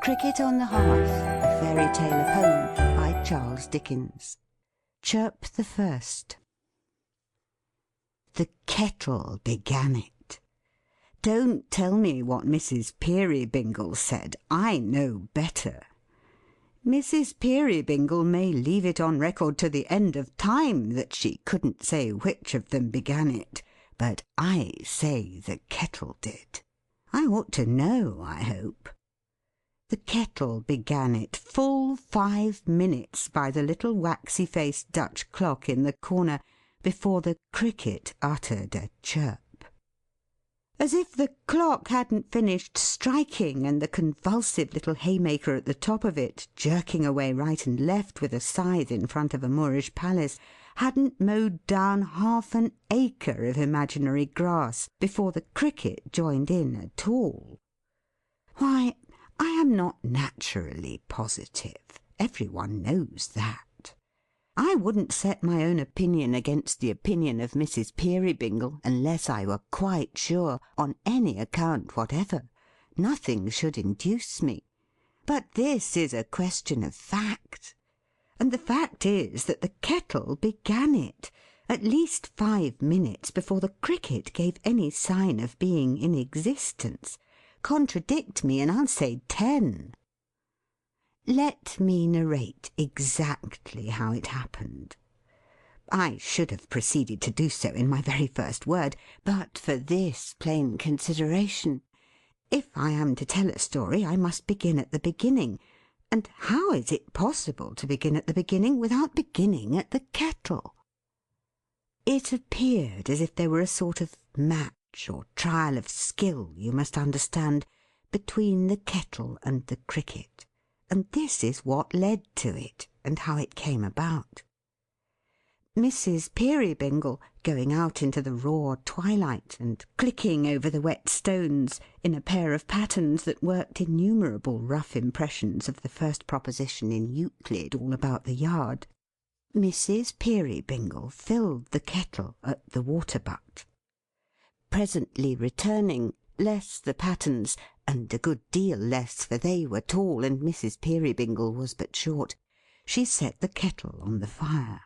Cricket on the Hearth, A Fairy Tale of Home, by Charles Dickens. Chirp the First. The kettle began it. Don't tell me what Mrs. Peerybingle said. I know better. Mrs. Peerybingle may leave it on record to the end of time that she couldn't say which of them began it, but I say the kettle did. I ought to know, I hope. The kettle began it full 5 minutes by the little waxy-faced Dutch clock in the corner, before the cricket uttered a chirp. As if the clock hadn't finished striking, and the convulsive little haymaker at the top of it, jerking away right and left with a scythe in front of a Moorish palace, hadn't mowed down half an acre of imaginary grass before the cricket joined in at all. Why, I am not naturally positive. Everyone knows that. I wouldn't set my own opinion against the opinion of Mrs. Peerybingle unless I were quite sure, on any account whatever. Nothing should induce me. But this is a question of fact. And the fact is that the kettle began it, at least 5 minutes before the cricket gave any sign of being in existence. Contradict me, and I'll say 10. Let me narrate exactly how it happened. I should have proceeded to do so in my very first word, but for this plain consideration. If I am to tell a story, I must begin at the beginning. And how is it possible to begin at the beginning without beginning at the kettle? It appeared as if there were a sort of match or trial of skill, you must understand, between the kettle and the cricket. And this is what led to it, and how it came about. Mrs. Peerybingle, going out into the raw twilight, and clicking over the wet stones, in a pair of pattens that worked innumerable rough impressions of the first proposition in Euclid all about the yard, Mrs. Peerybingle filled the kettle at the water-butt. Presently returning, less the pattens, and a good deal less, for they were tall, and Mrs. Peerybingle was but short, she set the kettle on the fire.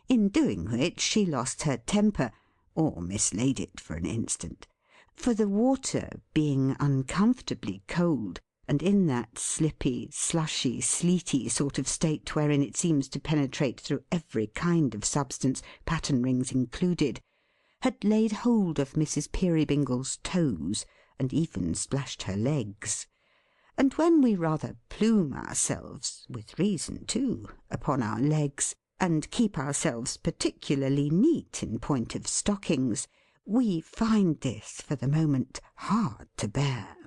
In doing which she lost her temper, or mislaid it for an instant; for the water, being uncomfortably cold, and in that slippy, slushy, sleety sort of state wherein it seems to penetrate through every kind of substance, patten rings included, had laid hold of Mrs. Peerybingle's toes, and even splashed her legs. And when we rather plume ourselves, with reason too, upon our legs, and keep ourselves particularly neat in point of stockings, we find this, for the moment, hard to bear.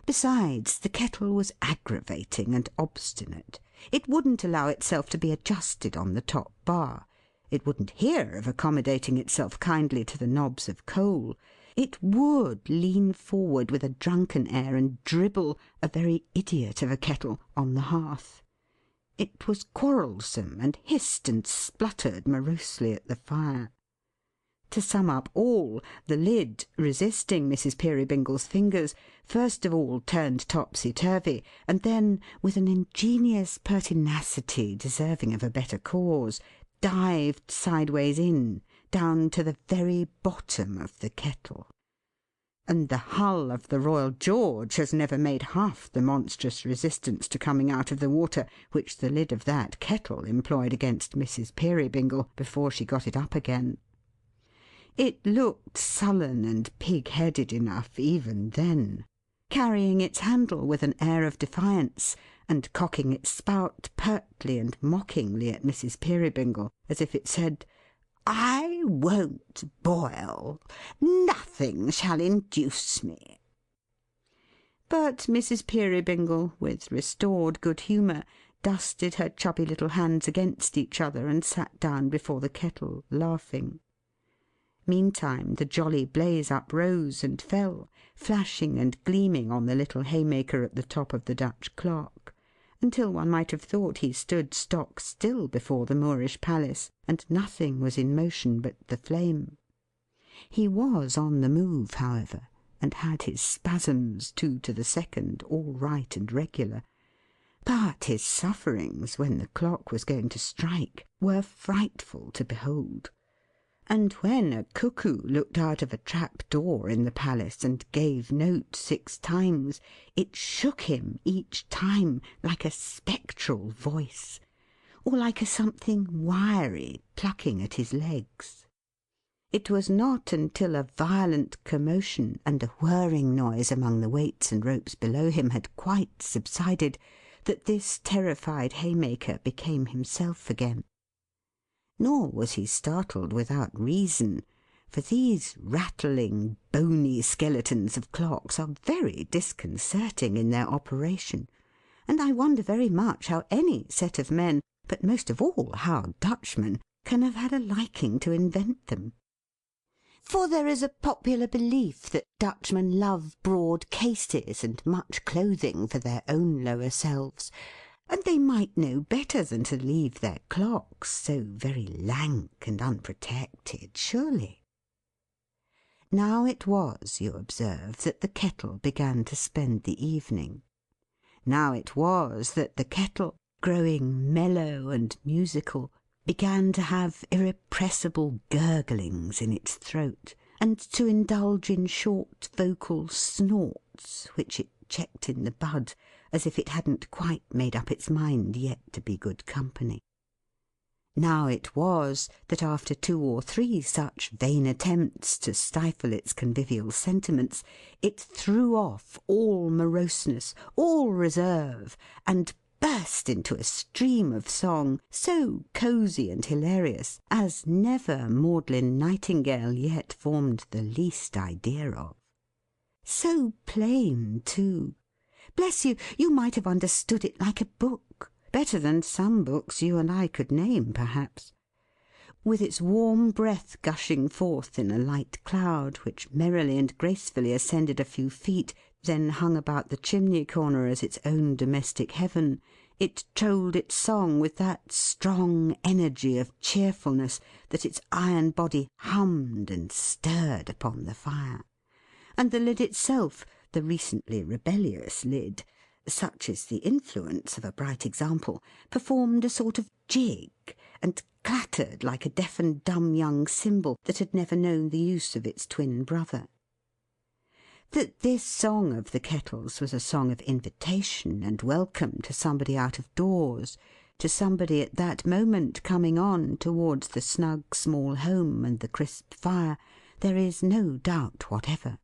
Besides, the kettle was aggravating and obstinate. It wouldn't allow itself to be adjusted on the top bar. It wouldn't hear of accommodating itself kindly to the knobs of coal. It would lean forward with a drunken air and dribble, a very idiot of a kettle, on the hearth. It was quarrelsome, and hissed and spluttered morosely at the fire. To sum up all, the lid, resisting Mrs. Peerybingle's fingers, first of all turned topsy-turvy, and then, with an ingenious pertinacity deserving of a better cause, dived sideways in, down to the very bottom of the kettle. And the hull of the Royal George has never made half the monstrous resistance to coming out of the water which the lid of that kettle employed against Mrs. Peerybingle before she got it up again. It looked sullen and pig-headed enough even then, carrying its handle with an air of defiance, and cocking its spout pertly and mockingly at Mrs. Peerybingle, as if it said, "I won't boil. Nothing shall induce me." But Mrs. Peerybingle, with restored good humour, dusted her chubby little hands against each other, and sat down before the kettle, laughing. Meantime the jolly blaze uprose and fell, flashing and gleaming on the little haymaker at the top of the Dutch clock, until one might have thought he stood stock still before the Moorish palace, and nothing was in motion but the flame. He was on the move, however, and had his spasms 2 to the second, all right and regular. But his sufferings, when the clock was going to strike, were frightful to behold. And when a cuckoo looked out of a trap-door in the palace and gave note 6 times, it shook him each time like a spectral voice, or like a something wiry plucking at his legs. It was not until a violent commotion and a whirring noise among the weights and ropes below him had quite subsided that this terrified haymaker became himself again. Nor was he startled without reason, for these rattling, bony skeletons of clocks are very disconcerting in their operation, and I wonder very much how any set of men, but most of all how Dutchmen, can have had a liking to invent them. For there is a popular belief that Dutchmen love broad cases and much clothing for their own lower selves, and they might know better than to leave their clocks so very lank and unprotected, surely. Now it was, you observe, that the kettle began to spend the evening. Now it was that the kettle, growing mellow and musical, began to have irrepressible gurglings in its throat, and to indulge in short vocal snorts, which it checked in the bud, as if it hadn't quite made up its mind yet to be good company. Now it was that after 2 or 3 such vain attempts to stifle its convivial sentiments, it threw off all moroseness, all reserve, and burst into a stream of song so cosy and hilarious as never maudlin nightingale yet formed the least idea of. So plain, too. Bless you, you might have understood it like a book, better than some books you and I could name, perhaps. With its warm breath gushing forth in a light cloud, which merrily and gracefully ascended a few feet, then hung about the chimney-corner as its own domestic heaven, it trolled its song with that strong energy of cheerfulness that its iron body hummed and stirred upon the fire. And the lid itself, the recently rebellious lid, such is the influence of a bright example, performed a sort of jig, and clattered like a deaf and dumb young cymbal that had never known the use of its twin brother. That this song of the kettle's was a song of invitation and welcome to somebody out of doors, to somebody at that moment coming on towards the snug small home and the crisp fire, there is no doubt whatever.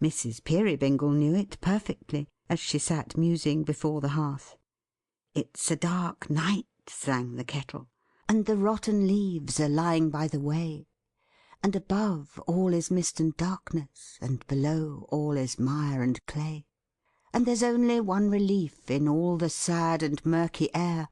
Mrs. Peerybingle knew it perfectly, as she sat musing before the hearth. "It's a dark night," sang the kettle, "and the rotten leaves are lying by the way, and above all is mist and darkness, and below all is mire and clay, and there's only one relief in all the sad and murky air,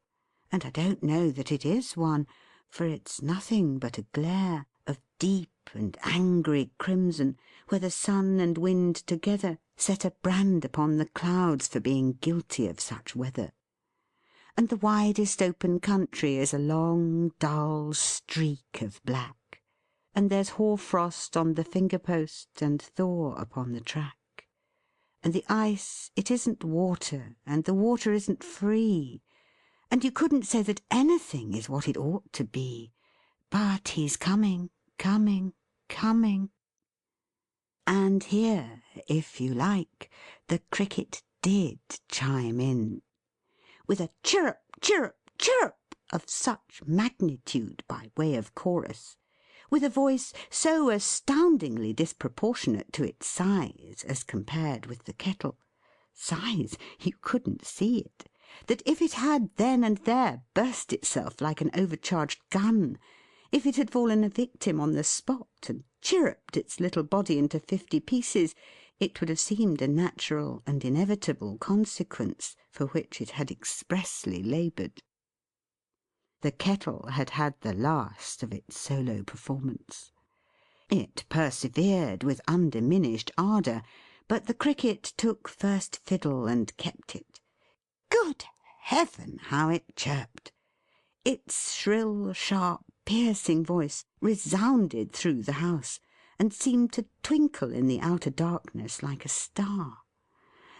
and I don't know that it is one, for it's nothing but a glare of deep and angry crimson, where the sun and wind together set a brand upon the clouds for being guilty of such weather. And the widest open country is a long dull streak of black, and there's hoar-frost on the finger-post and thaw upon the track, and the ice, it isn't water, and the water isn't free, and you couldn't say that anything is what it ought to be, but he's coming, coming, coming." And here, if you like, the Cricket did chime in, with a chirrup, chirrup, chirrup of such magnitude by way of chorus, with a voice so astoundingly disproportionate to its size as compared with the kettle, size, you couldn't see it, that if it had then and there burst itself like an overcharged gun, if it had fallen a victim on the spot and chirruped its little body into 50 pieces, it would have seemed a natural and inevitable consequence for which it had expressly laboured. The kettle had had the last of its solo performance. It persevered with undiminished ardour, but the Cricket took first fiddle and kept it. Good Heaven, how it chirped! Its shrill, sharp, piercing voice resounded through the house, and seemed to twinkle in the outer darkness like a star.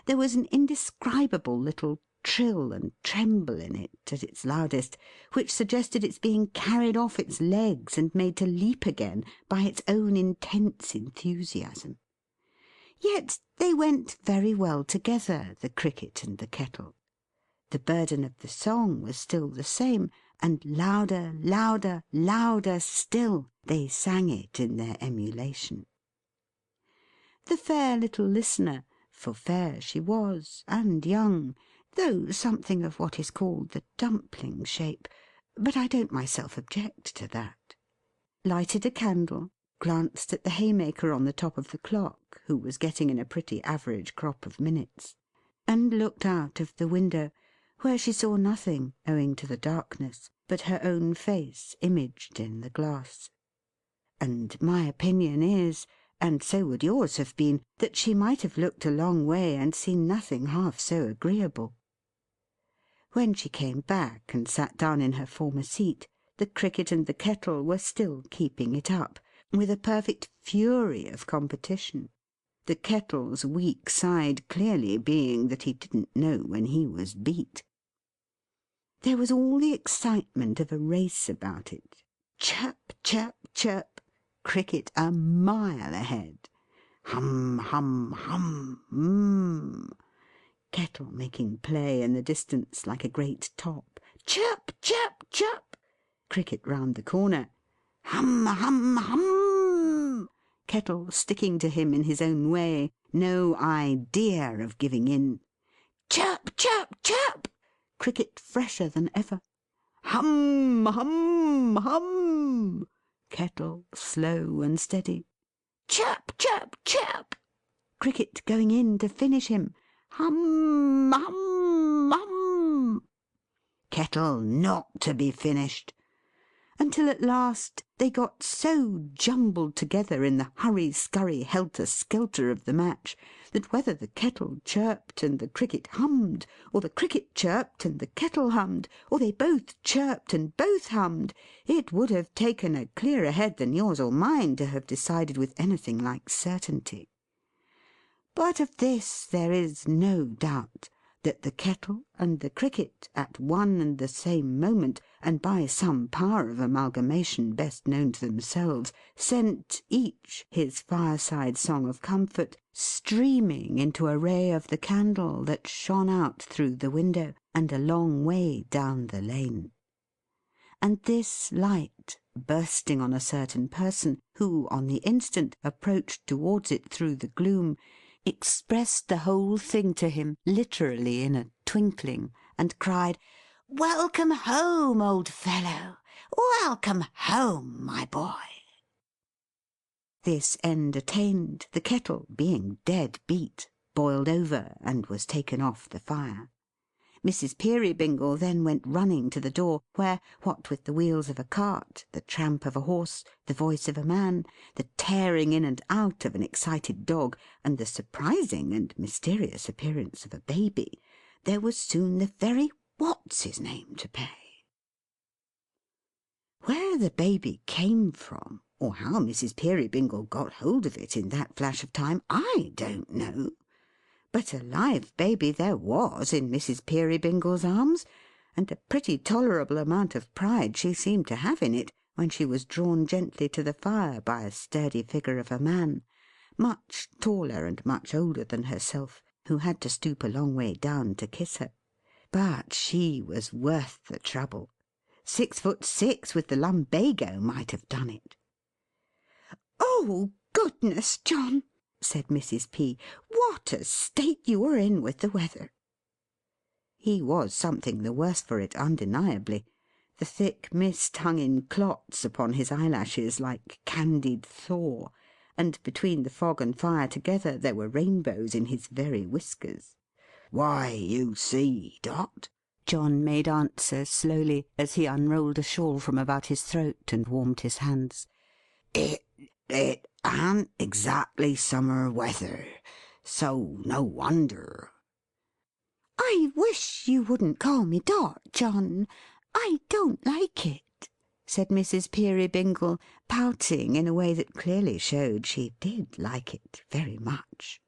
There was an indescribable little trill and tremble in it, at its loudest, which suggested its being carried off its legs and made to leap again by its own intense enthusiasm. Yet they went very well together, the Cricket and the Kettle. The burden of the song was still the same, and louder, louder, louder still, they sang it in their emulation. The fair little listener, for fair she was, and young, though something of what is called the dumpling shape, but I don't myself object to that, lighted a candle, glanced at the haymaker on the top of the clock, who was getting in a pretty average crop of minutes, and looked out of the window, where she saw nothing, owing to the darkness, but her own face imaged in the glass. And my opinion is, and so would yours have been, that she might have looked a long way and seen nothing half so agreeable. When she came back and sat down in her former seat, the Cricket and the Kettle were still keeping it up, with a perfect fury of competition, the Kettle's weak side clearly being that he didn't know when he was beat. There was all the excitement of a race about it. Chirp, chirp, chirp, Cricket a mile ahead. Hum, hum, hum, Kettle making play in the distance like a great top. Chirp, chirp, chirp, Cricket round the corner. Hum, hum, hum, Kettle sticking to him in his own way, no idea of giving in. Chirp, chirp, chirp, Cricket fresher than ever. Hum, hum, hum, Kettle slow and steady. Chirp, chirp, chirp, Cricket going in to finish him. Hum, hum, hum, Kettle not to be finished. Until at last they got so jumbled together in the hurry-scurry helter-skelter of the match, that whether the Kettle chirped and the Cricket hummed, or the Cricket chirped and the Kettle hummed, or they both chirped and both hummed, it would have taken a clearer head than yours or mine to have decided with anything like certainty. But of this there is no doubt, that the Kettle and the Cricket, at one and the same moment, and by some power of amalgamation best known to themselves, sent each his fireside song of comfort streaming into a ray of the candle that shone out through the window, and a long way down the lane. And this light, bursting on a certain person, who, on the instant, approached towards it through the gloom, expressed the whole thing to him, literally in a twinkling, and cried, "Welcome home, old fellow! Welcome home, my boy!" This end attained, the Kettle, being dead beat, boiled over, and was taken off the fire. Mrs. Peerybingle then went running to the door, where, what with the wheels of a cart, the tramp of a horse, the voice of a man, the tearing in and out of an excited dog, and the surprising and mysterious appearance of a baby, there was soon the very what's-his-name to pay. Where the baby came from, or how Mrs. Peerybingle got hold of it in that flash of time, I don't know. But a live baby there was in Mrs. Peerybingle's arms, and a pretty tolerable amount of pride she seemed to have in it, when she was drawn gently to the fire by a sturdy figure of a man, much taller and much older than herself, who had to stoop a long way down to kiss her. But she was worth the trouble. 6'6" with the lumbago might have done it. "Oh, goodness, John!" said Mrs. P. "What a state you were in with the weather!" He was something the worse for it, undeniably. The thick mist hung in clots upon his eyelashes like candied thaw, and between the fog and fire together there were rainbows in his very whiskers. "Why, you see, Dot," John made answer slowly, as he unrolled a shawl from about his throat and warmed his hands, It an't exactly summer weather, so no wonder." "I wish you wouldn't call me Dot, John. I don't like it," said Mrs. Peerybingle, pouting in a way that clearly showed she did like it very much.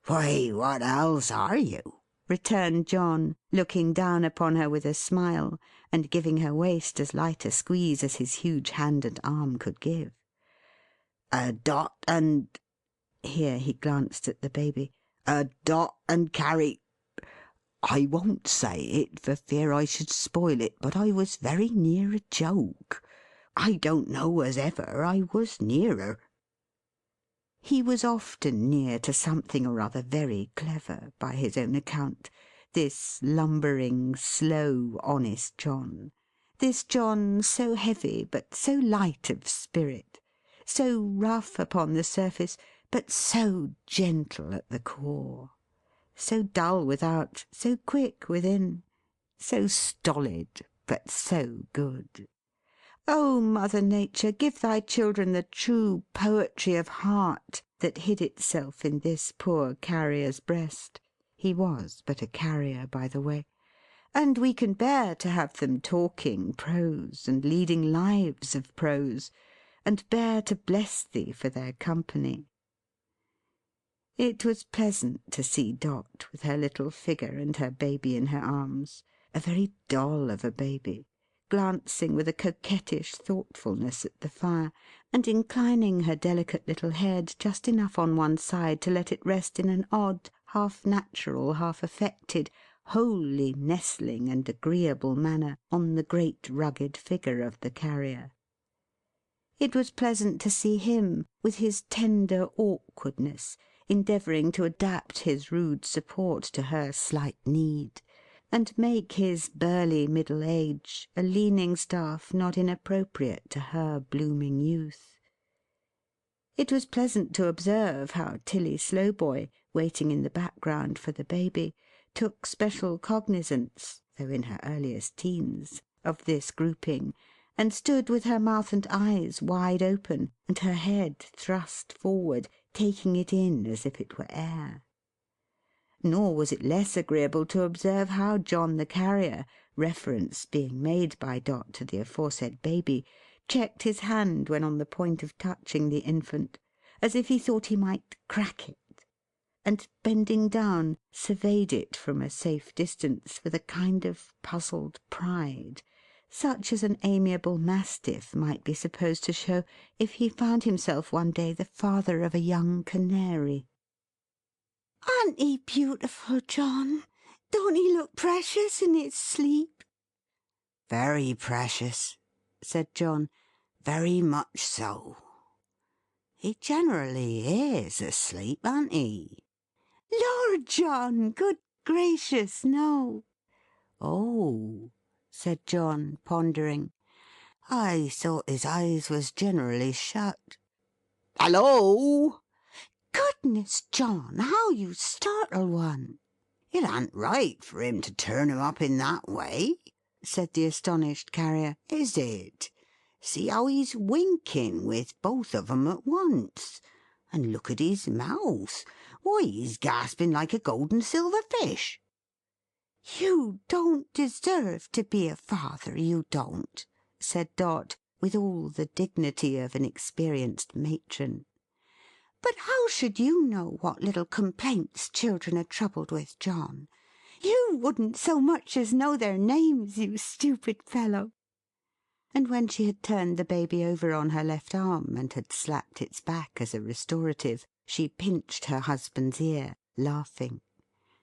"Why, what else are you?" returned John, looking down upon her with a smile, and giving her waist as light a squeeze as his huge hand and arm could give. "A Dot and—" here he glanced at the Baby. "A Dot and Carry— I won't say it, for fear I should spoil it, but I was very near a joke. I don't know as ever I was nearer." He was often near to something or other very clever, by his own account, this lumbering, slow, honest John; this John so heavy, but so light of spirit; so rough upon the surface, but so gentle at the core; so dull without, so quick within; so stolid, but so good. Oh, Mother Nature, give thy children the true poetry of heart that hid itself in this poor Carrier's breast (he was but a Carrier, by the way), and we can bear to have them talking prose, and leading lives of prose, and bear to bless thee for their company. It was pleasant to see Dot, with her little figure and her Baby in her arms, a very doll of a Baby, glancing with a coquettish thoughtfulness at the fire, and inclining her delicate little head just enough on one side to let it rest in an odd, half natural, half affected, wholly nestling and agreeable manner on the great rugged figure of the Carrier. It was pleasant to see him, with his tender awkwardness, endeavouring to adapt his rude support to her slight need, and make his burly middle age a leaning staff not inappropriate to her blooming youth. It was pleasant to observe how Tilly Slowboy, waiting in the background for the Baby, took special cognizance, though in her earliest teens, of this grouping, and stood with her mouth and eyes wide open, and her head thrust forward, taking it in as if it were air. Nor was it less agreeable to observe how John the Carrier, reference being made by Dot to the aforesaid Baby, checked his hand when on the point of touching the infant, as if he thought he might crack it, and bending down, surveyed it from a safe distance with a kind of puzzled pride, such as an amiable mastiff might be supposed to show if he found himself one day the father of a young canary. "An't he beautiful, John? Don't he look precious in his sleep?" "Very precious," said John. "Very much so. He generally is asleep, an't he?" "Lord, John! Good gracious, no!" "Oh!" said John, pondering. "I thought his eyes was generally shut. Hallo!" "Goodness, John, how you startle one!" "It an't right for him to turn 'em up in that way," said the astonished Carrier, "is it? See how he's winking with both of 'em at once! And look at his mouth! Why, he's gasping like a gold and silver fish!" "You don't deserve to be a father, you don't," said Dot, with all the dignity of an experienced matron. "But how should you know what little complaints children are troubled with, John? You wouldn't so much as know their names, you stupid fellow!" And when she had turned the Baby over on her left arm, and had slapped its back as a restorative, she pinched her husband's ear, laughing.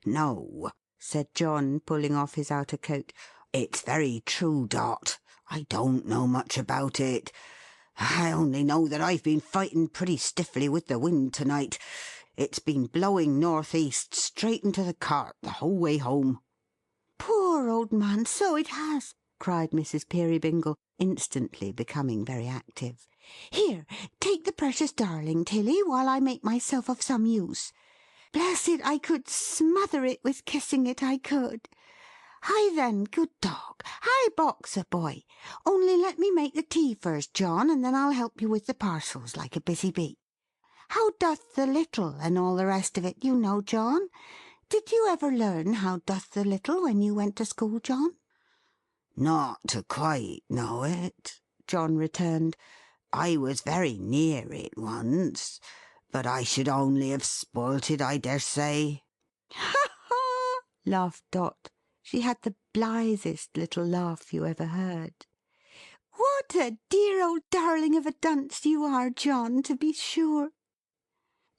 "No," said John, pulling off his outer coat. "It's very true, Dot. I don't know much about it. I only know that I've been fighting pretty stiffly with the wind to-night. It's been blowing north-east straight into the cart the whole way home." "Poor old man, so it has!" cried Mrs. Peerybingle, instantly becoming very active. "Here, take the precious darling, Tilly, while I make myself of some use. Bless it, I could smother it with kissing it, I could. Hi then, good dog! Hi, Boxer boy! Only let me make the tea first, John, and then I'll help you with the parcels, like a busy bee. How doth the little, and all the rest of it, you know, John? Did you ever learn how doth the little when you went to school, John?" "Not to quite know it," John returned. "I was very near it once, but I should only have spoilt it, I daresay." "Ha, ha!" laughed Dot. She had the blithest little laugh you ever heard. "What a dear old darling of a dunce you are, John, to be sure!"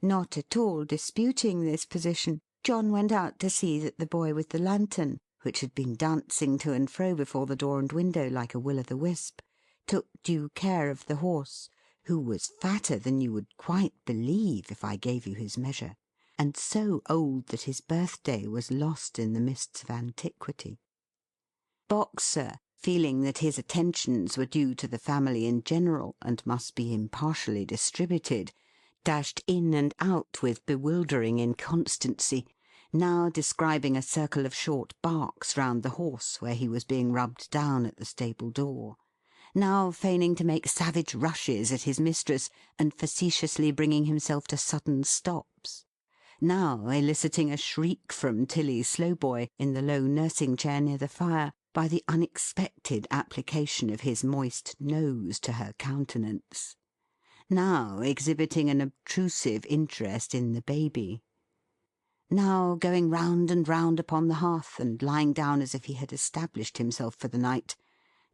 Not at all disputing this position, John went out to see that the boy with the lantern, which had been dancing to and fro before the door and window like a will-o'-the-wisp, took due care of the horse, who was fatter than you would quite believe if I gave you his measure, and so old that his birthday was lost in the mists of antiquity. Boxer, feeling that his attentions were due to the family in general, and must be impartially distributed, dashed in and out with bewildering inconstancy, now describing a circle of short barks round the horse where he was being rubbed down at the stable door, now feigning to make savage rushes at his mistress, and facetiously bringing himself to sudden stops, now eliciting a shriek from Tilly Slowboy in the low nursing chair near the fire, by the unexpected application of his moist nose to her countenance, now exhibiting an obtrusive interest in the baby, now going round and round upon the hearth, and lying down as if he had established himself for the night,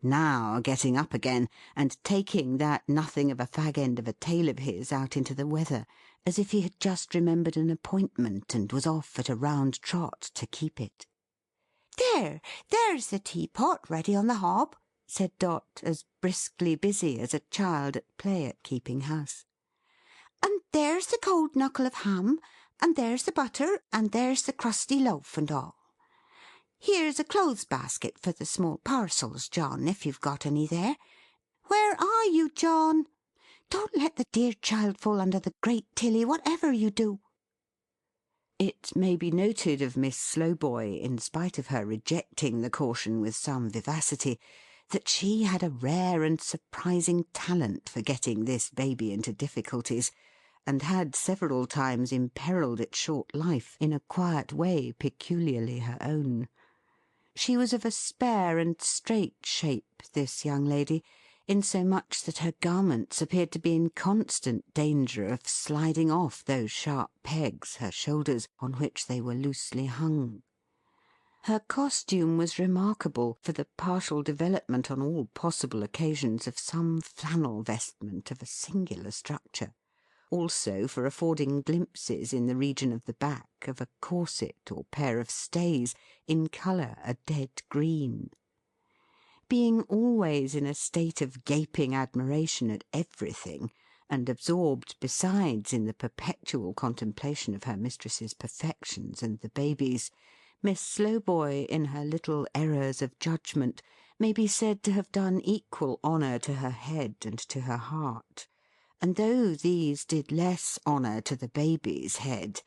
now getting up again, and taking that nothing of a fag-end of a tail of his out into the weather, as if he had just remembered an appointment, and was off at a round trot to keep it. There's the teapot ready on the hob," said Dot, as briskly busy as a child at play at keeping house. "And there's the cold knuckle of ham, and there's the butter, and there's the crusty loaf and all. Here's a clothes basket for the small parcels, John, if you've got any there. Where are you, John? Don't let the dear child fall under the grate, Tilly, whatever you do." It may be noted of Miss Slowboy, in spite of her rejecting the caution with some vivacity, that she had a rare and surprising talent for getting this baby into difficulties, and had several times imperilled its short life in a quiet way peculiarly her own. She was of a spare and straight shape, this young lady, insomuch that her garments appeared to be in constant danger of sliding off those sharp pegs, her shoulders, on which they were loosely hung. Her costume was remarkable for the partial development on all possible occasions of some flannel vestment of a singular structure, also for affording glimpses in the region of the back of a corset or pair of stays, in colour a dead green. Being always in a state of gaping admiration at everything, and absorbed besides in the perpetual contemplation of her mistress's perfections and the baby's, Miss Slowboy, in her little errors of judgment, may be said to have done equal honour to her head and to her heart, and though these did less honour to the baby's head,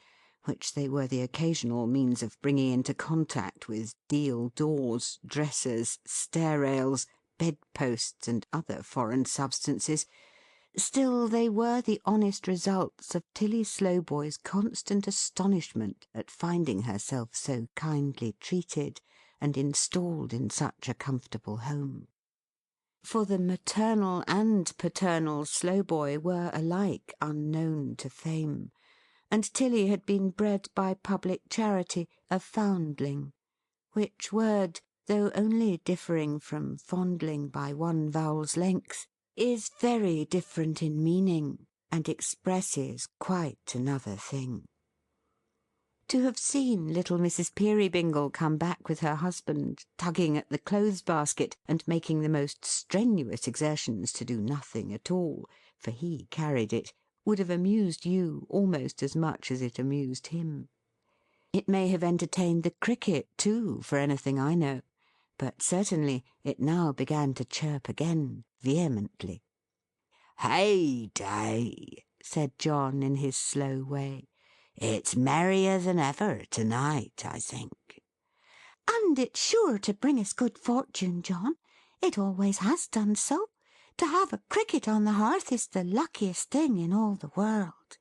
which they were the occasional means of bringing into contact with deal doors, dressers, stair-rails, bed-posts, and other foreign substances, still they were the honest results of Tilly Slowboy's constant astonishment at finding herself so kindly treated, and installed in such a comfortable home. For the maternal and paternal Slowboy were alike unknown to fame, and Tilly had been bred by public charity a foundling, which word, though only differing from fondling by one vowel's length, is very different in meaning, and expresses quite another thing. To have seen little Mrs. Peerybingle come back with her husband, tugging at the clothes-basket, and making the most strenuous exertions to do nothing at all, for he carried it, would have amused you almost as much as it amused him. It may have entertained the Cricket too, for anything I know, but certainly it now began to chirp again, vehemently. "Hey day!" said John, in his slow way. "It's merrier than ever to-night, I think." "And it's sure to bring us good fortune, John. It always has done so. To have a Cricket on the hearth is the luckiest thing in all the world."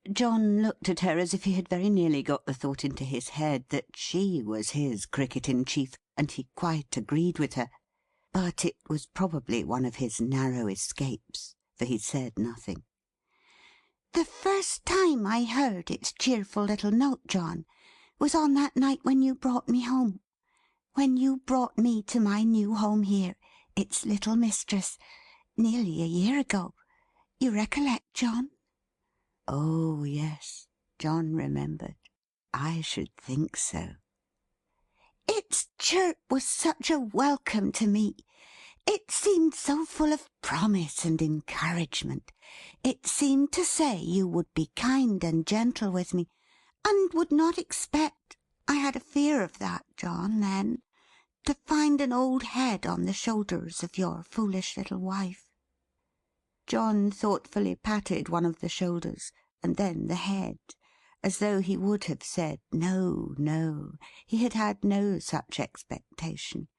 John looked at her as if he had very nearly got the thought into his head that she was his Cricket in chief, and he quite agreed with her. But it was probably one of his narrow escapes, for he said nothing. "The first time I heard its cheerful little note, John, was on that night when you brought me home. When you brought me to my new home here, its little mistress, nearly a year ago. You recollect, John?" Oh, yes, John remembered. I should think so. "Its chirp was such a welcome to me. It seemed so full of promise and encouragement. It seemed to say you would be kind and gentle with me, and would not expect, I had a fear of that, John, then, to find an old head on the shoulders of your foolish little wife." John thoughtfully patted one of the shoulders, and then the head, as though he would have said no, no, he had had no such expectation.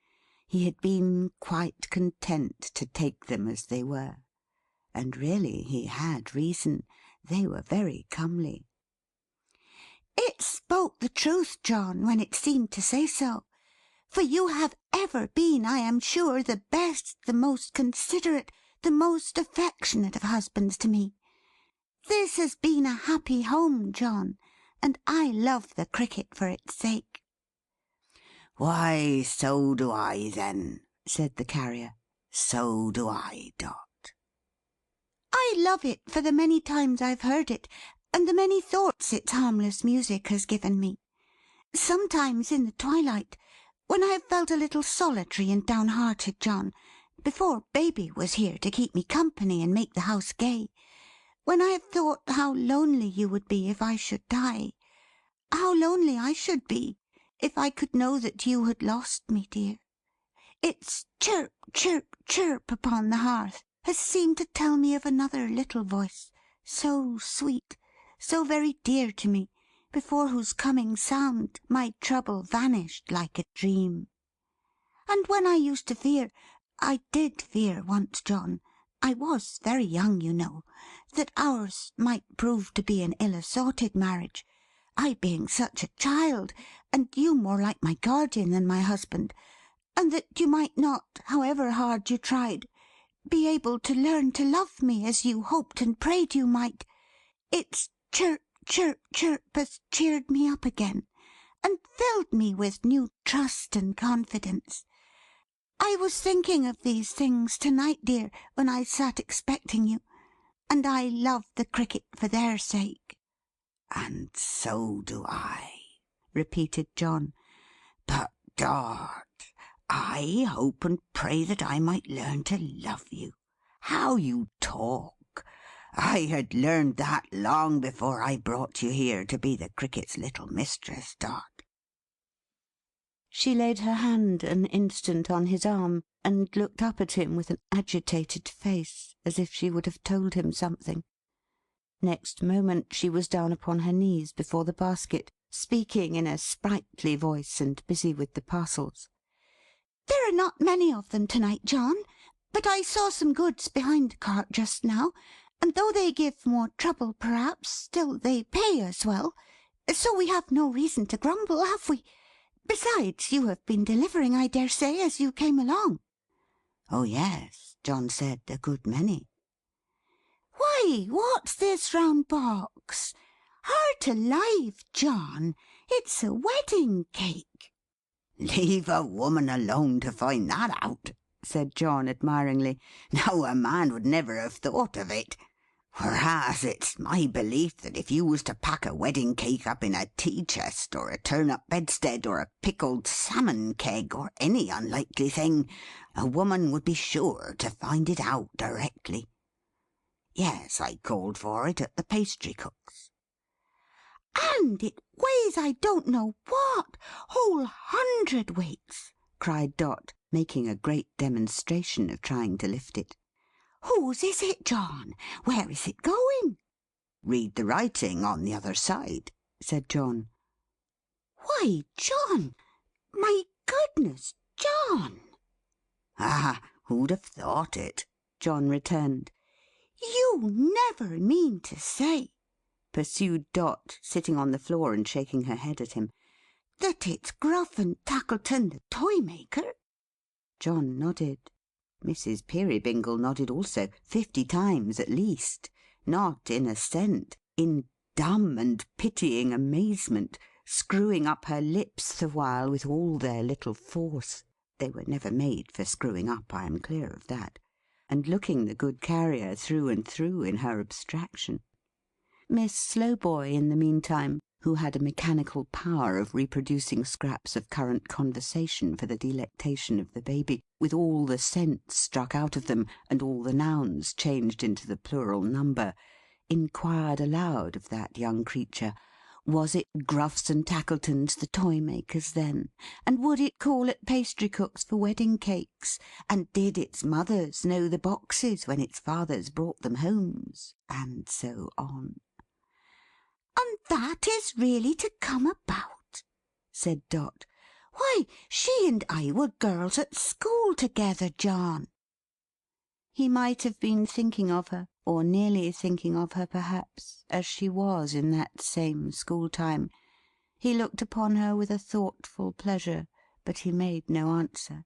He had been quite content to take them as they were. And really he had reason. They were very comely. "It spoke the truth, John, when it seemed to say so. For you have ever been, I am sure, the best, the most considerate, the most affectionate of husbands to me. This has been a happy home, John, and I love the Cricket for its sake." "Why, so do I, then," said the Carrier. "So do I, Dot." "I love it for the many times I've heard it, and the many thoughts its harmless music has given me. Sometimes in the twilight, when I have felt a little solitary and downhearted, John, before Baby was here to keep me company and make the house gay, when I have thought how lonely you would be if I should die, how lonely I should be if I could know that you had lost me, dear, its chirp, chirp, chirp upon the hearth has seemed to tell me of another little voice, so sweet, so very dear to me, before whose coming sound my trouble vanished like a dream. And when I used to fear, I did fear once, John, I was very young, you know, that ours might prove to be an ill-assorted marriage, I being such a child, and you more like my guardian than my husband, and that you might not, however hard you tried, be able to learn to love me as you hoped and prayed you might, its chirp, chirp, chirp has cheered me up again, and filled me with new trust and confidence. I was thinking of these things to-night, dear, when I sat expecting you, and I love the Cricket for their sake." "And so do I," repeated John. "But, Dot, I hope and pray that I might learn to love you. How you talk! I had learned that long before I brought you here to be the Cricket's little mistress, Dot." She laid her hand an instant on his arm, and looked up at him with an agitated face, as if she would have told him something. Next moment she was down upon her knees before the basket, speaking in a sprightly voice, and busy with the parcels. "There are not many of them to-night, John, but I saw some goods behind the cart just now, and though they give more trouble perhaps, still they pay us well, so we have no reason to grumble, have we? Besides, you have been delivering, I dare say, as you came along." "Oh yes," John said, "a good many." "Why, what's this round box? Heart alive, John! It's a wedding cake." "Leave a woman alone to find that out," said John admiringly. "Now a man would never have thought of it. Whereas it's my belief that if you was to pack a wedding cake up in a tea chest, or a turn-up bedstead, or a pickled salmon keg, or any unlikely thing, a woman would be sure to find it out directly. Yes, I called for it at the pastry-cook's." "And it weighs I don't know what, whole hundredweights!" cried Dot, making a great demonstration of trying to lift it. "Whose is it, John? Where is it going?" "Read the writing on the other side," said John. "Why, John! My goodness, John!" "Ah! Who'd have thought it?" John returned. "You never mean to say," pursued Dot, sitting on the floor and shaking her head at him, "that it's Gruff and Tackleton the Toy maker?" John nodded. Mrs. Peerybingle nodded also, 50 times at least. Not in assent, in dumb and pitying amazement, screwing up her lips the while with all their little force (they were never made for screwing up, I am clear of that), and looking the good Carrier through and through in her abstraction. Miss Slowboy, in the meantime, who had a mechanical power of reproducing scraps of current conversation for the delectation of the baby, with all the sense struck out of them, and all the nouns changed into the plural number, inquired aloud of that young creature, was it Gruffs and Tackletons the toy-makers then? And would it call at pastry-cooks for wedding cakes? And did its mothers know the boxes when its fathers brought them homes? And so on. "And that is really to come about?" said Dot. "Why, she and I were girls at school together, John." He might have been thinking of her, or nearly thinking of her perhaps, as she was in that same school-time. He looked upon her with a thoughtful pleasure, but he made no answer.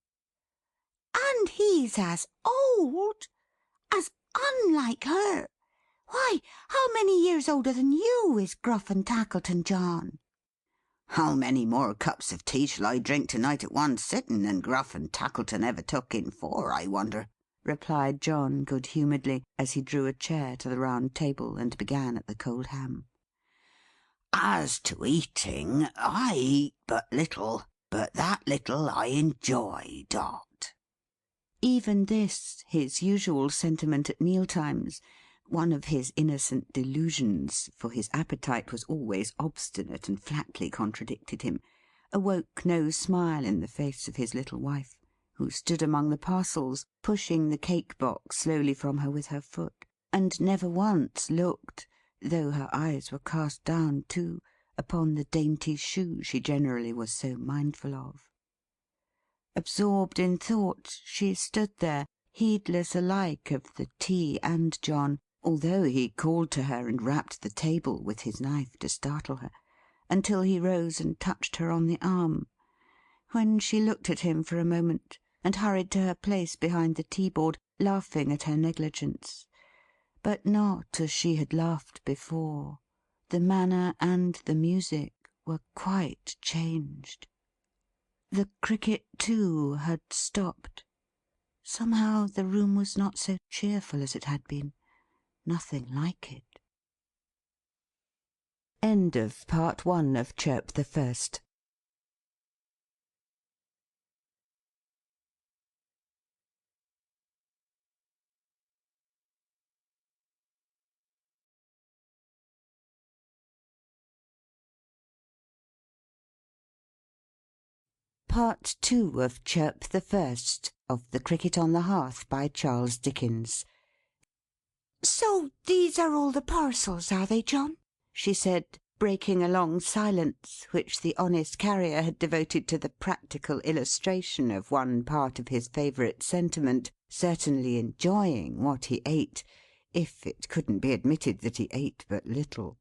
"And he's as old! As unlike her! Why, how many years older than you is Gruff and Tackleton, John?" "How many more cups of tea shall I drink to-night at one sitting than Gruff and Tackleton ever took in 4, I wonder?" replied John good-humouredly, as he drew a chair to the round table, and began at the cold ham. "As to eating, I eat but little, but that little I enjoy, Dot." Even this, his usual sentiment at meal-times, one of his innocent delusions, for his appetite was always obstinate and flatly contradicted him, awoke no smile in the face of his little wife, who stood among the parcels, pushing the cake-box slowly from her with her foot, and never once looked, though her eyes were cast down too, upon the dainty shoe she generally was so mindful of. Absorbed in thought, she stood there, heedless alike of the tea and John, although he called to her and rapped the table with his knife to startle her, until he rose and touched her on the arm; when she looked at him for a moment, and hurried to her place behind the tea-board, laughing at her negligence. But not as she had laughed before. The manner and the music were quite changed. The Cricket, too, had stopped. Somehow the room was not so cheerful as it had been. Nothing like it. End of Part 1 of Chirp the First. Part 2 of Chirp the First of The Cricket on the Hearth by Charles Dickens. "So these are all the parcels, are they, John?" she said, breaking a long silence, which the honest Carrier had devoted to the practical illustration of one part of his favourite sentiment, certainly enjoying what he ate, if it couldn't be admitted that he ate but little.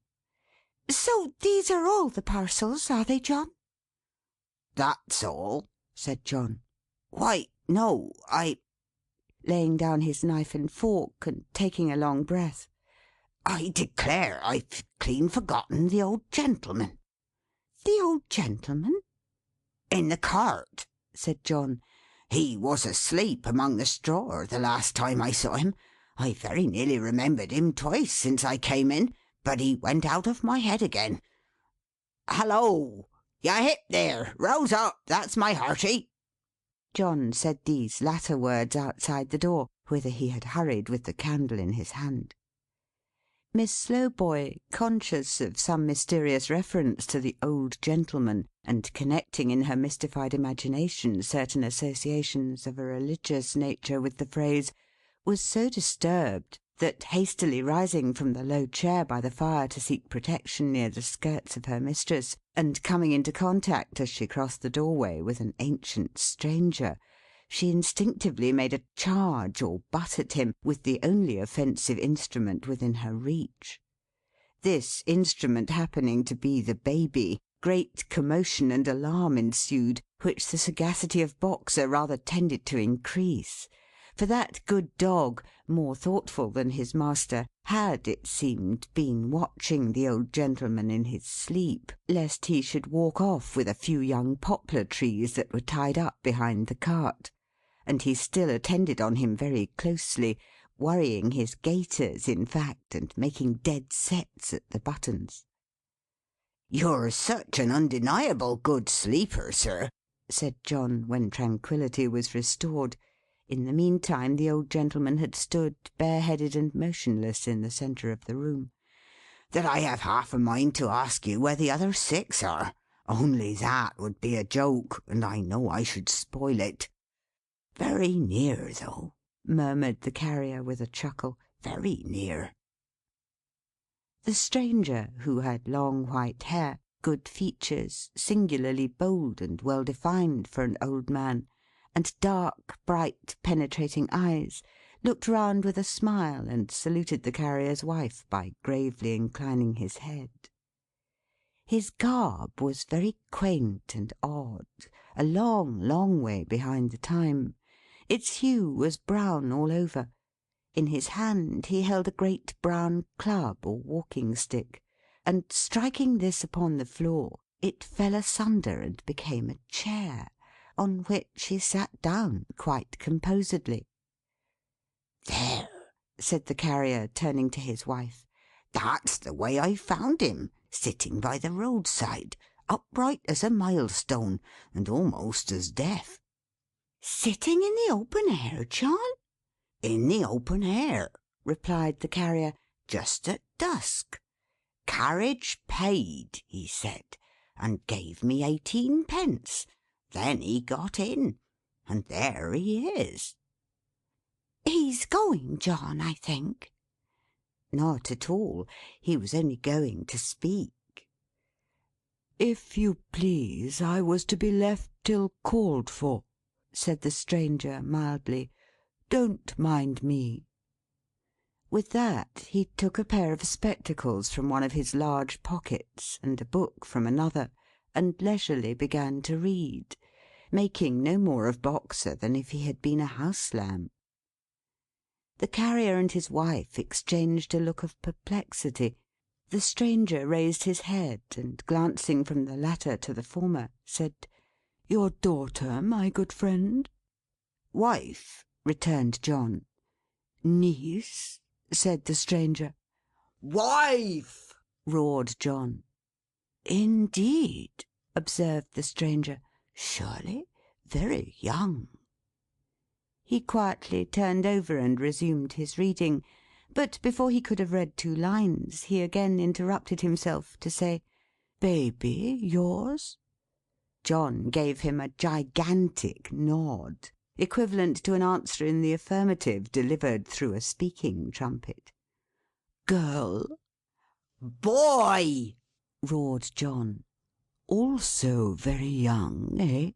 "So these are all the parcels, are they, John?" "That's all," said John. "Why, no, laying down his knife and fork, and taking a long breath, "I declare I've clean forgotten the old gentleman." "The old gentleman?" "In the cart," said John. "He was asleep among the straw the last time I saw him. I very nearly remembered him twice since I came in, but he went out of my head again. Hallo! You hip there! Rouse up! That's my hearty." John said these latter words outside the door, whither he had hurried with the candle in his hand. Miss Slowboy, conscious of some mysterious reference to the old gentleman, and connecting in her mystified imagination certain associations of a religious nature with the phrase, was so disturbed, that hastily rising from the low chair by the fire to seek protection near the skirts of her mistress, and coming into contact as she crossed the doorway with an ancient stranger, she instinctively made a charge or butt at him with the only offensive instrument within her reach. This instrument happening to be the baby, great commotion and alarm ensued, which the sagacity of Boxer rather tended to increase, for that good dog, more thoughtful than his master, had, it seemed, been watching the old gentleman in his sleep, lest he should walk off with a few young poplar trees that were tied up behind the cart, and he still attended on him very closely, worrying his gaiters, in fact, and making dead sets at the buttons. "You're such an undeniable good sleeper, sir," said John, when tranquillity was restored. In the meantime the old gentleman had stood, bareheaded and motionless, in the centre of the room, "that I have half a mind to ask you where the other 6 are. Only that would be a joke, and I know I should spoil it. Very near, though," murmured the Carrier with a chuckle. "Very near." The stranger, who had long white hair, good features, singularly bold and well defined for an old man, and dark, bright, penetrating eyes, looked round with a smile, and saluted the Carrier's wife by gravely inclining his head. His garb was very quaint and odd, a long, long way behind the time. Its hue was brown all over. In his hand he held a great brown club or walking stick, and striking this upon the floor, it fell asunder and became a chair, on which he sat down quite composedly. "There," said the Carrier, turning to his wife, "that's the way I found him, sitting by the roadside, upright as a milestone, and almost as deaf." Sitting in the open air, John? "In the open air," replied the Carrier, "just at dusk. 'Carriage paid,' he said, and gave me 18 pence. Then he got in, and there he is." He's going, John, I think. Not at all. He was only going to speak. "If you please, I was to be left till called for," said the stranger mildly. "Don't mind me." With that he took a pair of spectacles from one of his large pockets, and a book from another, and leisurely began to read, making no more of Boxer than if he had been a house lamb. The Carrier and his wife exchanged a look of perplexity. The stranger raised his head, and glancing from the latter to the former, said, "Your daughter, my good friend?" "Wife," returned John. "Niece?" said the stranger. "Wife!" roared John. "Indeed," observed the stranger. "Surely very young." He quietly turned over and resumed his reading, but before he could have read 2 lines, he again interrupted himself to say, "Baby yours?" John gave him a gigantic nod, equivalent to an answer in the affirmative delivered through a speaking trumpet. "Girl?" "Boy!" roared John. "Also very young, eh?"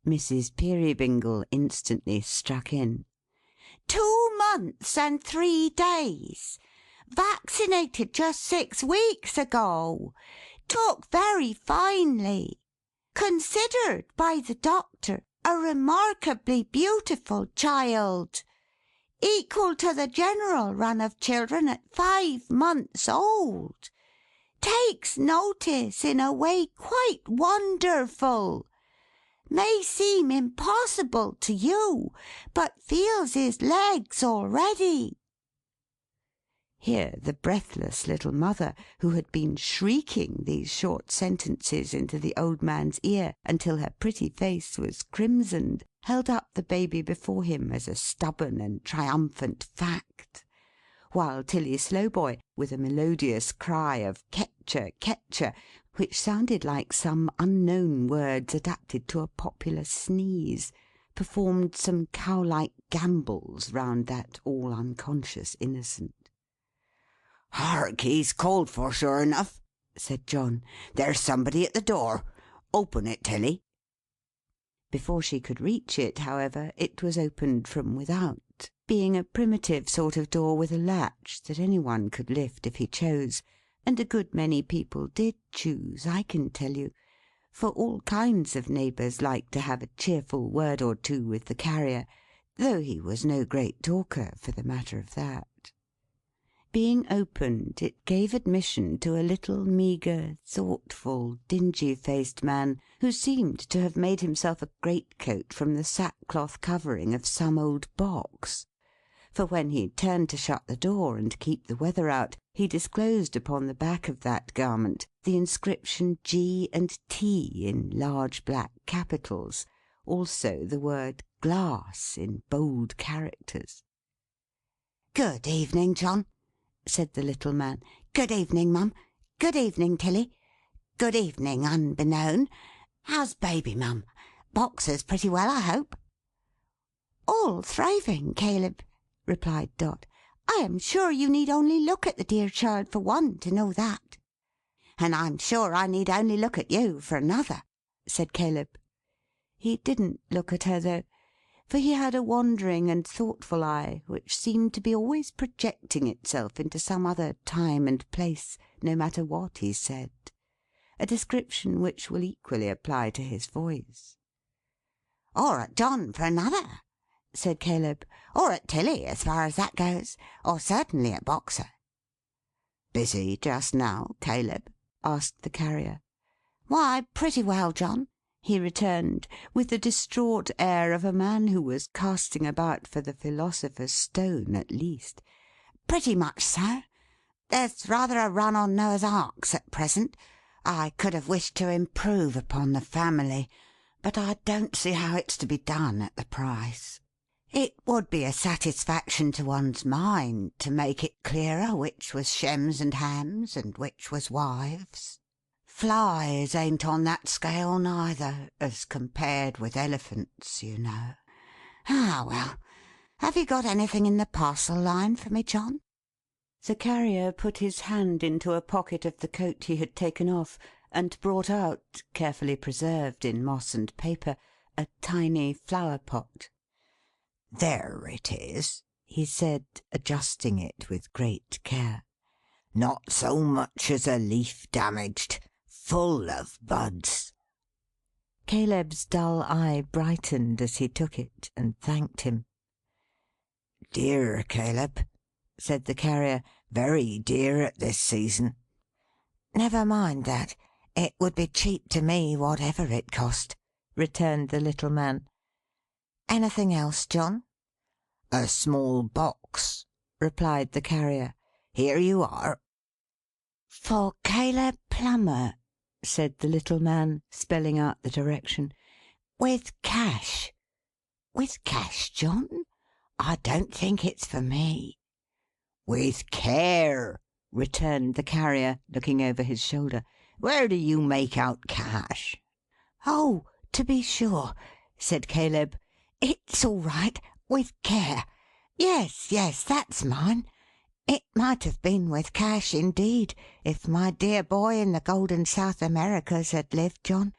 Mrs. Peerybingle instantly struck in. 2 months and 3 days. Vaccinated just 6 weeks ago. Took very finely. Considered by the doctor a remarkably beautiful child. Equal to the general run of children at 5 months old. Takes notice in a way quite wonderful. May seem impossible to you, but feels his legs already." Here the breathless little mother, who had been shrieking these short sentences into the old man's ear until her pretty face was crimsoned, held up the baby before him as a stubborn and triumphant fact, while Tilly Slowboy, with a melodious cry of "Ketcher, Ketcher," which sounded like some unknown words adapted to a popular sneeze, performed some cow-like gambols round that all unconscious innocent. "Hark! He's called for, sure enough," said John. "There's somebody at the door. Open it, Tilly." Before she could reach it, however, it was opened from without, being a primitive sort of door with a latch that any one could lift if he chose, and a good many people did choose, I can tell you, for all kinds of neighbours liked to have a cheerful word or two with the carrier, though he was no great talker for the matter of that. Being opened, it gave admission to a little meagre, thoughtful, dingy-faced man, who seemed to have made himself a greatcoat from the sackcloth covering of some old box. For when he turned to shut the door and keep the weather out, he disclosed upon the back of that garment the inscription G and T in large black capitals, also the word glass in bold characters. "Good evening, John," said the little man. "Good evening, Mum. Good evening, Tilly. Good evening, Unbeknown. How's baby, Mum? Boxer's pretty well, I hope?" "All thriving, Caleb," replied Dot. "I am sure you need only look at the dear child for one to know that." "And I'm sure I need only look at you for another," said Caleb. He didn't look at her, though, for he had a wandering and thoughtful eye which seemed to be always projecting itself into some other time and place, no matter what he said. A description which will equally apply to his voice. "Or at John for another," said Caleb. "Or at Tilly, as far as that goes. Or certainly at Boxer." "Busy just now, Caleb?" asked the carrier. "Why, pretty well, John," he returned, with the distraught air of a man who was casting about for the philosopher's stone at least. "Pretty much so. There's rather a run on Noah's Arks at present. I could have wished to improve upon the family, but I don't see how it's to be done at the price. It would be a satisfaction to one's mind to make it clearer which was Shems and Hams, and which was wives. Flies ain't on that scale neither, as compared with elephants, you know. Ah, well! Have you got anything in the parcel line for me, John?" The carrier put his hand into a pocket of the coat he had taken off, and brought out, carefully preserved in moss and paper, a tiny flower-pot. "There it is," he said, adjusting it with great care. "Not so much as a leaf damaged. Full of buds." Caleb's dull eye brightened as he took it, and thanked him. "Dear, Caleb," said the carrier. "Very dear at this season." "Never mind that. It would be cheap to me, whatever it cost," returned the little man. "Anything else, John?" "A small box," replied the carrier. "Here you are." "For Caleb Plummer," said the little man, spelling out the direction. "With cash. With cash, John? I don't think it's for me." "With care," returned the carrier, looking over his shoulder. "Where do you make out cash?" "Oh, to be sure," said Caleb. "It's all right. With care. Yes, yes, that's mine. It might have been with cash, indeed, if my dear boy in the golden South Americas had lived, John.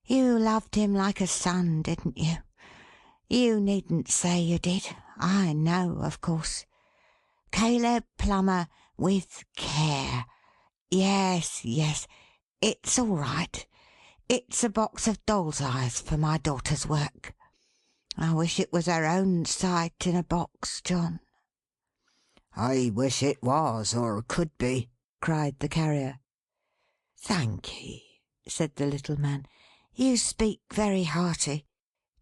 You loved him like a son, didn't you? You needn't say you did. I know, of course. Caleb Plummer, with care. Yes, yes. It's all right. It's a box of doll's eyes for my daughter's work. I wish it was her own sight in a box, John." "I wish it was, or could be," cried the carrier. "Thank'ee," said the little man. "You speak very hearty.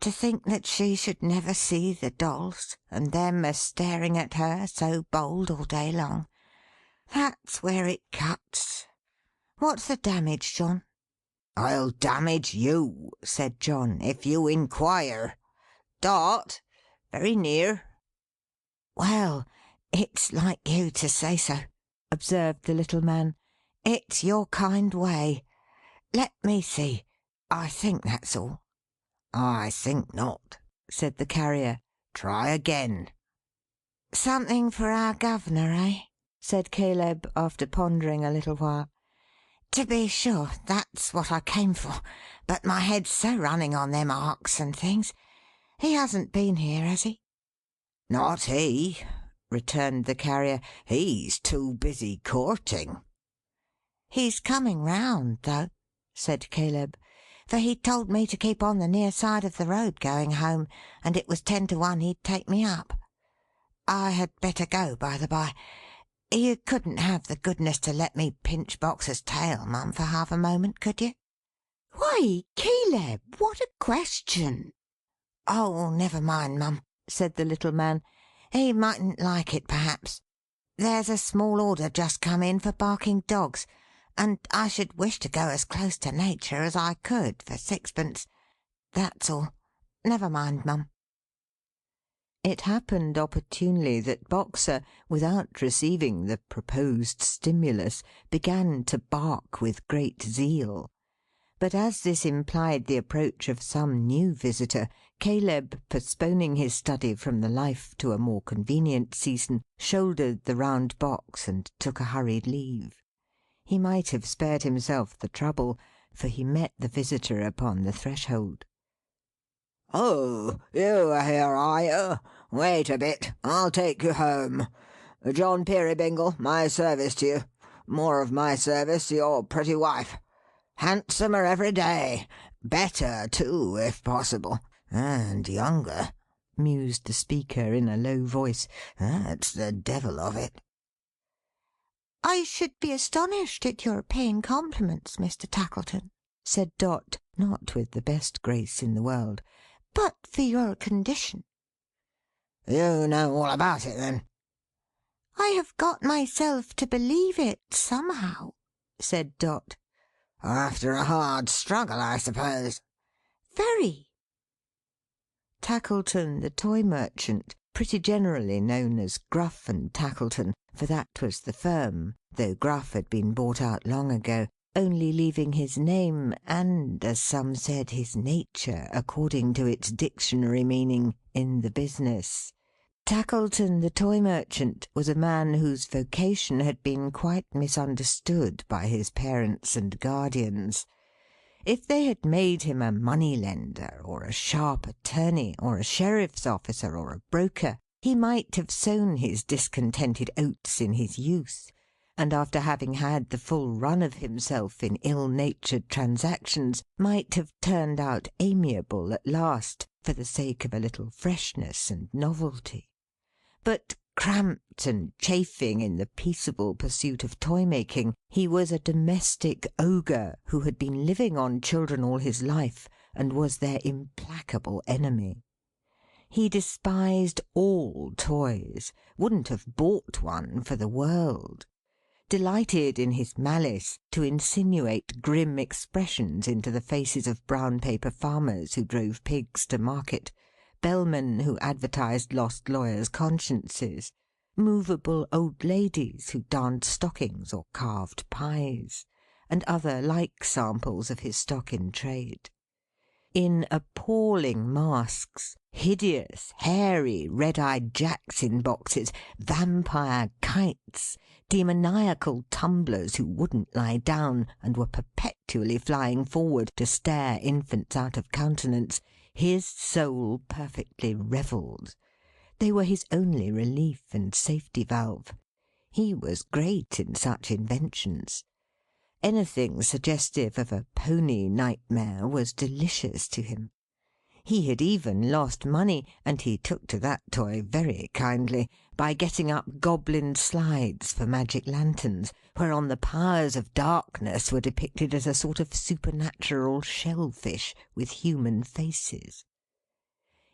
To think that she should never see the dolls, and them a staring at her so bold all day long. That's where it cuts. What's the damage, John?" "I'll damage you," said John, "if you inquire. Dot! Very near." "Well, it's like you to say so," observed the little man. "It's your kind way. Let me see. I think that's all." "I think not," said the carrier. "Try again." "Something for our governor, eh?" said Caleb, after pondering a little while. "To be sure, that's what I came for, but my head's so running on them arks and things. He hasn't been here, has he?" "Not he," returned the carrier. "He's too busy courting." "He's coming round, though," said Caleb. for he told me to keep on the near side of the road going home, and it was 10 to 1 he'd take me up. I had better go, by the by. You couldn't have the goodness to let me pinch Boxer's tail, Mum, for half a moment, could you?" "Why, Caleb, what a question!" "Oh, never mind, Mum," said the little man. "He mightn't like it, perhaps. There's a small order just come in for barking dogs, and I should wish to go as close to nature as I could for sixpence. That's all. Never mind, Mum." It happened opportunely that Boxer, without receiving the proposed stimulus, began to bark with great zeal. But as this implied the approach of some new visitor, Caleb, postponing his study from the Life to a more convenient season, shouldered the round box and took a hurried leave. He might have spared himself the trouble, for he met the visitor upon the threshold. "Oh, you are here, are you? Wait a bit. I'll take you home. John Peerybingle, my service to you. More of my service to your pretty wife. Handsomer every day. Better, too, if possible. And younger," mused the speaker in a low voice. "That's the devil of it." "I should be astonished at your paying compliments, Mr. Tackleton," said Dot, not with the best grace in the world, "but for your condition." "You know all about it, then?" "I have got myself to believe it, somehow," said Dot. "After a hard struggle, I suppose?" "Very." Tackleton the toy merchant, pretty generally known as Gruff and Tackleton, for that was the firm, though Gruff had been bought out long ago, only leaving his name, and, as some said, his nature, according to its dictionary meaning, in the business. Tackleton the toy merchant was a man whose vocation had been quite misunderstood by his parents and guardians. If they had made him a money lender, or a sharp attorney, or a sheriff's officer, or a broker, he might have sown his discontented oats in his youth, and after having had the full run of himself in ill-natured transactions, might have turned out amiable at last, for the sake of a little freshness and novelty. But, cramped and chafing in the peaceable pursuit of toy-making, he was a domestic ogre who had been living on children all his life, and was their implacable enemy. He despised all toys, wouldn't have bought one for the world, delighted in his malice to insinuate grim expressions into the faces of brown-paper farmers who drove pigs to market, bellmen who advertised lost lawyers' consciences, movable old ladies who darned stockings or carved pies, and other like samples of his stock in trade. In appalling masks, hideous, hairy, red-eyed jacks in boxes, vampire kites, demoniacal tumblers who wouldn't lie down and were perpetually flying forward to stare infants out of countenance, his soul perfectly revelled. They were his only relief and safety valve. He was great in such inventions. Anything suggestive of a pony nightmare was delicious to him. He had even lost money, and he took to that toy very kindly, by getting up goblin slides for magic lanterns, whereon the powers of darkness were depicted as a sort of supernatural shellfish with human faces.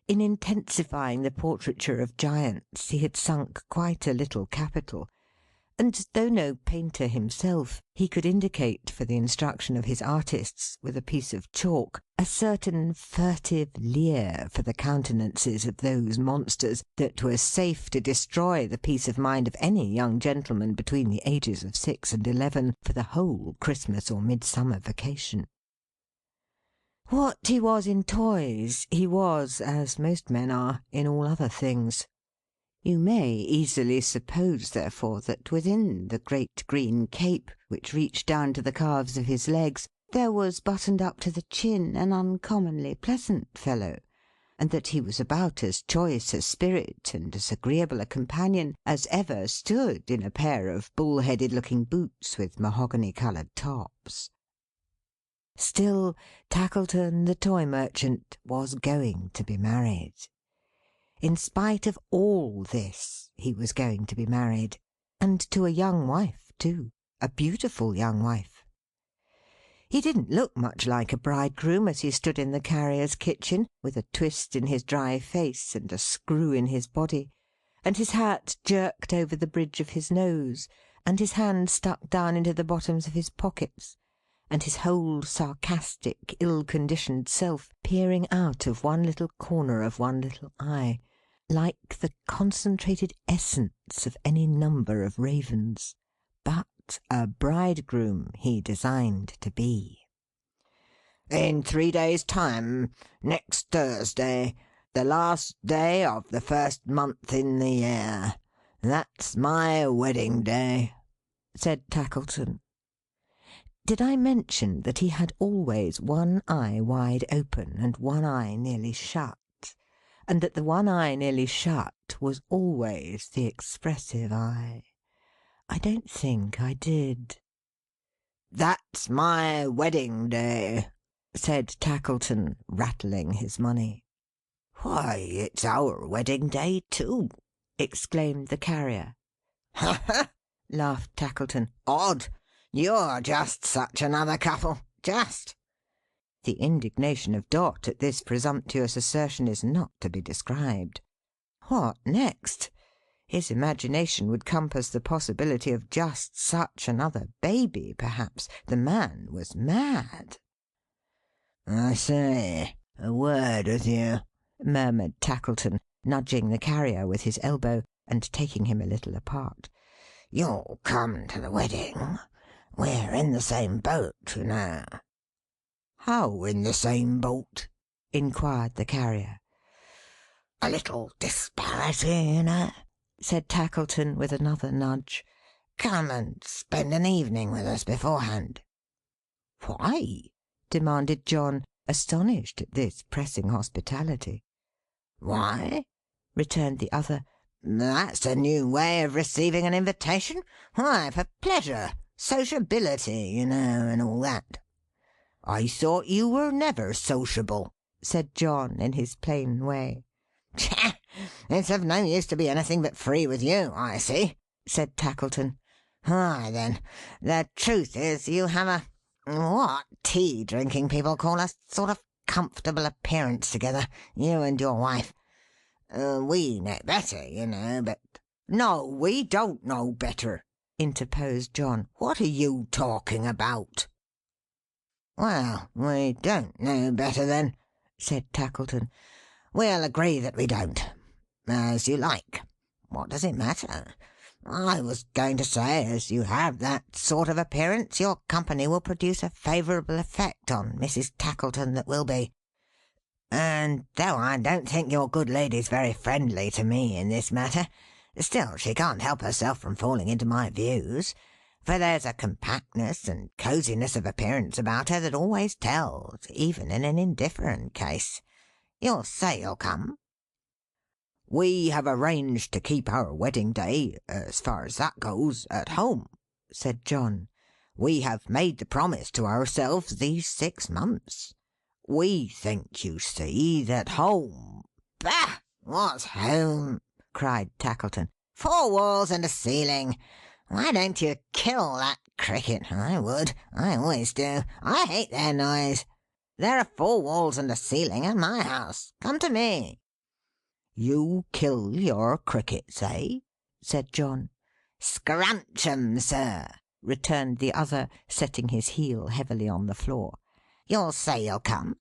In intensifying the portraiture of giants he had sunk quite a little capital, and though no painter himself, he could indicate for the instruction of his artists, with a piece of chalk, a certain furtive leer for the countenances of those monsters that were safe to destroy the peace of mind of any young gentleman between the ages of 6 and 11 for the whole Christmas or Midsummer vacation. What he was in toys, he was, as most men are, in all other things. You may easily suppose, therefore, that within the great green cape, which reached down to the calves of his legs, there was buttoned up to the chin an uncommonly pleasant fellow, and that he was about as choice a spirit and as agreeable a companion as ever stood in a pair of bull-headed looking boots with mahogany-coloured tops. Still, Tackleton the toy merchant was going to be married. In spite of all this, he was going to be married, and to a young wife too, a beautiful young wife. He didn't look much like a bridegroom as he stood in the carrier's kitchen, with a twist in his dry face and a screw in his body, and his hat jerked over the bridge of his nose, and his hands stuck down into the bottoms of his pockets, and his whole sarcastic, ill-conditioned self peering out of one little corner of one little eye, like the concentrated essence of any number of ravens, but a bridegroom he designed to be. In 3 days' time, next Thursday, the last day of the first month in the year. That's my wedding day, said Tackleton. Did I mention that he had always one eye wide open and one eye nearly shut, and that the one eye nearly shut was always the expressive eye? I don't think I did. That's my wedding day, said Tackleton, rattling his money. Why, it's our wedding day too, exclaimed the carrier. Ha ha! laughed Tackleton. Odd! You're just such another couple. Just! The indignation of Dot at this presumptuous assertion is not to be described. What next? His imagination would compass the possibility of just such another baby, perhaps. The man was mad. I say, a word with you, murmured Tackleton, nudging the carrier with his elbow, and taking him a little apart. You'll come to the wedding. We're in the same boat, you know. How in the same boat? inquired the carrier. A little disparity, you know, said Tackleton with another nudge. Come and spend an evening with us beforehand. Why? demanded John, astonished at this pressing hospitality. Why? returned the other. That's a new way of receiving an invitation. Why, for pleasure, sociability, you know, and all that. I thought you were never sociable, said John in his plain way. It's of no use to be anything but free with you, I see, said Tackleton. Why, then, the truth is you have what tea-drinking people call a sort of comfortable appearance together, you and your wife. We know better, you know, but— No, we don't know better, interposed John. What are you talking about? Well, we don't know better then, said Tackleton. We'll agree that we don't. As you like. What does it matter? I was going to say, as you have that sort of appearance, your company will produce a favourable effect on Mrs. Tackleton that will be. And though I don't think your good lady's very friendly to me in this matter, still she can't help herself from falling into my views, for there's a compactness and cosiness of appearance about her that always tells, even in an indifferent case. You'll say you'll come? We have arranged to keep our wedding day, as far as that goes, at home, said John. We have made the promise to ourselves these 6 months. We think, you see, that home— Bah! What's home? cried Tackleton. 4 walls and a ceiling. Why don't you kill that cricket? I would. I always do. I hate their noise. There are 4 walls and a ceiling at my house. Come to me. You kill your crickets, eh? said John. Scrunch 'em, sir, returned the other, setting his heel heavily on the floor. You'll say you'll come.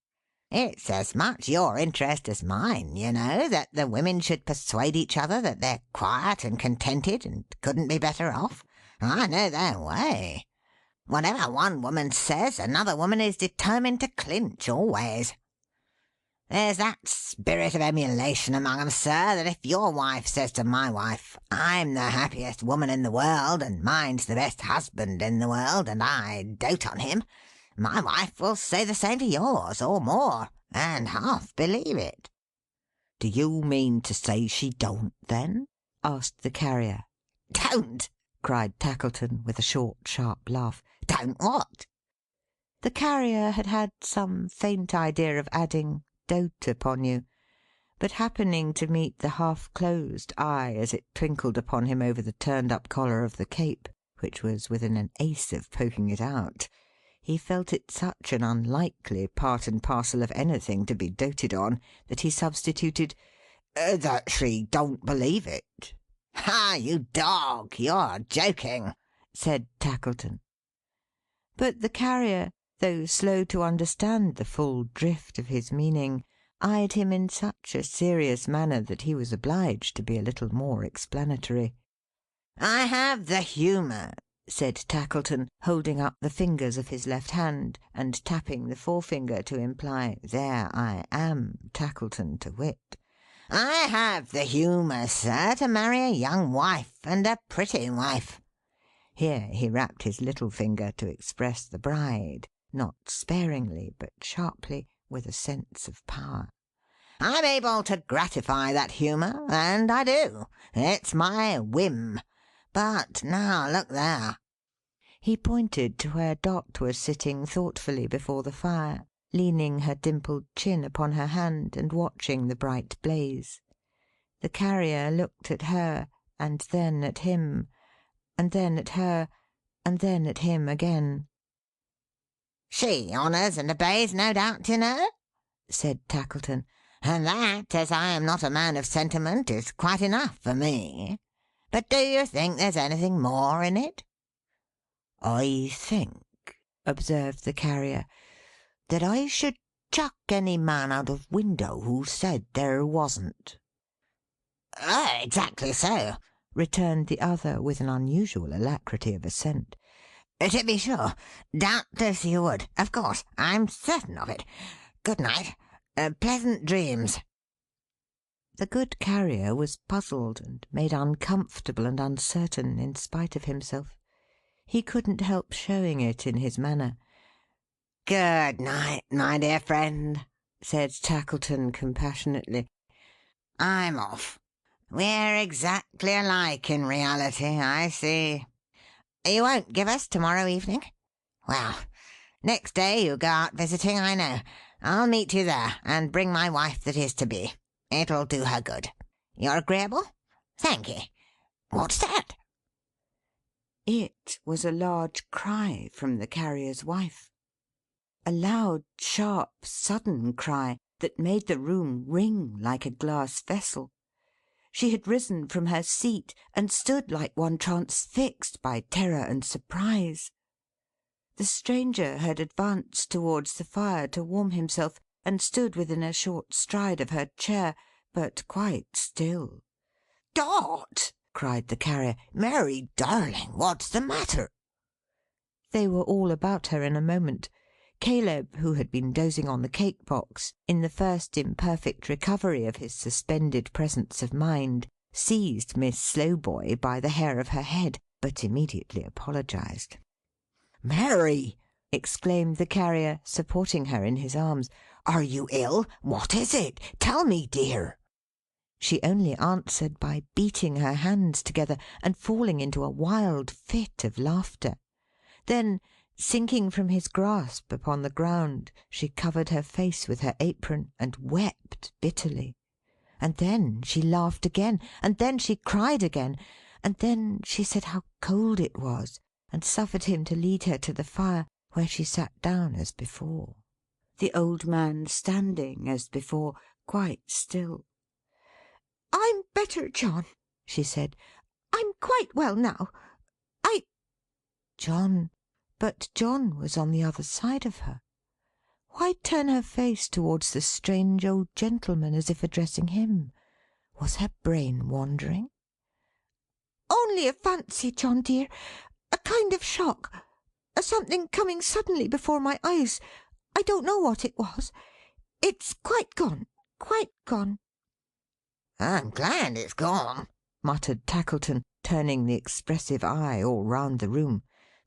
It's as much your interest as mine, you know, that the women should persuade each other that they're quiet and contented and couldn't be better off. I know their way. Whatever one woman says, another woman is determined to clinch always. There's that spirit of emulation among 'em, sir, that if your wife says to my wife, I'm the happiest woman in the world, and mine's the best husband in the world, and I dote on him, my wife will say the same to yours, or more, and half believe it. Do you mean to say she don't, then? asked the carrier. Don't! cried Tackleton, with a short, sharp laugh. Don't what? The Carrier had had some faint idea of adding dote upon you, but happening to meet the half-closed eye as it twinkled upon him over the turned-up collar of the cape, which was within an ace of poking it out, he felt it such an unlikely part and parcel of anything to be doted on, that he substituted, that she don't believe it. Ha, you dog, you're joking, said Tackleton. But the Carrier, though slow to understand the full drift of his meaning, eyed him in such a serious manner that he was obliged to be a little more explanatory. I have the humour, said Tackleton, holding up the fingers of his left hand, and tapping the forefinger to imply, there I am, Tackleton to wit. I have the humour, sir, to marry a young wife, and a pretty wife. Here he rapped his little finger to express the bride, not sparingly, but sharply, with a sense of power. I'm able to gratify that humour, and I do. It's my whim. But now look there. He pointed to where Dot was sitting thoughtfully before the fire, leaning her dimpled chin upon her hand and watching the bright blaze. The Carrier looked at her, and then at him, and then at her, and then at him again. She honours and obeys, no doubt, you know, said Tackleton, and that, as I am not a man of sentiment, is quite enough for me. But do you think there's anything more in it? I think, observed the Carrier, that I should chuck any man out of window who said there wasn't. Exactly so, returned the other with an unusual alacrity of assent. To be sure. Doubtless you would. Of course. I'm certain of it. Good night. Pleasant dreams. The good Carrier was puzzled and made uncomfortable and uncertain in spite of himself. He couldn't help showing it in his manner. Good night, my dear friend, said Tackleton compassionately. I'm off. We're exactly alike in reality, I see. You won't give us tomorrow evening? Well, next day you go out visiting, I know. I'll meet you there, and bring my wife that is to be. It'll do her good. You're agreeable? Thank ye. What's that? It was a large cry from the Carrier's wife. A loud, sharp, sudden cry that made the room ring like a glass vessel. She had risen from her seat, and stood like one transfixed by terror and surprise. The stranger had advanced towards the fire to warm himself, and stood within a short stride of her chair, but quite still. Dot! cried the Carrier. Mary, darling, what's the matter? They were all about her in a moment. Caleb, who had been dozing on the cake-box, in the first imperfect recovery of his suspended presence of mind, seized Miss Slowboy by the hair of her head, but immediately apologized. Mary! exclaimed the Carrier, supporting her in his arms. Are you ill? What is it? Tell me, dear. She only answered by beating her hands together, and falling into a wild fit of laughter. Then, sinking from his grasp upon the ground, she covered her face with her apron, and wept bitterly. And then she laughed again, and then she cried again, and then she said how cold it was, and suffered him to lead her to the fire, where she sat down as before. The old man standing, as before, quite still. I'm better, John, she said. I'm quite well now. John. But John was on the other side of her. Why turn her face towards the strange old gentleman as if addressing him? Was her brain wandering? Only a fancy, John dear. A kind of shock. A something coming suddenly before my eyes. I don't know what it was. It's quite gone. Quite gone. I'm glad it's gone, muttered Tackleton, turning the expressive eye all round the room.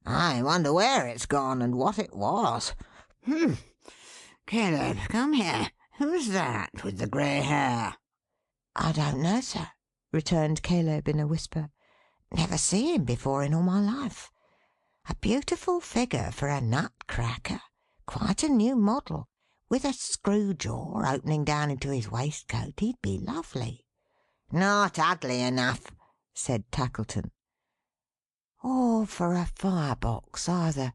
I wonder where it's gone, and what it was. Caleb, come here. Who's that with the grey hair? I don't know, sir, returned Caleb in a whisper. Never seen him before in all my life. A beautiful figure for a nut-cracker. Quite a new model. With a screw jaw opening down into his waistcoat, he'd be lovely." "Not ugly enough," said Tackleton. "Or for a fire-box, either,"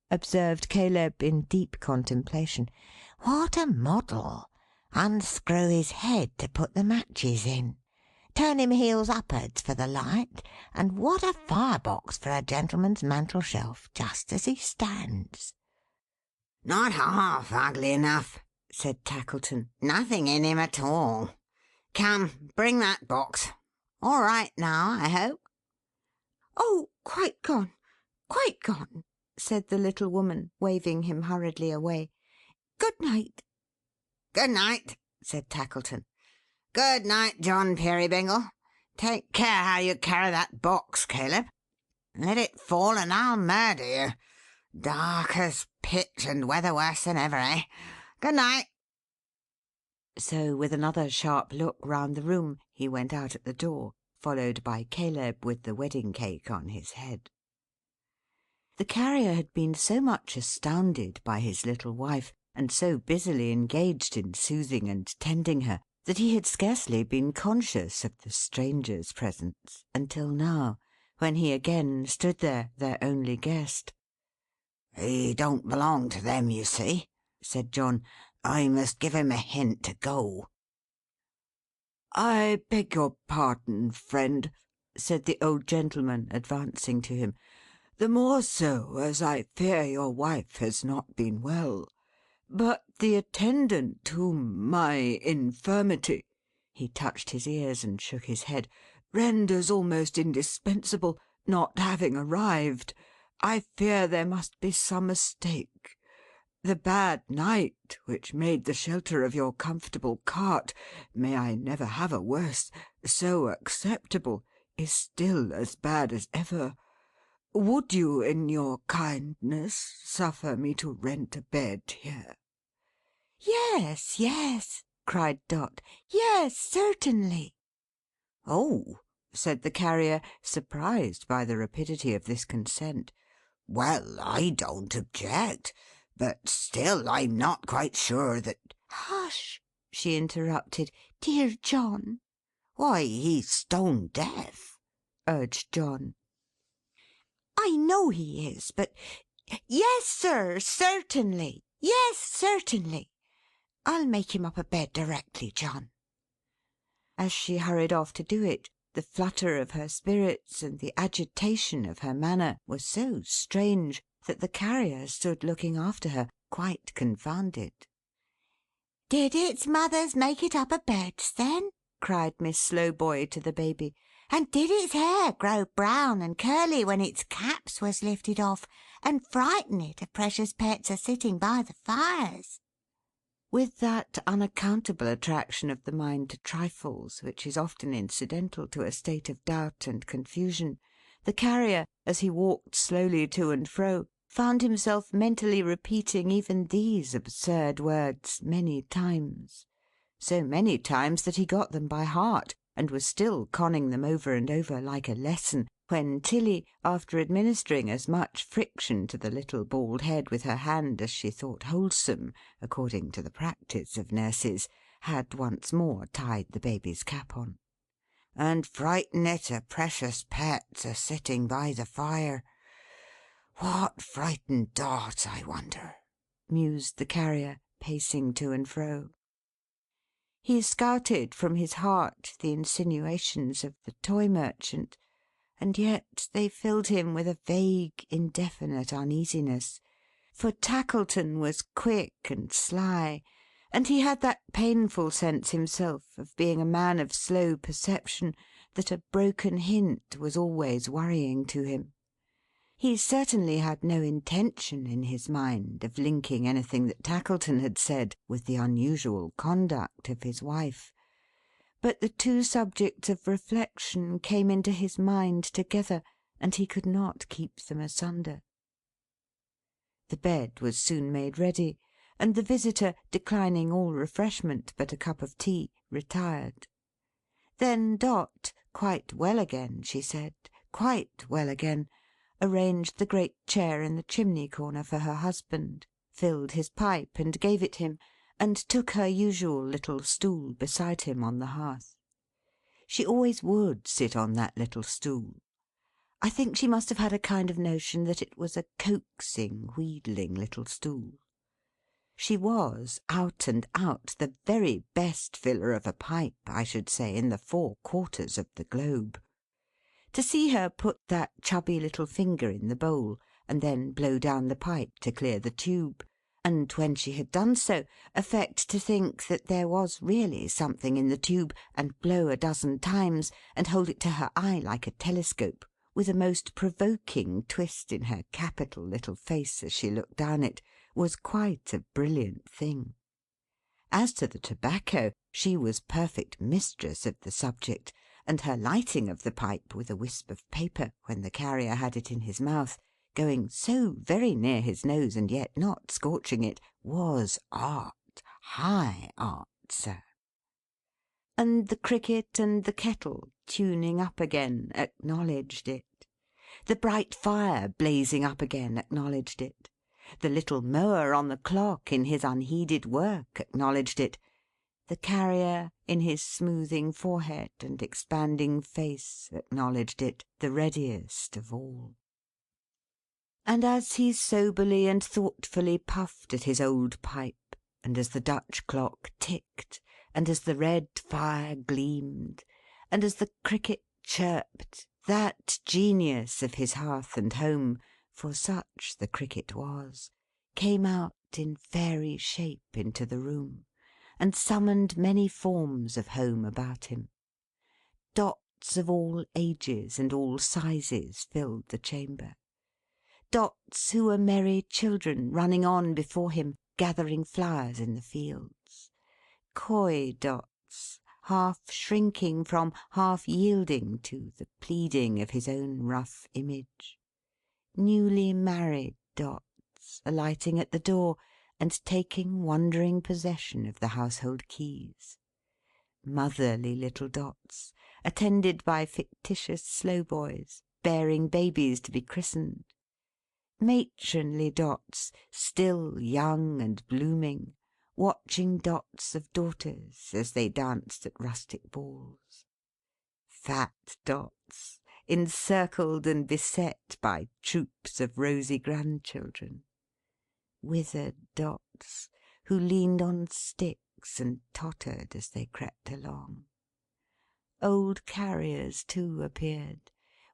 observed Caleb in deep contemplation. "What a model! Unscrew his head to put the matches in. Turn him heels up'ards for the light, and what a fire-box for a gentleman's mantel-shelf, just as he stands." "Not half ugly enough," said Tackleton. "Nothing in him at all. Come, bring that box. All right now, I hope?" "Oh, quite gone, quite gone," said the little woman, waving him hurriedly away. "Good night." "Good night," said Tackleton. "Good night, John Peerybingle. Take care how you carry that box, Caleb. Let it fall and I'll murder you. Dark as pitch and weather worse than ever, eh? Good night." So with another sharp look round the room, he went out at the door, followed by Caleb with the wedding cake on his head. The Carrier had been so much astounded by his little wife, and so busily engaged in soothing and tending her, that he had scarcely been conscious of the stranger's presence, until now, when he again stood there, their only guest. "He don't belong to them, you see," said John. "I must give him a hint to go." "I beg your pardon, friend," said the old gentleman, advancing to him. "The more so, as I fear your wife has not been well. But the attendant whom my infirmity," he touched his ears and shook his head, "renders almost indispensable, not having arrived, I fear there must be some mistake. The bad night, which made the shelter of your comfortable cart, may I never have a worse, so acceptable, is still as bad as ever. Would you, in your kindness, suffer me to rent a bed here?" "Yes, yes," cried Dot. "Yes, certainly." "Oh!" said the Carrier, surprised by the rapidity of this consent. "Well, I don't object. But still I'm not quite sure that—" "Hush!" she interrupted. "Dear John." "Why, he's stone deaf," urged John. "I know he is, but yes, sir, certainly. Yes, certainly. I'll make him up a bed directly, John." As she hurried off to do it, the flutter of her spirits and the agitation of her manner were so strange, that the Carrier stood looking after her, quite confounded. "Did its mothers make it up a beds, then?" cried Miss Slowboy to the baby. "And did its hair grow brown and curly when its caps was lifted off, and frighten it of precious pets a sitting by the fires?" With that unaccountable attraction of the mind to trifles, which is often incidental to a state of doubt and confusion, the Carrier, as he walked slowly to and fro, found himself mentally repeating even these absurd words many times. So many times that he got them by heart, and was still conning them over and over like a lesson, when Tilly, after administering as much friction to the little bald head with her hand as she thought wholesome, according to the practice of nurses, had once more tied the baby's cap on. "And frighten it of precious pets a sitting by the fire. What frightened Dot, I wonder?" mused the Carrier, pacing to and fro. He scouted from his heart the insinuations of the Toy Merchant, and yet they filled him with a vague, indefinite uneasiness; for Tackleton was quick and sly, and he had that painful sense himself of being a man of slow perception, that a broken hint was always worrying to him. He certainly had no intention in his mind of linking anything that Tackleton had said with the unusual conduct of his wife; but the two subjects of reflection came into his mind together, and he could not keep them asunder. The bed was soon made ready, and the visitor, declining all refreshment but a cup of tea, retired. Then Dot, quite well again, she said, quite well again, arranged the great chair in the chimney corner for her husband, filled his pipe and gave it him, and took her usual little stool beside him on the hearth. She always would sit on that little stool. I think she must have had a kind of notion that it was a coaxing, wheedling little stool. She was, out and out, the very best filler of a pipe, I should say, in the 4 quarters of the globe. To see her put that chubby little finger in the bowl, and then blow down the pipe to clear the tube, and when she had done so, affect to think that there was really something in the tube, and blow a dozen times, and hold it to her eye like a telescope, with a most provoking twist in her capital little face as she looked down it, was quite a brilliant thing. As to the tobacco, she was perfect mistress of the subject, and her lighting of the pipe with a wisp of paper, when the Carrier had it in his mouth, going so very near his nose and yet not scorching it, was art, high art, sir. And the Cricket and the Kettle, tuning up again, acknowledged it. The bright fire blazing up again acknowledged it. The little mower on the clock in his unheeded work acknowledged it. The Carrier, in his smoothing forehead and expanding face, acknowledged it, the readiest of all. And as he soberly and thoughtfully puffed at his old pipe, and as the Dutch clock ticked, and as the red fire gleamed, and as the Cricket chirped, that genius of his hearth and home, for such the Cricket was, came out in fairy shape into the room, and summoned many forms of home about him. Dots of all ages and all sizes filled the chamber. Dots who were merry children running on before him, gathering flowers in the fields. Coy Dots, half shrinking from, half yielding to, the pleading of his own rough image. Newly married Dots, alighting at the door, and taking wondering possession of the household keys. Motherly little Dots, attended by fictitious Slowboys, bearing babies to be christened. Matronly Dots, still young and blooming, watching Dots of daughters as they danced at rustic balls. Fat Dots, encircled and beset by troops of rosy grandchildren. Withered Dots, who leaned on sticks and tottered as they crept along. Old Carriers, too, appeared,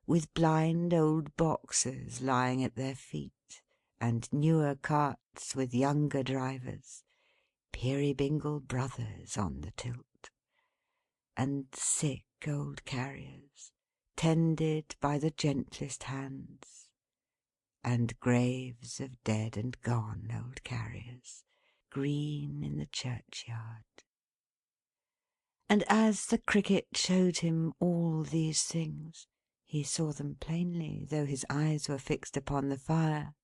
with blind old boxers lying at their feet, and newer carts with younger drivers, Peerybingle brothers on the tilt, and sick old Carriers, tended by the gentlest hands, and graves of dead and gone old Carriers, green in the churchyard. And as the Cricket showed him all these things, he saw them plainly, though his eyes were fixed upon the fire.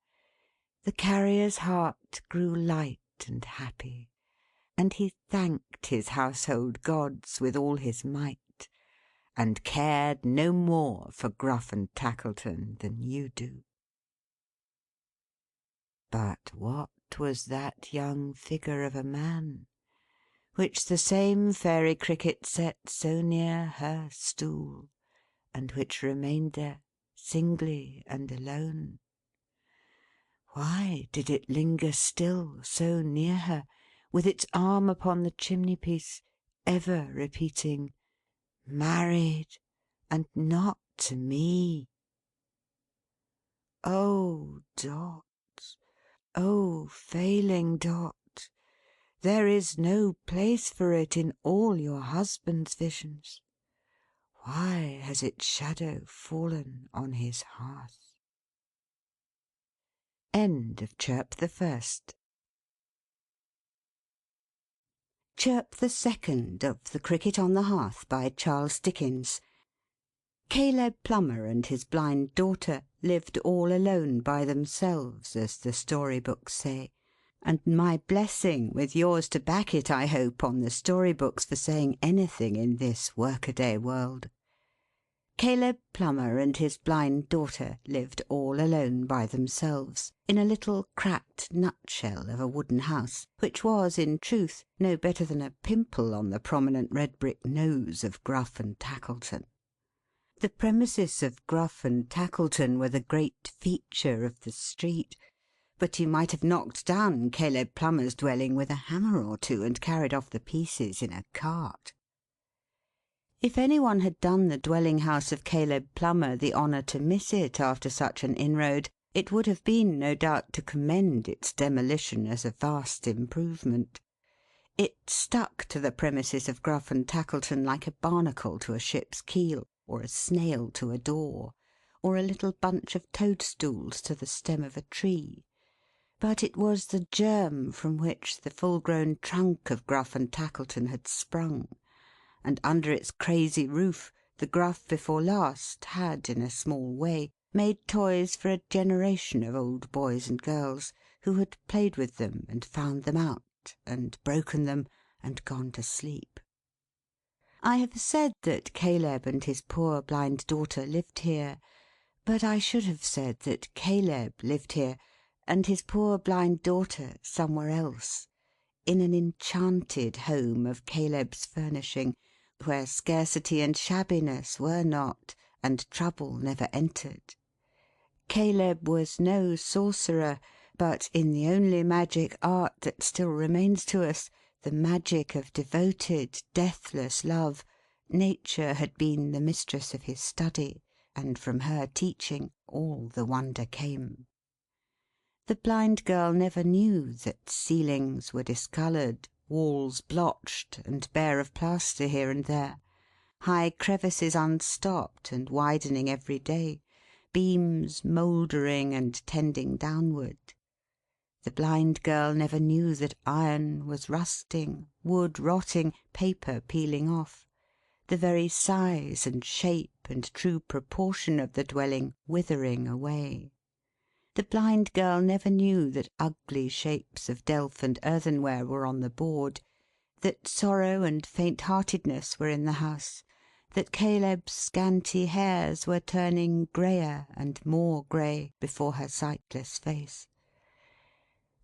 The Carrier's heart grew light and happy, and he thanked his household gods with all his might, and cared no more for Gruff and Tackleton than you do. But what was that young figure of a man, which the same Fairy Cricket set so near her stool, and which remained there, singly and alone? Why did it linger still so near her, with its arm upon the chimney-piece, ever repeating, "Married, and not to me"? Oh, Dot! Oh, failing Dot! There is no place for it in all your husband's visions. Why has its shadow fallen on his hearth? End of Chirp the First. Chirp the Second of The Cricket on the Hearth, by Charles Dickens. Caleb Plummer and his blind daughter lived all alone by themselves, as the story-books say, and my blessing, with yours to back it, I hope, on the story-books for saying anything in this work-a-day world. Caleb Plummer and his blind daughter lived all alone by themselves, in a little cracked nutshell of a wooden house, which was, in truth, no better than a pimple on the prominent red brick nose of Gruff and Tackleton. The premises of Gruff and Tackleton were the great feature of the street, but you might have knocked down Caleb Plummer's dwelling with a hammer or two, and carried off the pieces in a cart. If any one had done the dwelling house of Caleb Plummer the honour to miss it after such an inroad, it would have been, no doubt, to commend its demolition as a vast improvement. It stuck to the premises of Gruff and Tackleton like a barnacle to a ship's keel, or a snail to a door, or a little bunch of toadstools to the stem of a tree. But it was the germ from which the full-grown trunk of Gruff and Tackleton had sprung, and under its crazy roof the Gruff before last had, in a small way, made toys for a generation of old boys and girls, who had played with them, and found them out, and broken them, and gone to sleep. I have said that Caleb and his poor blind daughter lived here, but I should have said that Caleb lived here, and his poor blind daughter somewhere else, in an enchanted home of Caleb's furnishing, where scarcity and shabbiness were not, and trouble never entered. Caleb was no sorcerer, but in the only magic art that still remains to us, the magic of devoted, deathless love, Nature had been the mistress of his study, and from her teaching all the wonder came. The Blind Girl never knew that ceilings were discoloured, walls blotched, and bare of plaster here and there, high crevices unstopped and widening every day, beams mouldering and tending downward. The Blind Girl never knew that iron was rusting, wood rotting, paper peeling off, the very size and shape and true proportion of the dwelling withering away. The Blind Girl never knew that ugly shapes of delf and earthenware were on the board, that sorrow and faint-heartedness were in the house, that Caleb's scanty hairs were turning greyer and more grey before her sightless face.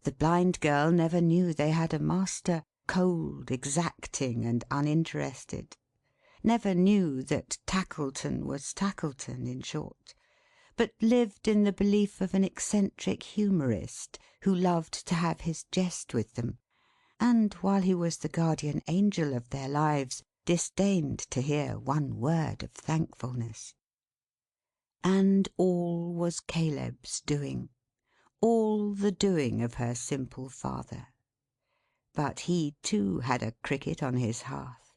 The Blind Girl never knew they had a master, cold, exacting, and uninterested; never knew that Tackleton was Tackleton, in short; but lived in the belief of an eccentric humourist, who loved to have his jest with them, and, while he was the guardian angel of their lives, disdained to hear one word of thankfulness. And all was Caleb's doing; all the doing of her simple father. But he too had a Cricket on his hearth,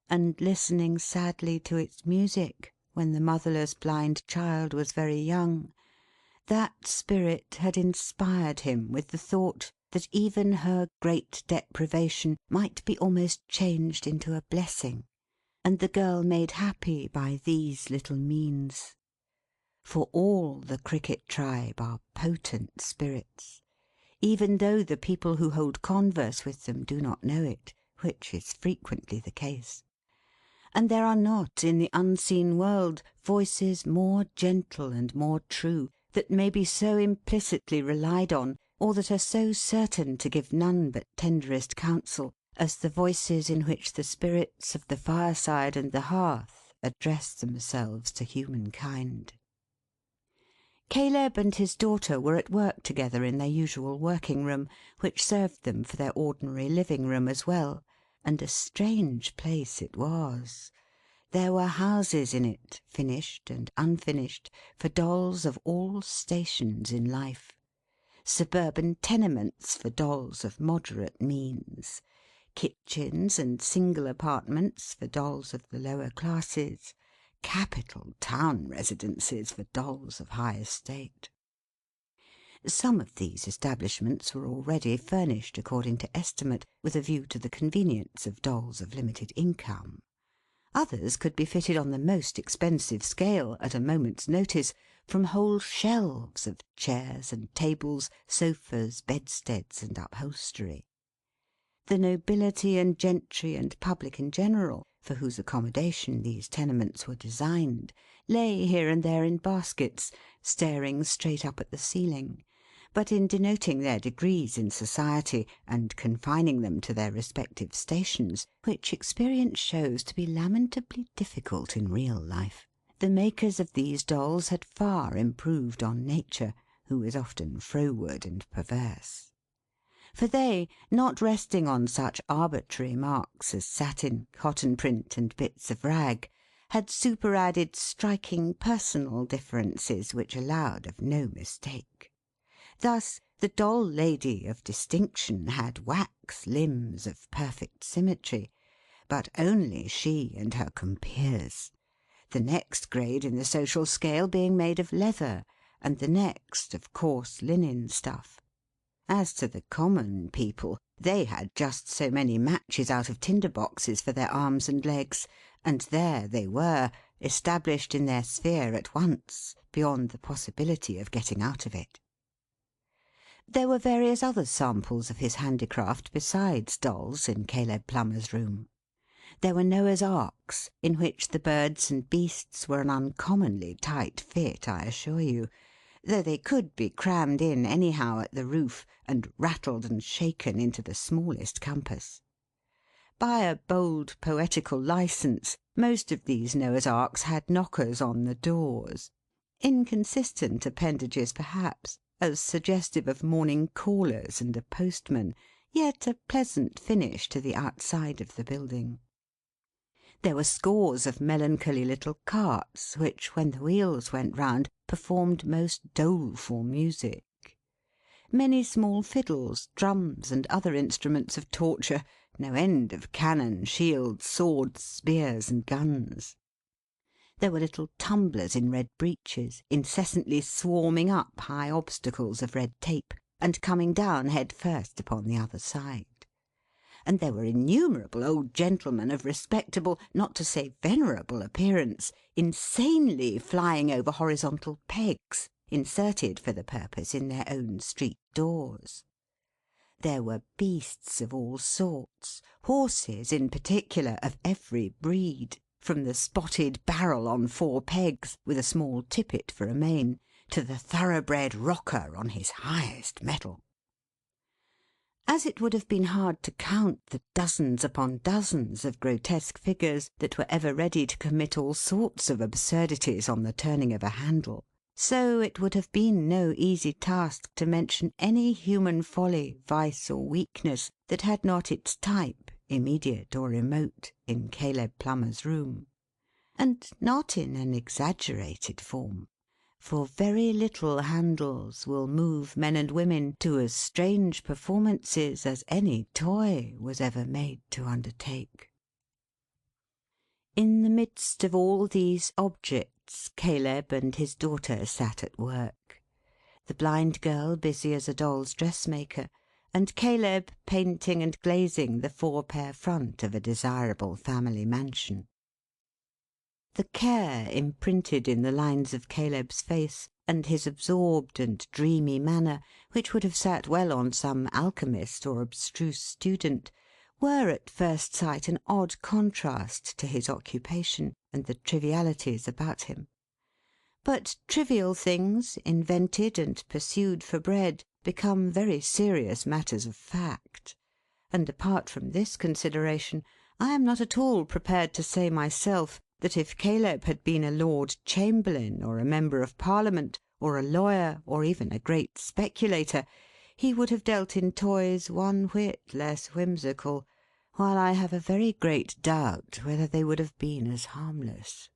and listening sadly to its music, when the motherless blind child was very young, that spirit had inspired him with the thought that even her great deprivation might be almost changed into a blessing, and the girl made happy by these little means. For all the Cricket tribe are potent spirits, even though the people who hold converse with them do not know it, which is frequently the case. And there are not, in the unseen world, voices more gentle and more true, that may be so implicitly relied on, or that are so certain to give none but tenderest counsel, as the voices in which the spirits of the fireside and the hearth address themselves to humankind. Caleb and his daughter were at work together in their usual working room, which served them for their ordinary living room as well. And a strange place it was. There were houses in it, finished and unfinished, for dolls of all stations in life; suburban tenements for dolls of moderate means; kitchens and single apartments for dolls of the lower classes; capital town residences for dolls of high estate. Some of these establishments were already furnished according to estimate, with a view to the convenience of dolls of limited income. Others could be fitted on the most expensive scale, at a moment's notice, from whole shelves of chairs and tables, sofas, bedsteads, and upholstery. The nobility and gentry and public in general, for whose accommodation these tenements were designed, lay here and there in baskets, staring straight up at the ceiling, but in denoting their degrees in society, and confining them to their respective stations, which experience shows to be lamentably difficult in real life, the makers of these dolls had far improved on nature, who is often froward and perverse. For they, not resting on such arbitrary marks as satin, cotton print, and bits of rag, had superadded striking personal differences which allowed of no mistake. Thus the doll lady of distinction had wax limbs of perfect symmetry, but only she and her compeers; the next grade in the social scale being made of leather, and the next of coarse linen stuff. As to the common people, they had just so many matches out of tinder boxes for their arms and legs, and there they were, established in their sphere at once, beyond the possibility of getting out of it. There were various other samples of his handicraft besides dolls in Caleb Plummer's room. There were Noah's Arks, in which the birds and beasts were an uncommonly tight fit, I assure you, though they could be crammed in anyhow at the roof, and rattled and shaken into the smallest compass. By a bold poetical licence, most of these Noah's Arks had knockers on the doors. Inconsistent appendages perhaps, as suggestive of morning callers and a postman, yet a pleasant finish to the outside of the building. There were scores of melancholy little carts, which, when the wheels went round, performed most doleful music. Many small fiddles, drums, and other instruments of torture, no end of cannon, shields, swords, spears, and guns. There were little tumblers in red breeches, incessantly swarming up high obstacles of red tape, and coming down head first upon the other side. And there were innumerable old gentlemen of respectable, not to say venerable appearance, insanely flying over horizontal pegs, inserted for the purpose in their own street doors. There were beasts of all sorts, horses in particular of every breed, from the spotted barrel on 4 pegs, with a small tippet for a mane, to the thoroughbred rocker on his highest mettle. As it would have been hard to count the dozens upon dozens of grotesque figures that were ever ready to commit all sorts of absurdities on the turning of a handle, so it would have been no easy task to mention any human folly, vice, or weakness that had not its type, immediate or remote, in Caleb Plummer's room, and not in an exaggerated form. For very little handles will move men and women to as strange performances as any toy was ever made to undertake. In the midst of all these objects, Caleb and his daughter sat at work. The blind girl busy as a doll's dressmaker, and Caleb painting and glazing the 4-pair front of a desirable family mansion. The care imprinted in the lines of Caleb's face, and his absorbed and dreamy manner, which would have sat well on some alchemist or abstruse student, were at first sight an odd contrast to his occupation and the trivialities about him. But trivial things, invented and pursued for bread, become very serious matters of fact; and apart from this consideration, I am not at all prepared to say myself that if Caleb had been a Lord Chamberlain, or a Member of Parliament, or a lawyer, or even a great speculator, he would have dealt in toys one whit less whimsical, while I have a very great doubt whether they would have been as harmless.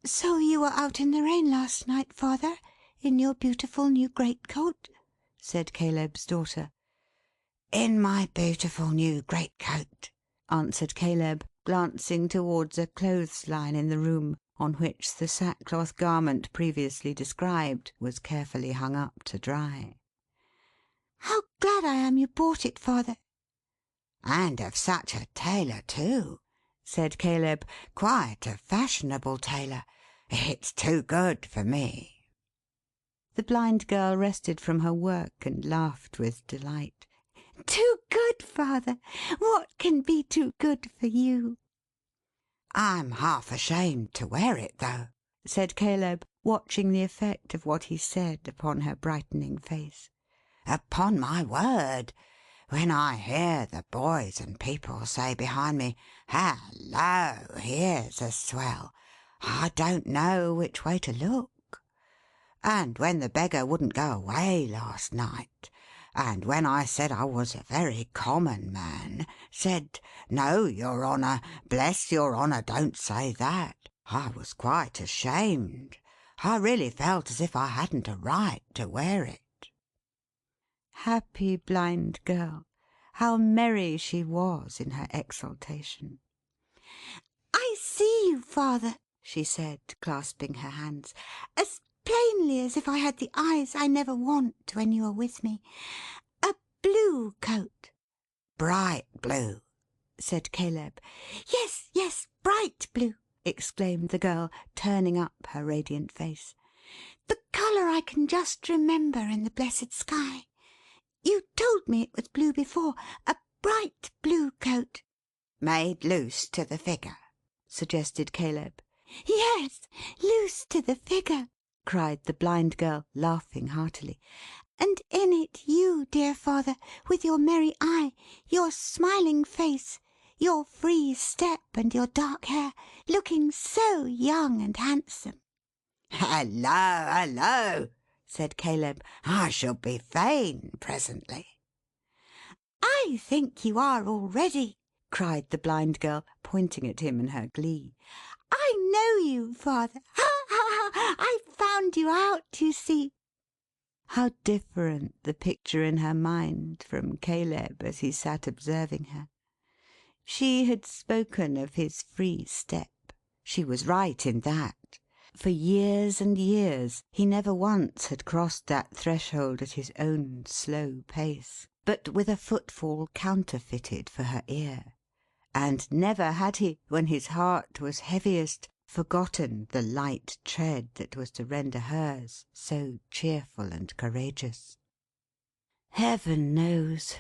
So you were out in the rain last night, father, in your beautiful new greatcoat? said Caleb's daughter. In my beautiful new greatcoat, answered Caleb, glancing towards a clothes-line in the room, on which the sackcloth garment previously described was carefully hung up to dry. How glad I am you bought it, father. And of such a tailor too, said Caleb. Quite a fashionable tailor. It's too good for me. The blind girl rested from her work, and laughed with delight. Too good, father! What can be too good for you?" "I'm half ashamed to wear it, though," said Caleb, watching the effect of what he said upon her brightening face. "Upon my word, when I hear the boys and people say behind me, 'Hallo! Here's a swell!' I don't know which way to look. And when the beggar wouldn't go away last night, and when I said I was a very common man, said, 'No, your honour, bless your honour, don't say that,' I was quite ashamed. I really felt as if I hadn't a right to wear it." Happy Blind Girl! How merry she was in her exultation! "I see you, father," she said, clasping her hands, "as plainly as if I had the eyes I never want when you are with me. A blue coat." "Bright blue," said Caleb. "Yes, yes, bright blue!" exclaimed the girl, turning up her radiant face. "The colour I can just remember in the blessed sky. You told me it was blue before. A bright blue coat." "Made loose to the figure," suggested Caleb. "Yes, loose to the figure!" cried the Blind Girl, laughing heartily. "And in it you, dear father, with your merry eye, your smiling face, your free step, and your dark hair, looking so young and handsome." "Hallo, hallo!" said Caleb. "I shall be vain presently." "I think you are already," cried the Blind Girl, pointing at him in her glee. "I know you, father. Ha, ha, ha! I found you out, you see." How different the picture in her mind from Caleb as he sat observing her! She had spoken of his free step. She was right in that. For years and years he never once had crossed that threshold at his own slow pace, but with a footfall counterfeited for her ear; and never had he, when his heart was heaviest, forgotten the light tread that was to render hers so cheerful and courageous. Heaven knows!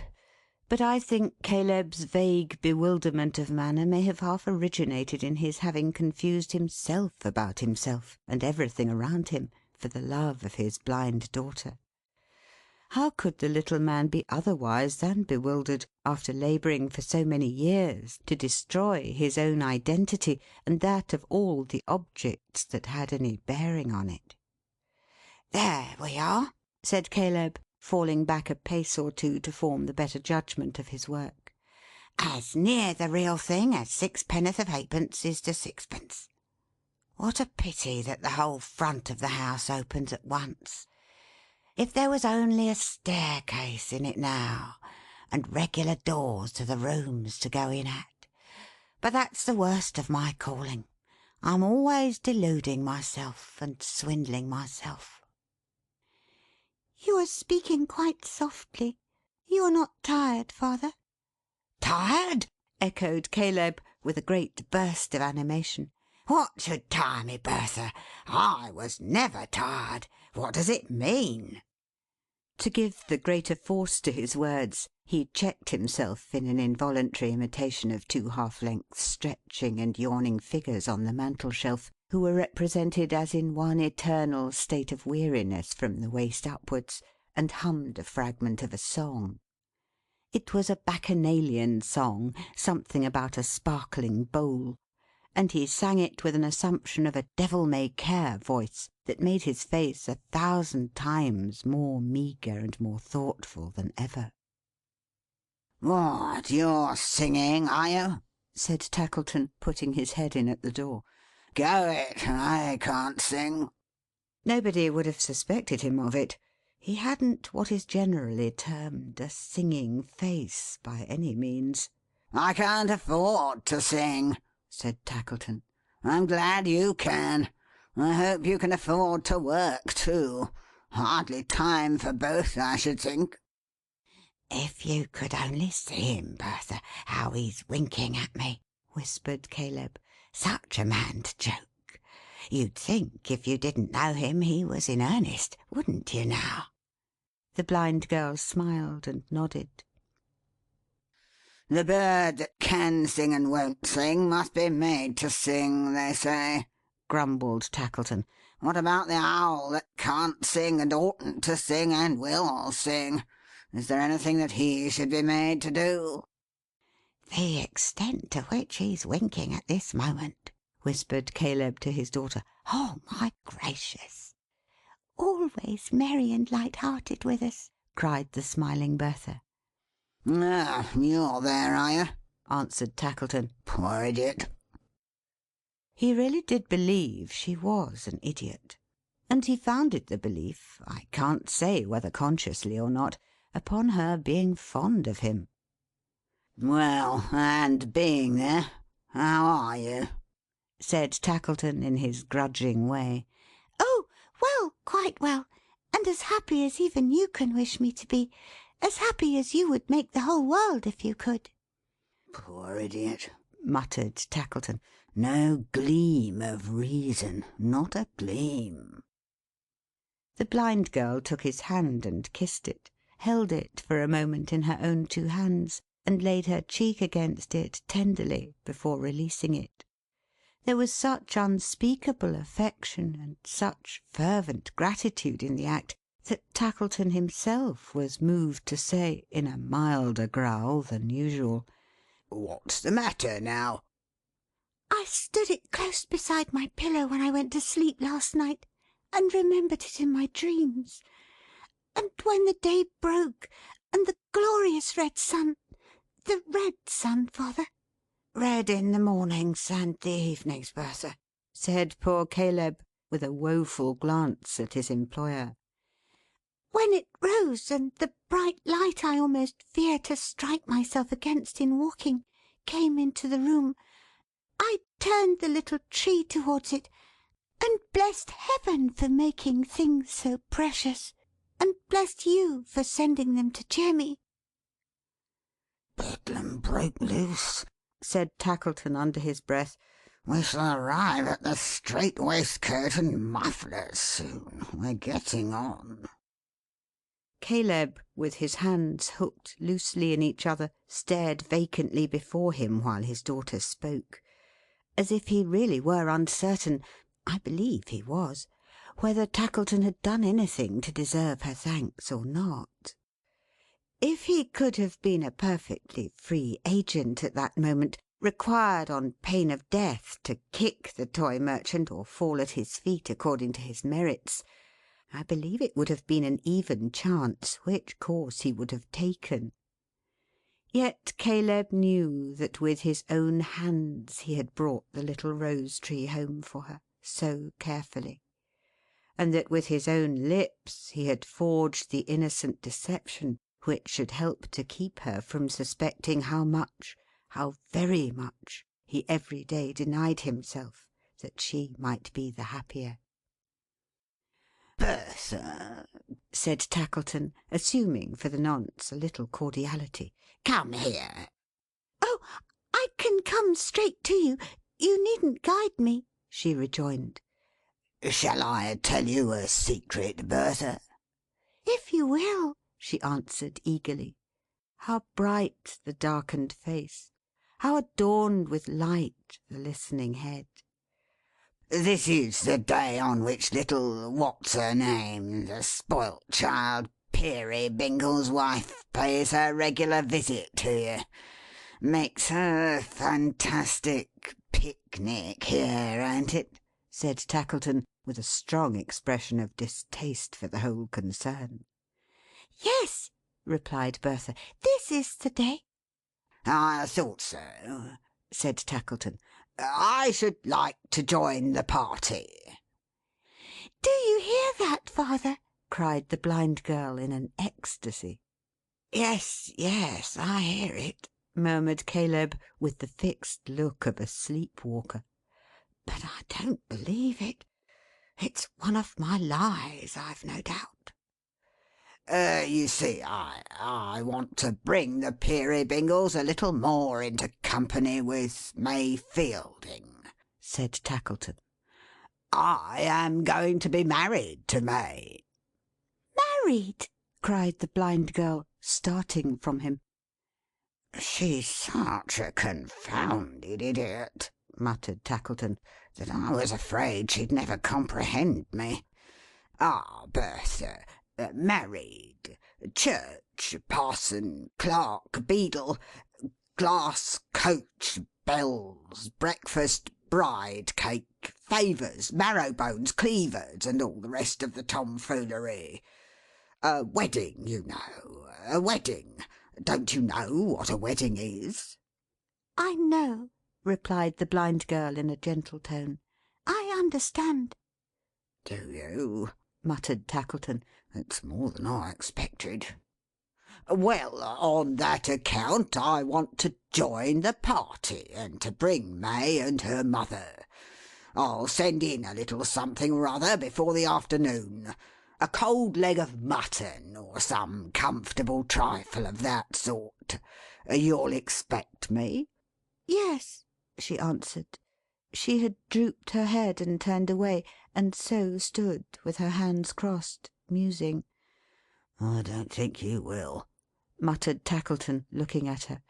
But I think Caleb's vague bewilderment of manner may have half originated in his having confused himself about himself, and everything around him, for the love of his blind daughter. How could the little man be otherwise than bewildered, after labouring for so many years to destroy his own identity, and that of all the objects that had any bearing on it? "There we are!" said Caleb, falling back a pace or two to form the better judgment of his work. "As near the real thing as 6 of halfpence is to 6. What a pity that the whole front of the house opens at once! If there was only a staircase in it now, and regular doors to the rooms to go in at! But that's the worst of my calling. I'm always deluding myself, and swindling myself." "You are speaking quite softly. You are not tired, father?" "Tired!" echoed Caleb, with a great burst of animation. "What should tire me, Bertha? I was never tired. What does it mean?" To give the greater force to his words, he checked himself in an involuntary imitation of 2 half-lengths stretching and yawning figures on the mantel shelf, who were represented as in one eternal state of weariness from the waist upwards, and hummed a fragment of a song. It was a Bacchanalian song, something about a sparkling bowl; and he sang it with an assumption of a devil-may-care voice that made his face 1,000 times more meagre and more thoughtful than ever. "What, you're singing, are you?" said Tackleton, putting his head in at the door. "Go it! I can't sing." Nobody would have suspected him of it. He hadn't what is generally termed a singing face, by any means. "I can't afford to sing," said Tackleton. "I'm glad you can. I hope you can afford to work too. Hardly time for both, I should think." "If you could only see him, Bertha, how he's winking at me!" whispered Caleb. "Such a man to joke! You'd think, if you didn't know him, he was in earnest; wouldn't you now?" The Blind Girl smiled and nodded. The bird that can sing and won't sing must be made to sing, they say," grumbled Tackleton. "What about the owl that can't sing and oughtn't to sing and will sing? Is there anything that he should be made to do?" "The extent to which he's winking at this moment," whispered Caleb to his daughter. "Oh, my gracious!" Always merry and light-hearted with us," cried the smiling Bertha. "Ah, you're there, are you?" answered Tackleton. "Poor idiot!" He really did believe she was an idiot; and he founded the belief, I can't say whether consciously or not, upon her being fond of him. "Well, and being there, how are you?" said Tackleton in his grudging way. "Oh, well, quite well, and as happy as even you can wish me to be. As happy as you would make the whole world if you could." "Poor idiot!" muttered Tackleton. "No gleam of reason. Not a gleam." The Blind Girl took his hand and kissed it, held it for a moment in her own two hands, and laid her cheek against it tenderly, before releasing it. There was such unspeakable affection, and such fervent gratitude in the act, that Tackleton himself was moved to say, in a milder growl than usual, "What's the matter now?" "I stood it close beside my pillow when I went to sleep last night, and remembered it in my dreams. And when the day broke, and the glorious red sun, the red sun, father." "Red in the mornings and the evenings, Bertha," said poor Caleb, with a woeful glance at his employer. "When it rose, and the bright light I almost fear to strike myself against in walking, came into the room, I turned the little tree towards it, and blessed Heaven for making things so precious, and blessed you for sending them to cheer me." "Bedlam broke loose," said Tackleton under his breath. "We shall arrive at the strait waistcoat and mufflers soon. We're getting on." Caleb, with his hands hooked loosely in each other, stared vacantly before him while his daughter spoke, as if he really were uncertain (I believe he was) whether Tackleton had done anything to deserve her thanks or not. If he could have been a perfectly free agent at that moment, required on pain of death to kick the Toy Merchant or fall at his feet according to his merits, I believe it would have been an even chance which course he would have taken. Yet Caleb knew that with his own hands he had brought the little rose tree home for her, so carefully; and that with his own lips he had forged the innocent deception which should help to keep her from suspecting how much, how very much, he every day denied himself, that she might be the happier. "Bertha," said Tackleton, assuming for the nonce a little cordiality, "come here." "Oh, I can come straight to you. You needn't guide me," she rejoined. "Shall I tell you a secret, Bertha?" "If you will," she answered eagerly. How bright the darkened face! How adorned with light the listening head! "This is the day on which little what's her name, the spoilt child, Peerybingle's wife, pays her regular visit to you. Makes her fantastic picnic here, ain't it?" said Tackleton, with a strong expression of distaste for the whole concern. "Yes," replied Bertha. "This is the day." "I thought so," said Tackleton. "I should like to join the party." "Do you hear that, father?" cried the Blind Girl in an ecstasy. "Yes, yes, I hear it," murmured Caleb, with the fixed look of a sleep walker. "but I don't believe it. It's one of my lies, I've no doubt. You see, I want to bring the Peerybingles a little more into company with May Fielding," said Tackleton. "I am going to be married to May." "Married!" cried the Blind Girl, starting from him. "She's such a confounded idiot," muttered Tackleton, "that I was afraid she'd never comprehend me. Ah, Bertha! Married, church, parson, clerk, beadle, glass, coach, bells, breakfast, bride, cake, favours, marrow-bones, cleavers, and all the rest of the tomfoolery. A wedding, you know. A wedding. Don't you know what a wedding is?" "I know," replied the Blind Girl in a gentle tone. "I understand." "Do you?" muttered Tackleton. "It's more than I expected. Well, on that account I want to join the party, and to bring May and her mother. I'll send in a little something or other before the afternoon. A cold leg of mutton, or some comfortable trifle of that sort. You'll expect me?" "Yes," she answered. She had drooped her head and turned away, and so stood, with her hands crossed, musing. "I don't think you will," muttered Tackleton, looking at her,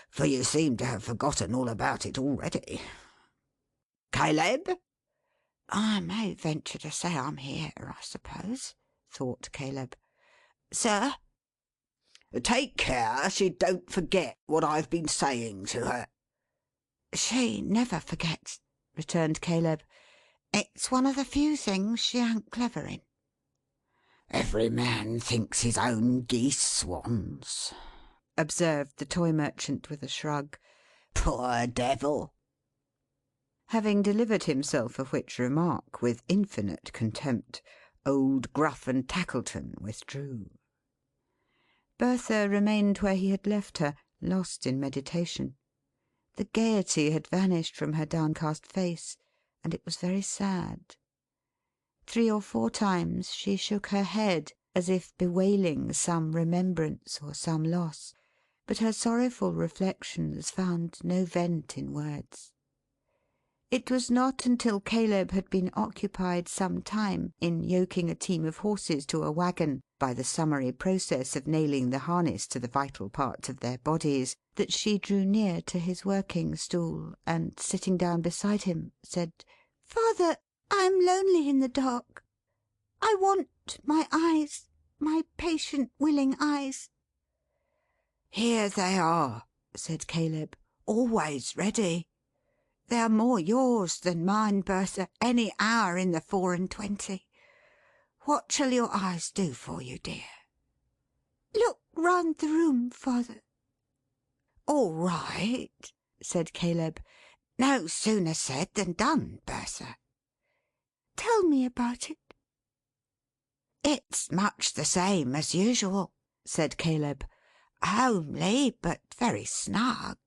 "for you seem to have forgotten all about it already. Caleb?" "I may venture to say I'm here, I suppose," thought Caleb. "Sir?" "Take care she don't forget what I've been saying to her." "She never forgets," returned Caleb. "It's one of the few things she ain't clever in." "Every man thinks his own geese swans," observed the Toy Merchant with a shrug. "Poor devil!" Having delivered himself of which remark with infinite contempt, old Gruff and Tackleton withdrew. Bertha remained where he had left her, lost in meditation. The gaiety had vanished from her downcast face, and it was very sad. 3 or 4 times she shook her head, as if bewailing some remembrance or some loss, but her sorrowful reflections found no vent in words. It was not until Caleb had been occupied some time in yoking a team of horses to a waggon, by the summary process of nailing the harness to the vital parts of their bodies, that she drew near to his working stool, and sitting down beside him, said, "Father, I am lonely in the dark. I want my eyes, my patient, willing eyes." "Here they are," said Caleb, "always ready. They are more yours than mine, Bertha, any hour in the 4 and 20. What shall your eyes do for you, dear?" "Look round the room, father." "All right," said Caleb. "No sooner said than done, Bertha." "Tell me about it." "It's much the same as usual," said Caleb. "Homely, but very snug.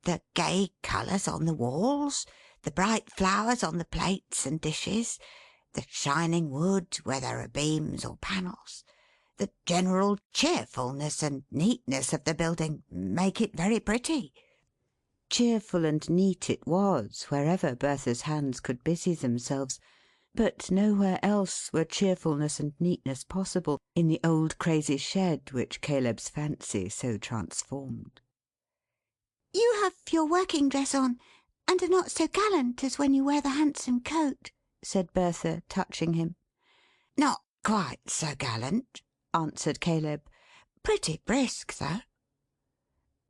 The gay colours on the walls, the bright flowers on the plates and dishes, the shining wood where there are beams or panels, the general cheerfulness and neatness of the building, make it very pretty." Cheerful and neat it was, wherever Bertha's hands could busy themselves, but nowhere else were cheerfulness and neatness possible, in the old crazy shed which Caleb's fancy so transformed. "You have your working dress on, and are not so gallant as when you wear the handsome coat," said Bertha, touching him. "Not quite so gallant," answered Caleb. "Pretty brisk, though."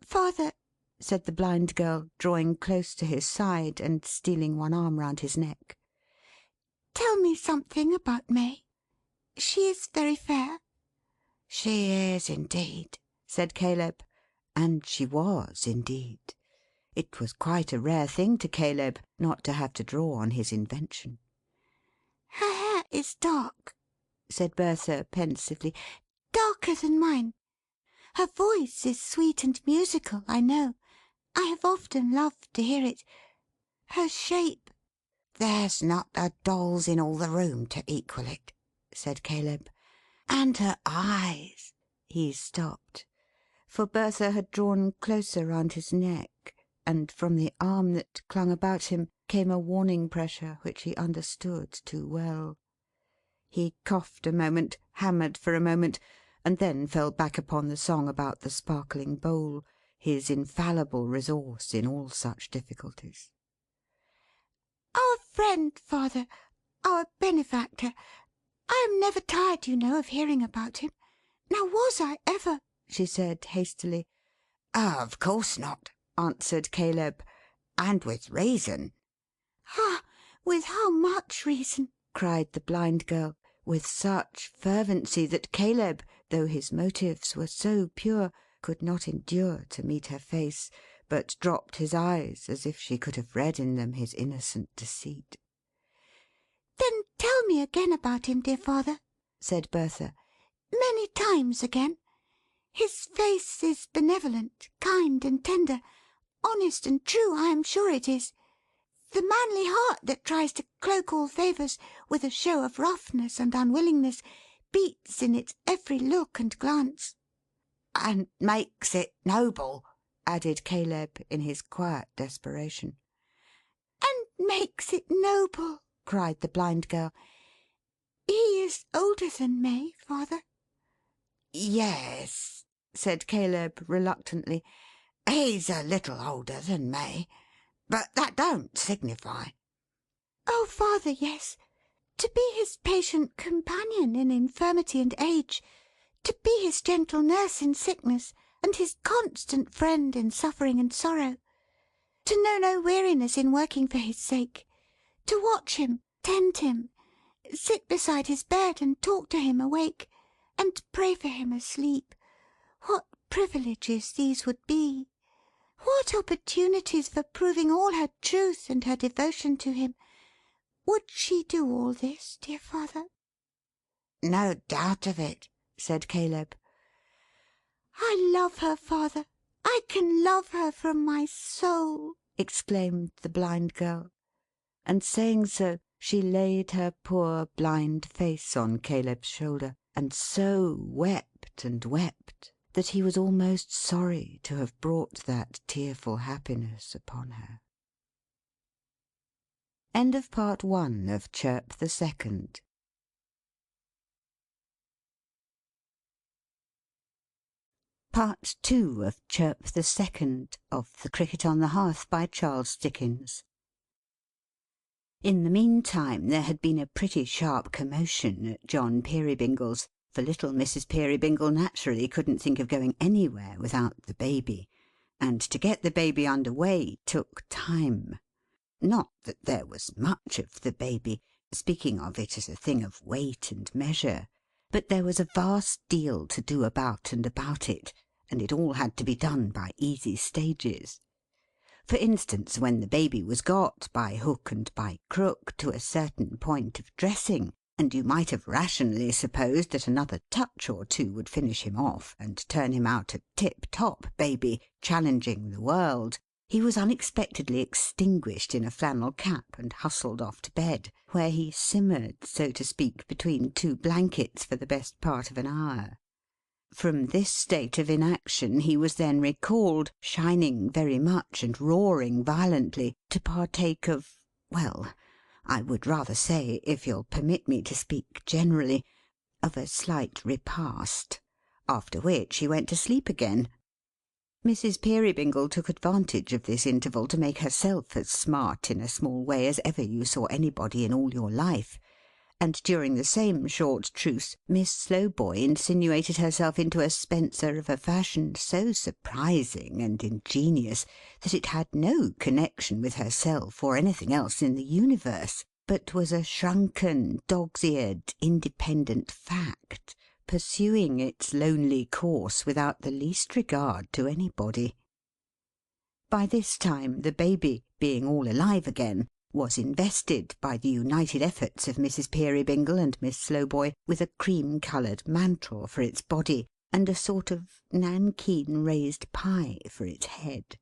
"Father," said the Blind Girl, drawing close to his side, and stealing one arm round his neck, "tell me something about May. She is very fair." "She is, indeed," said Caleb. And she was, indeed. It was quite a rare thing to Caleb, not to have to draw on his invention. "Her hair is dark," said Bertha, pensively. "Darker than mine. Her voice is sweet and musical, I know. I have often loved to hear it. Her shape—" "There's not a doll's in all the room to equal it," said Caleb. "And her eyes—" He stopped. For Bertha had drawn closer round his neck, and from the arm that clung about him came a warning pressure which he understood too well. He coughed a moment, hammered for a moment, and then fell back upon the song about the sparkling bowl, his infallible resource in all such difficulties. "Our friend, father, our benefactor. I am never tired, you know, of hearing about him. Now was I ever?" she said hastily. Of course not, answered Caleb, and with reason. "Ah, with how much reason!" cried the Blind Girl, with such fervency that Caleb, though his motives were so pure, could not endure to meet her face, but dropped his eyes as if she could have read in them his innocent deceit. "Then tell me again about him, dear father," said Bertha. "Many times again. His face is benevolent, kind, and tender. Honest and true, I am sure it is. The manly heart that tries to cloak all favours with a show of roughness and unwillingness beats in its every look and glance." And makes it noble, added Caleb in his quiet desperation. "And makes it noble!" cried the Blind Girl. "He is older than May, father?" Yes, said Caleb reluctantly. He's a little older than May, but that don't signify. "Oh, father, yes. To be his patient companion in infirmity and age, to be his gentle nurse in sickness, and his constant friend in suffering and sorrow; to know no weariness in working for his sake; to watch him, tend him, sit beside his bed and talk to him awake, and pray for him asleep; what privileges these would be! What opportunities for proving all her truth and her devotion to him! Would she do all this, dear father?" No doubt of it, said Caleb. "I love her, father. I can love her from my soul!" exclaimed the Blind Girl. And saying so, she laid her poor blind face on Caleb's shoulder, and so wept and wept, that he was almost sorry to have brought that tearful happiness upon her. End of Part 1 of Chirp the Second. Part 2 of Chirp the Second of The Cricket on the Hearth by Charles Dickens. In the meantime there had been a pretty sharp commotion at John Peerybingle's, for little Mrs. Peerybingle naturally couldn't think of going anywhere without the baby, and to get the baby under way took time. Not that there was much of the baby, speaking of it as a thing of weight and measure, but there was a vast deal to do about and about it, and it all had to be done by easy stages. For instance, when the baby was got, by hook and by crook, to a certain point of dressing, and you might have rationally supposed that another touch or two would finish him off, and turn him out a tip-top baby, challenging the world, he was unexpectedly extinguished in a flannel cap, and hustled off to bed, where he simmered, so to speak, between two blankets for the best part of an hour. From this state of inaction he was then recalled, shining very much and roaring violently, to partake of, well, I would rather say, if you'll permit me to speak generally, of a slight repast, after which he went to sleep again. Mrs. Peerybingle took advantage of this interval to make herself as smart in a small way as ever you saw anybody in all your life, and during the same short truce Miss Slowboy insinuated herself into a Spencer of a fashion so surprising and ingenious that it had no connection with herself or anything else in the universe, but was a shrunken, dog's-eared, independent fact, pursuing its lonely course without the least regard to anybody. By this time the baby, being all alive again, was invested, by the united efforts of Mrs. Peerybingle and Miss Slowboy, with a cream-coloured mantle for its body, and a sort of nankeen raised pie for its head.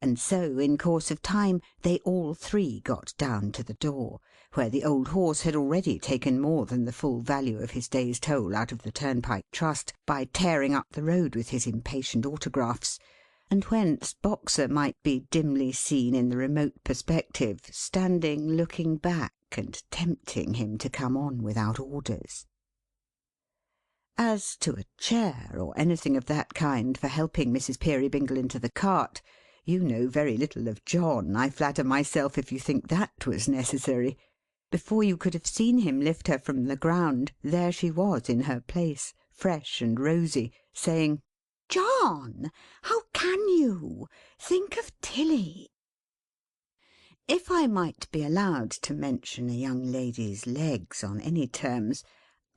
And so, in course of time, they all three got down to the door, where the old horse had already taken more than the full value of his day's toll out of the Turnpike Trust, by tearing up the road with his impatient autographs, and whence Boxer might be dimly seen in the remote perspective, standing looking back, and tempting him to come on without orders. As to a chair, or anything of that kind, for helping Mrs. Peerybingle into the cart, you know very little of John, I flatter myself, if you think that was necessary. Before you could have seen him lift her from the ground, there she was in her place, fresh and rosy, saying, "John, how can you? Think of Tilly." If I might be allowed to mention a young lady's legs on any terms,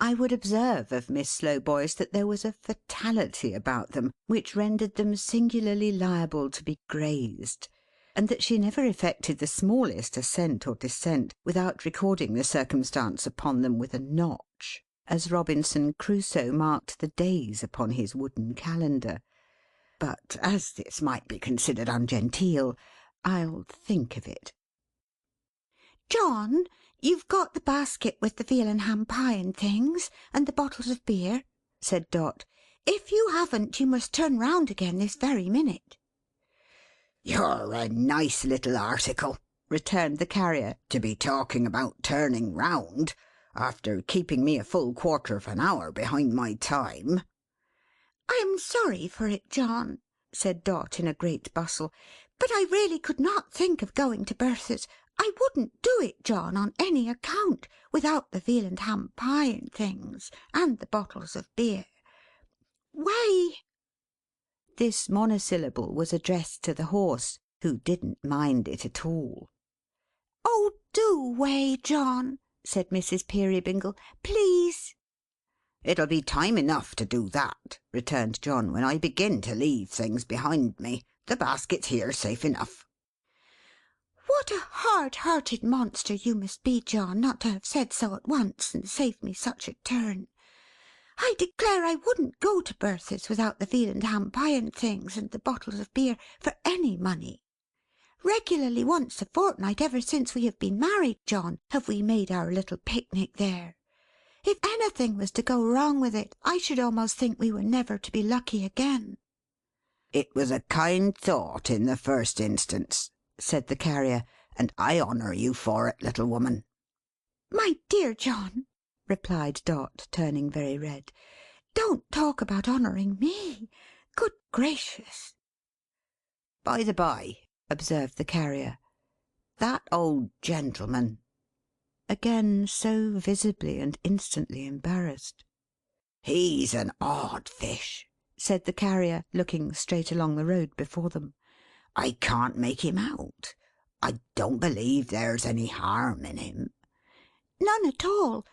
I would observe of Miss Slowboy's that there was a fatality about them which rendered them singularly liable to be grazed, and that she never effected the smallest ascent or descent without recording the circumstance upon them with a notch, as Robinson Crusoe marked the days upon his wooden calendar. But as this might be considered ungenteel, I'll think of it. "John, you've got the basket with the veal and ham pie and things, and the bottles of beer," said Dot. "If you haven't, you must turn round again this very minute." "You're a nice little article," returned the Carrier, "to be talking about turning round, after keeping me a full quarter of an hour behind my time." "I am sorry for it, John," said Dot in a great bustle, "but I really could not think of going to Bertha's. I wouldn't do it, John, on any account, without the veal and ham pie and things, and the bottles of beer. Way!" This monosyllable was addressed to the horse, who didn't mind it at all. "Oh, do way, John," said Mrs. Peerybingle, "please." "It'll be time enough to do that," returned John, "when I begin to leave things behind me. The basket's here safe enough." "What a hard-hearted monster you must be, John, not to have said so at once, and saved me such a turn. I declare I wouldn't go to Bertha's without the veal and ham pie and things, and the bottles of beer, for any money. Regularly once a fortnight ever since we have been married, John, have we made our little picnic there. If anything was to go wrong with it, I should almost think we were never to be lucky again." "It was a kind thought in the first instance," said the Carrier, "and I honour you for it, little woman." "My dear John," replied Dot, turning very red, "don't talk about honouring me. Good gracious!" "By the by," observed the Carrier, "that old gentleman—" again so visibly and instantly embarrassed. "He's an odd fish," said the Carrier, looking straight along the road before them. "I can't make him out. I don't believe there's any harm in him." "None at all.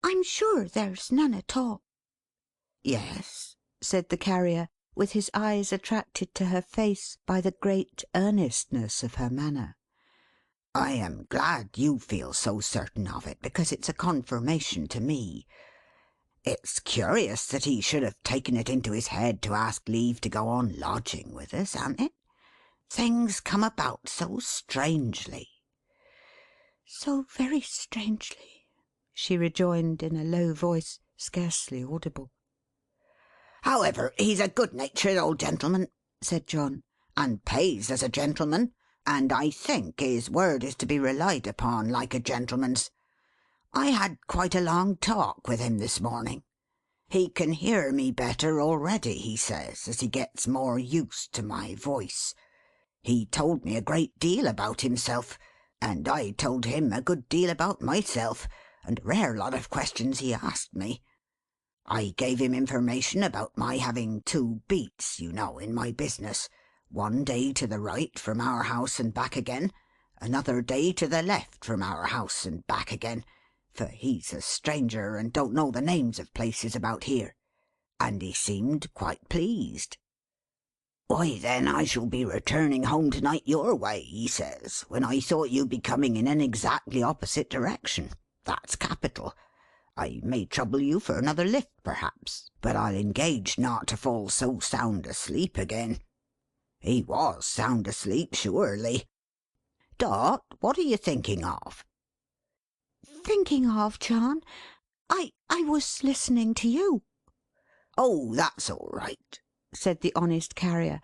I'm sure there's none at all." "Yes," said the Carrier, with his eyes attracted to her face by the great earnestness of her manner. "I am glad you feel so certain of it, because it's a confirmation to me. It's curious that he should have taken it into his head to ask leave to go on lodging with us, an't it? Things come about so strangely." "So very strangely," she rejoined in a low voice, scarcely audible. "However, he's a good-natured old gentleman," said John, "and pays as a gentleman, and I think his word is to be relied upon like a gentleman's. I had quite a long talk with him this morning. He can hear me better already, he says, as he gets more used to my voice. He told me a great deal about himself, and I told him a good deal about myself, and a rare lot of questions he asked me. I gave him information about my having 2 beats, you know, in my business, one day to the right from our house and back again, another day to the left from our house and back again, for he's a stranger and don't know the names of places about here, and he seemed quite pleased. 'Why, then I shall be returning home to-night your way,' he says, 'when I thought you'd be coming in an exactly opposite direction. That's capital. I may trouble you for another lift, perhaps, but I'll engage not to fall so sound asleep again.' He was sound asleep, surely. Dot, what are you thinking of?" "Thinking of, John? I was listening to you." "Oh, that's all right," said the honest Carrier.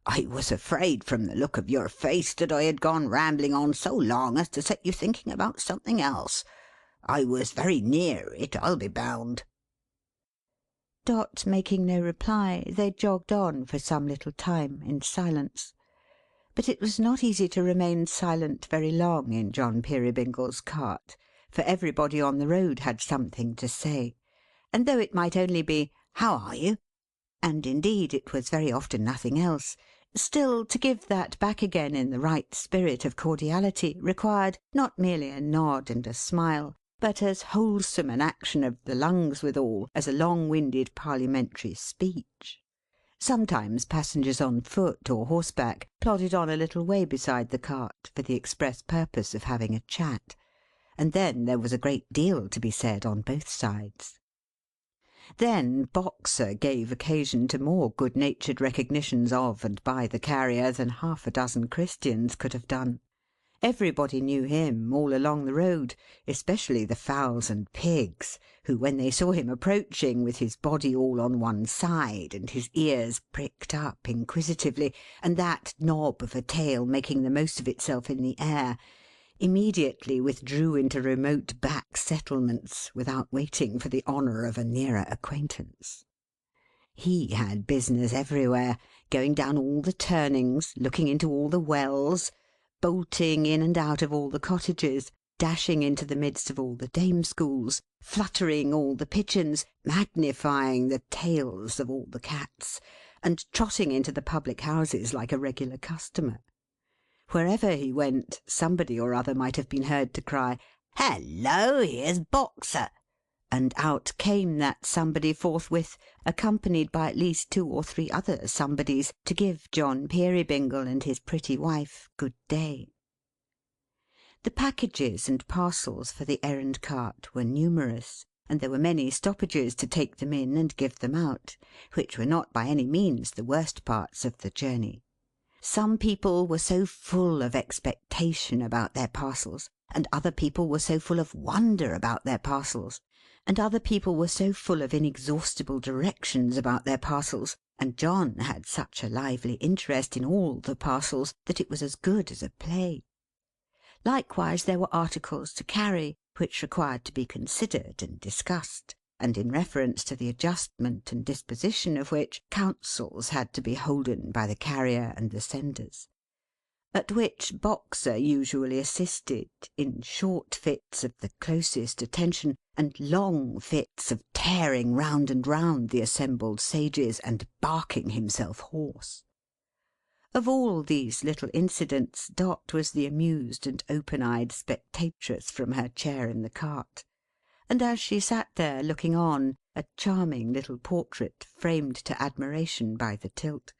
"I was afraid from the look of your face that I had gone rambling on so long as to set you thinking about something else. I was very near it, I'll be bound." Dot making no reply, they jogged on for some little time, in silence. But it was not easy to remain silent very long in John Peerybingle's cart, for everybody on the road had something to say; and though it might only be, "How are you?" and indeed it was very often nothing else, still to give that back again in the right spirit of cordiality required, not merely a nod and a smile, but as wholesome an action of the lungs withal, as a long-winded parliamentary speech. Sometimes passengers on foot or horseback plodded on a little way beside the cart, for the express purpose of having a chat; and then there was a great deal to be said on both sides. Then Boxer gave occasion to more good-natured recognitions of and by the Carrier than half a dozen Christians could have done. Everybody knew him, all along the road, especially the fowls and pigs, who, when they saw him approaching, with his body all on one side, and his ears pricked up inquisitively, and that knob of a tail making the most of itself in the air, immediately withdrew into remote back settlements, without waiting for the honour of a nearer acquaintance. He had business everywhere, going down all the turnings, looking into all the wells, bolting in and out of all the cottages, dashing into the midst of all the dame schools, fluttering all the pigeons, magnifying the tails of all the cats, and trotting into the public houses like a regular customer. Wherever he went, somebody or other might have been heard to cry, "Hallo, here's Boxer!" and out came that somebody forthwith, accompanied by at least 2 or 3 other somebodies, to give John Peerybingle and his pretty wife good day. The packages and parcels for the errand cart were numerous, and there were many stoppages to take them in and give them out, which were not by any means the worst parts of the journey. Some people were so full of expectation about their parcels, and other people were so full of wonder about their parcels, and other people were so full of inexhaustible directions about their parcels, and John had such a lively interest in all the parcels, that it was as good as a play. Likewise there were articles to carry, which required to be considered and discussed, and in reference to the adjustment and disposition of which, councils had to be holden by the Carrier and the senders; at which Boxer usually assisted, in short fits of the closest attention, and long fits of tearing round and round the assembled sages, and barking himself hoarse. Of all these little incidents, Dot was the amused and open-eyed spectatress from her chair in the cart; and as she sat there looking on, a charming little portrait framed to admiration by the tilt,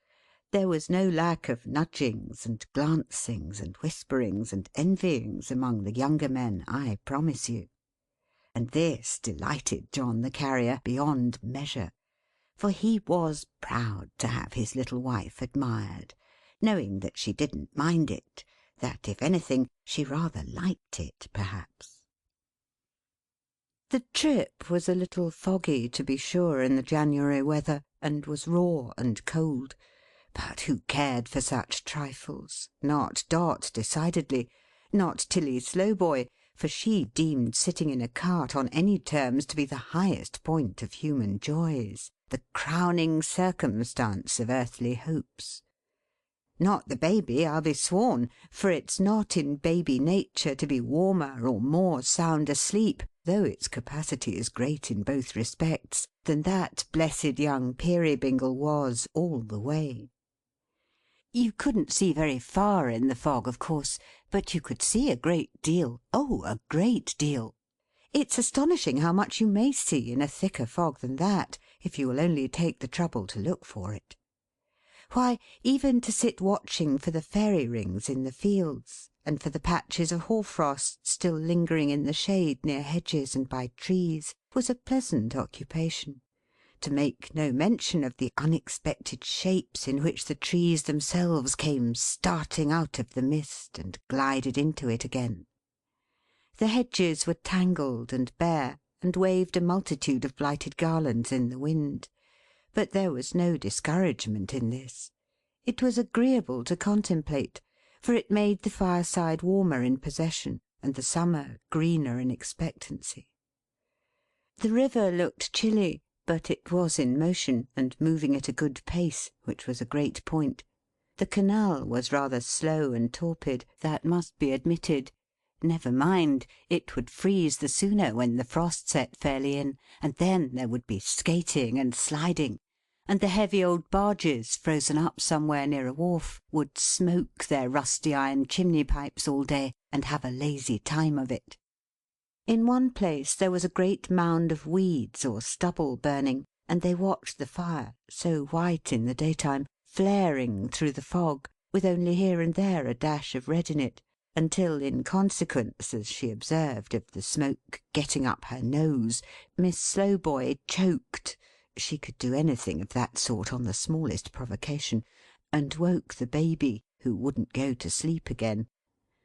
there was no lack of nudgings and glancings and whisperings and envyings among the younger men, I promise you. And this delighted John the Carrier beyond measure, for he was proud to have his little wife admired, knowing that she didn't mind it, that, if anything, she rather liked it, perhaps. The trip was a little foggy, to be sure, in the January weather, and was raw and cold. But who cared for such trifles? Not Dot, decidedly. Not Tilly Slowboy, for she deemed sitting in a cart on any terms to be the highest point of human joys, the crowning circumstance of earthly hopes. Not the Baby, I'll be sworn, for it's not in baby nature to be warmer or more sound asleep, though its capacity is great in both respects, than that blessed young Peerybingle was all the way. You couldn't see very far in the fog, of course, but you could see a great deal. Oh, a great deal! It's astonishing how much you may see in a thicker fog than that, if you will only take the trouble to look for it. Why, even to sit watching for the fairy rings in the fields, and for the patches of hoarfrost still lingering in the shade near hedges and by trees, was a pleasant occupation; to make no mention of the unexpected shapes in which the trees themselves came starting out of the mist, and glided into it again. The hedges were tangled and bare, and waved a multitude of blighted garlands in the wind; but there was no discouragement in this. It was agreeable to contemplate, for it made the fireside warmer in possession, and the summer greener in expectancy. The river looked chilly, but it was in motion, and moving at a good pace, which was a great point. The canal was rather slow and torpid, that must be admitted. Never mind, it would freeze the sooner when the frost set fairly in, and then there would be skating and sliding, and the heavy old barges, frozen up somewhere near a wharf, would smoke their rusty iron chimney pipes all day, and have a lazy time of it. In one place there was a great mound of weeds or stubble burning, and they watched the fire, so white in the daytime, flaring through the fog, with only here and there a dash of red in it, until in consequence, as she observed, of the smoke getting up her nose, Miss Slowboy choked (she could do anything of that sort on the smallest provocation), and woke the baby, who wouldn't go to sleep again.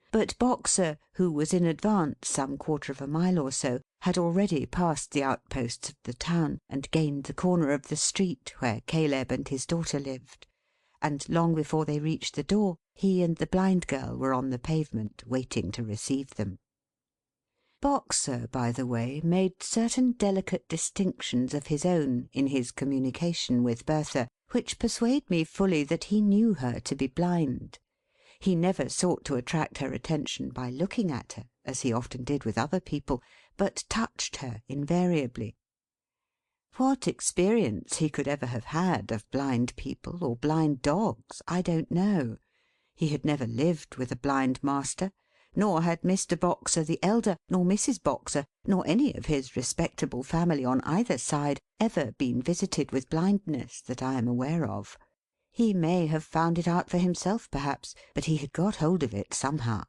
But Boxer, who was in advance some quarter of a mile or so, had already passed the outposts of the town, and gained the corner of the street where Caleb and his daughter lived; and long before they reached the door, he and the blind girl were on the pavement, waiting to receive them. Boxer, by the way, made certain delicate distinctions of his own in his communication with Bertha, which persuade me fully that he knew her to be blind. He never sought to attract her attention by looking at her, as he often did with other people, but touched her invariably. What experience he could ever have had of blind people or blind dogs, I don't know. He had never lived with a blind master, nor had Mr. Boxer the elder, nor Mrs. Boxer, nor any of his respectable family on either side, ever been visited with blindness that I am aware of. He may have found it out for himself, perhaps, but he had got hold of it somehow;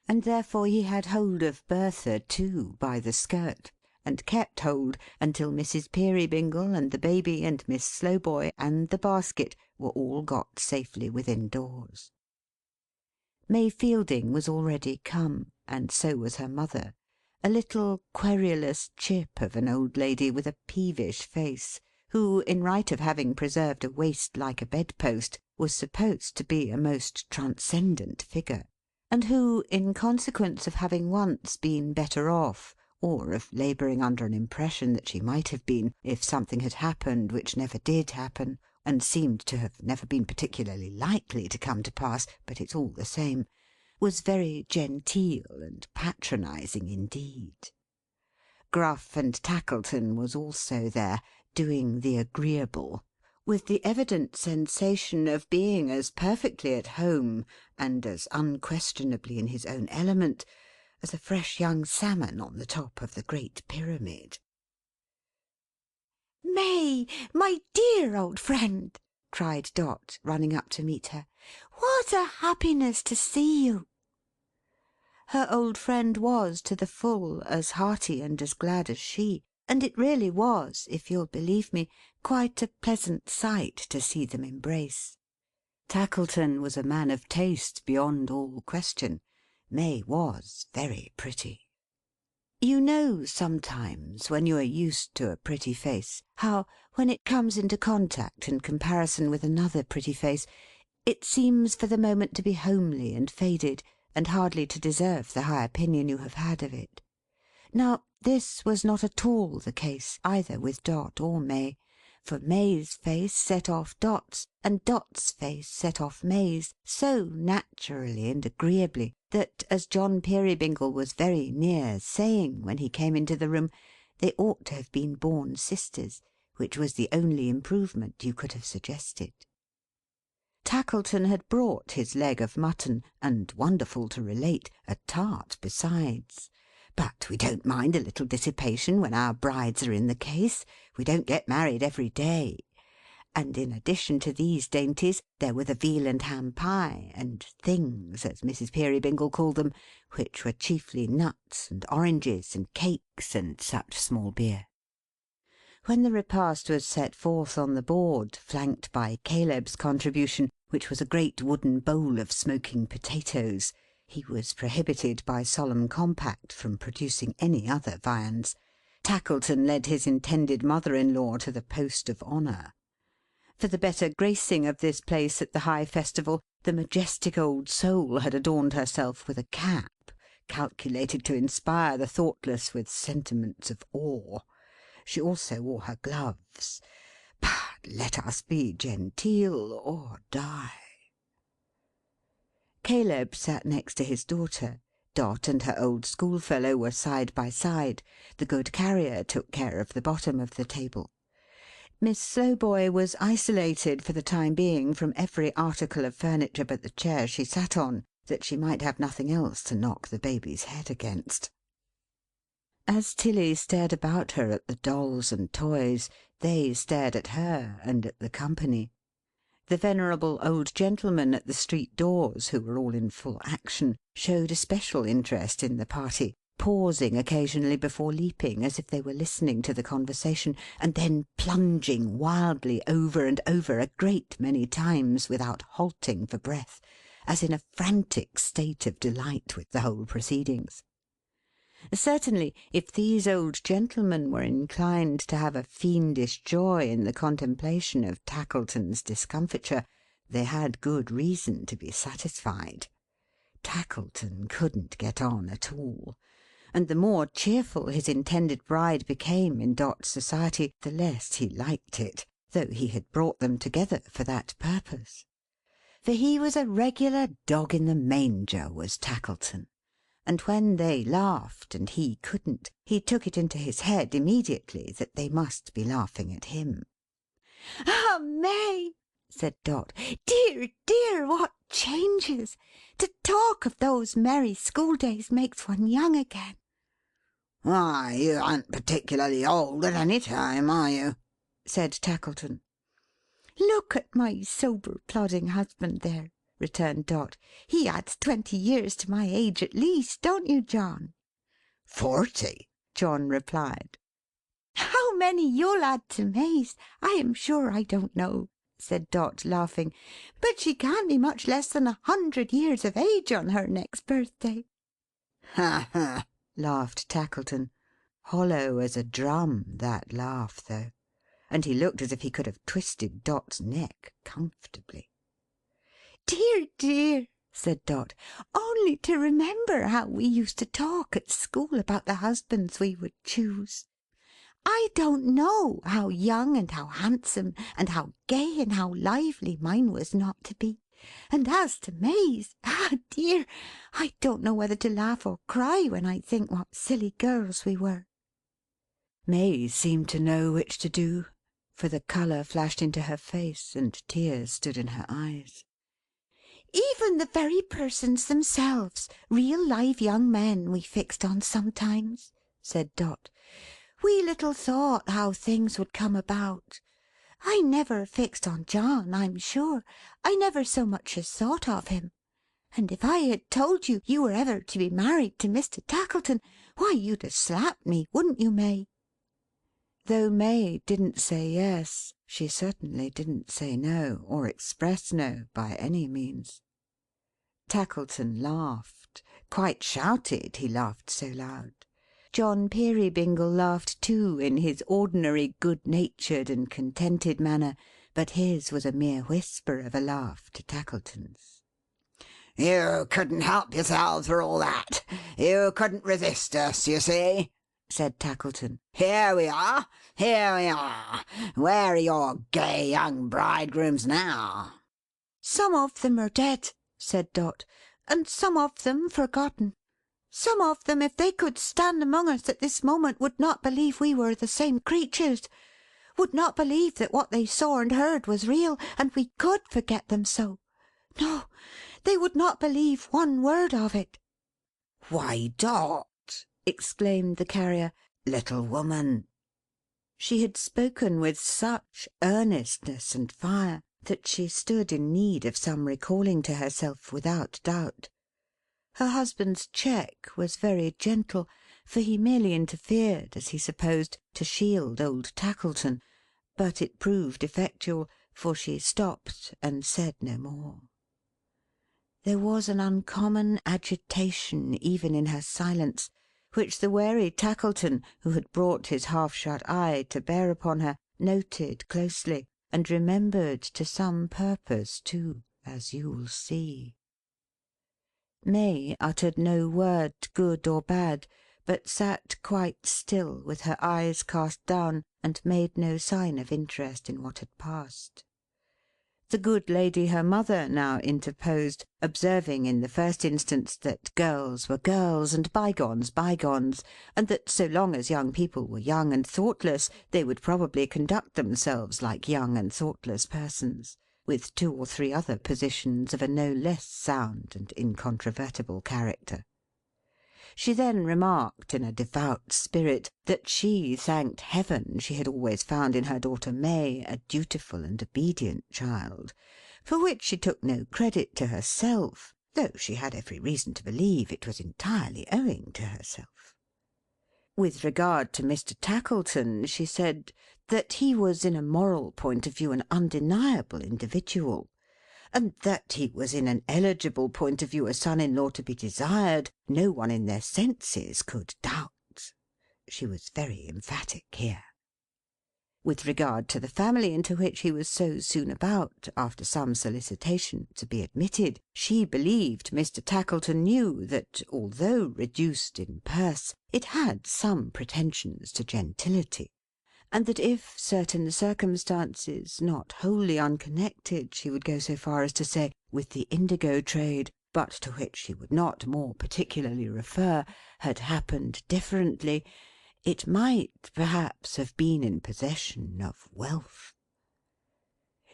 and therefore he had hold of Bertha too, by the skirt, and kept hold until Mrs. Peerybingle, and the baby, and Miss Slowboy, and the basket, were all got safely within doors. May Fielding was already come, and so was her mother, a little querulous chip of an old lady with a peevish face, who, in right of having preserved a waist like a bedpost, was supposed to be a most transcendent figure; and who, in consequence of having once been better off, or of labouring under an impression that she might have been, if something had happened which never did happen, and seemed to have never been particularly likely to come to pass, but it's all the same, was very genteel and patronizing indeed. Gruff and Tackleton was also there, doing the agreeable, with the evident sensation of being as perfectly at home, and as unquestionably in his own element, as a fresh young salmon on the top of the Great Pyramid. May, my dear old friend!" cried Dot, running up to meet her. "What a happiness to see you!" Her old friend was, to the full, as hearty and as glad as she; and it really was, if you'll believe me, quite a pleasant sight to see them embrace. Tackleton was a man of taste beyond all question. May was very pretty. You know sometimes, when you are used to a pretty face, how, when it comes into contact and comparison with another pretty face, it seems for the moment to be homely and faded, and hardly to deserve the high opinion you have had of it. Now, this was not at all the case, either with Dot or May; for May's face set off Dot's, and Dot's face set off May's, so naturally and agreeably, that, as John Peerybingle was very near saying when he came into the room, they ought to have been born sisters, which was the only improvement you could have suggested. Tackleton had brought his leg of mutton, and, wonderful to relate, a tart besides. But we don't mind a little dissipation when our brides are in the case. We don't get married every day. And in addition to these dainties, there were the veal and ham pie, and things, as Mrs. Peerybingle called them, which were chiefly nuts, and oranges, and cakes, and such small beer. When the repast was set forth on the board, flanked by Caleb's contribution, which was a great wooden bowl of smoking potatoes, he was prohibited by solemn compact from producing any other viands, Tackleton led his intended mother-in-law to the post of honour. For the better gracing of this place at the high festival, the majestic old soul had adorned herself with a cap, calculated to inspire the thoughtless with sentiments of awe. She also wore her gloves. But let us be genteel or die. Caleb sat next to his daughter. Dot and her old schoolfellow were side by side. The good Carrier took care of the bottom of the table. Miss Slowboy was isolated for the time being from every article of furniture but the chair she sat on, that she might have nothing else to knock the baby's head against. As Tilly stared about her at the dolls and toys, they stared at her and at the company. The venerable old gentlemen at the street doors, who were all in full action, showed especial interest in the party, pausing occasionally before leaping as if they were listening to the conversation, and then plunging wildly over and over a great many times without halting for breath, as in a frantic state of delight with the whole proceedings. Certainly, if these old gentlemen were inclined to have a fiendish joy in the contemplation of Tackleton's discomfiture, they had good reason to be satisfied. Tackleton couldn't get on at all, and the more cheerful his intended bride became in Dot's society, the less he liked it, though he had brought them together for that purpose. For he was a regular dog in the manger, was Tackleton. And when they laughed, and he couldn't, he took it into his head immediately that they must be laughing at him. "Ah, May!" said Dot. "Dear, dear, what changes! To talk of those merry school days makes one young again." Why, you aren't particularly old at any time, are you?" said Tackleton. "Look at my sober, plodding husband there," returned Dot. "He adds 20 years to my age at least, don't you, John?" 40, John replied. "How many you'll add to May's, I am sure I don't know," said Dot, laughing. "But she can't be much less than 100 years of age on her next birthday." Ha ha! laughed Tackleton. Hollow as a drum, that laugh, though; and he looked as if he could have twisted Dot's neck comfortably. "Dear, dear!" said Dot. "Only to remember how we used to talk at school about the husbands we would choose! I don't know how young and how handsome and how gay and how lively mine was not to be. And as to May's, ah dear! I don't know whether to laugh or cry when I think what silly girls we were." May seemed to know which to do, for the colour flashed into her face, and tears stood in her eyes. "Even the very persons themselves, real live young men, we fixed on sometimes," said Dot. "We little thought how things would come about. I never fixed on John, I'm sure. I never so much as thought of him. And if I had told you you were ever to be married to Mr. Tackleton, why you'd have slapped me, wouldn't you, May?" Though May didn't say yes, she certainly didn't say no, or express no, by any means. Tackleton laughed; quite shouted, he laughed so loud. John Peerybingle laughed too, in his ordinary good-natured and contented manner, but his was a mere whisper of a laugh to Tackleton's. You couldn't help yourselves for all that. You couldn't resist us, you see," said Tackleton. Here we are! Here we are! Where are your gay young bridegrooms now?" "Some of them are dead," said Dot, "and some of them forgotten. Some of them, if they could stand among us at this moment, would not believe we were the same creatures; would not believe that what they saw and heard was real, and we could forget them so. No, they would not believe one word of it." "Why, Dot!" exclaimed the Carrier. "Little woman!" She had spoken with such earnestness and fire, that she stood in need of some recalling to herself, without doubt. Her husband's check was very gentle, for he merely interfered, as he supposed, to shield old Tackleton; but it proved effectual, for she stopped and said no more. There was an uncommon agitation even in her silence, which the wary Tackleton, who had brought his half-shut eye to bear upon her, noted closely, and remembered to some purpose too, as you'll see. May uttered no word, good or bad, but sat quite still with her eyes cast down, and made no sign of interest in what had passed. The good lady her mother now interposed, observing in the first instance that girls were girls and bygones bygones, and that so long as young people were young and thoughtless they would probably conduct themselves like young and thoughtless persons, with 2 or 3 other positions of a no less sound and incontrovertible character. She then remarked, in a devout spirit, that she thanked Heaven she had always found in her daughter May a dutiful and obedient child, for which she took no credit to herself, though she had every reason to believe it was entirely owing to herself. With regard to Mr. Tackleton, she said that he was in a moral point of view an undeniable individual, and that he was in an eligible point of view a son-in-law to be desired, no one in their senses could doubt. She was very emphatic here. With regard to the family into which he was so soon about, after some solicitation, to be admitted, she believed Mr. Tackleton knew that, although reduced in purse, it had some pretensions to gentility, and that if certain circumstances, not wholly unconnected, she would go so far as to say, with the indigo trade, but to which she would not more particularly refer, had happened differently, it might perhaps have been in possession of wealth.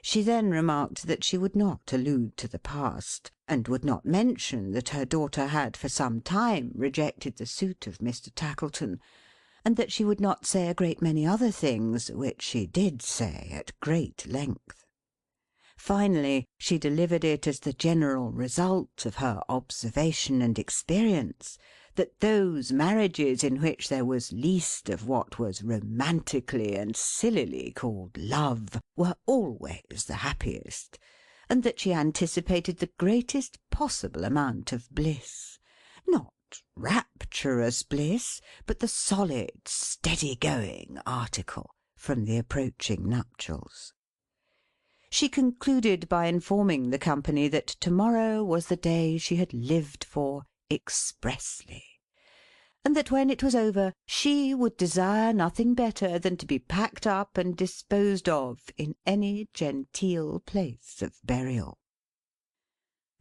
She then remarked that she would not allude to the past, and would not mention that her daughter had for some time rejected the suit of Mr. Tackleton, and that she would not say a great many other things, which she did say at great length. Finally, she delivered it as the general result of her observation and experience, that those marriages in which there was least of what was romantically and sillily called love were always the happiest, and that she anticipated the greatest possible amount of bliss, not rapturous bliss, but the solid, steady-going article from the approaching nuptials. She concluded by informing the company that to-morrow was the day she had lived for expressly, and that when it was over she would desire nothing better than to be packed up and disposed of in any genteel place of burial.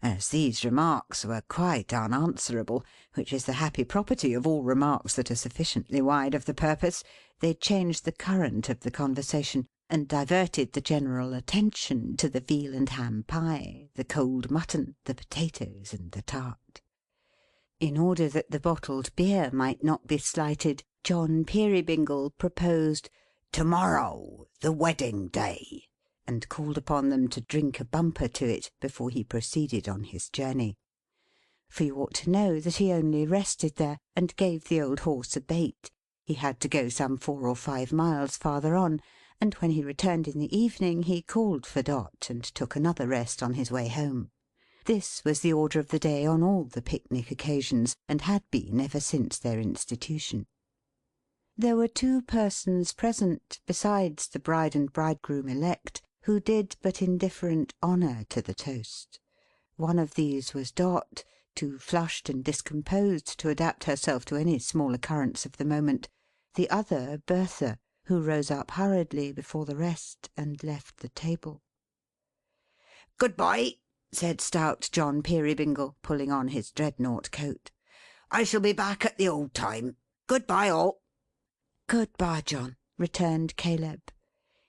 As these remarks were quite unanswerable, which is the happy property of all remarks that are sufficiently wide of the purpose, they changed the current of the conversation, and diverted the general attention to the veal and ham pie, the cold mutton, the potatoes, and the tart. In order that the bottled beer might not be slighted, John Peerybingle proposed "to-morrow, the wedding day," and called upon them to drink a bumper to it before he proceeded on his journey. For you ought to know that he only rested there, and gave the old horse a bait. He had to go some 4 or 5 miles farther on, and when he returned in the evening he called for Dot, and took another rest on his way home. This was the order of the day on all the picnic occasions, and had been ever since their institution. There were 2 persons present, besides the bride and bridegroom elect, who did but indifferent honour to the toast. One of these was Dot, too flushed and discomposed to adapt herself to any small occurrence of the moment; the other Bertha, who rose up hurriedly before the rest, and left the table. "Good-bye," said stout John Peerybingle, pulling on his dreadnought coat. "I shall be back at the old time. Good-bye, all." "Good-bye, John," returned Caleb.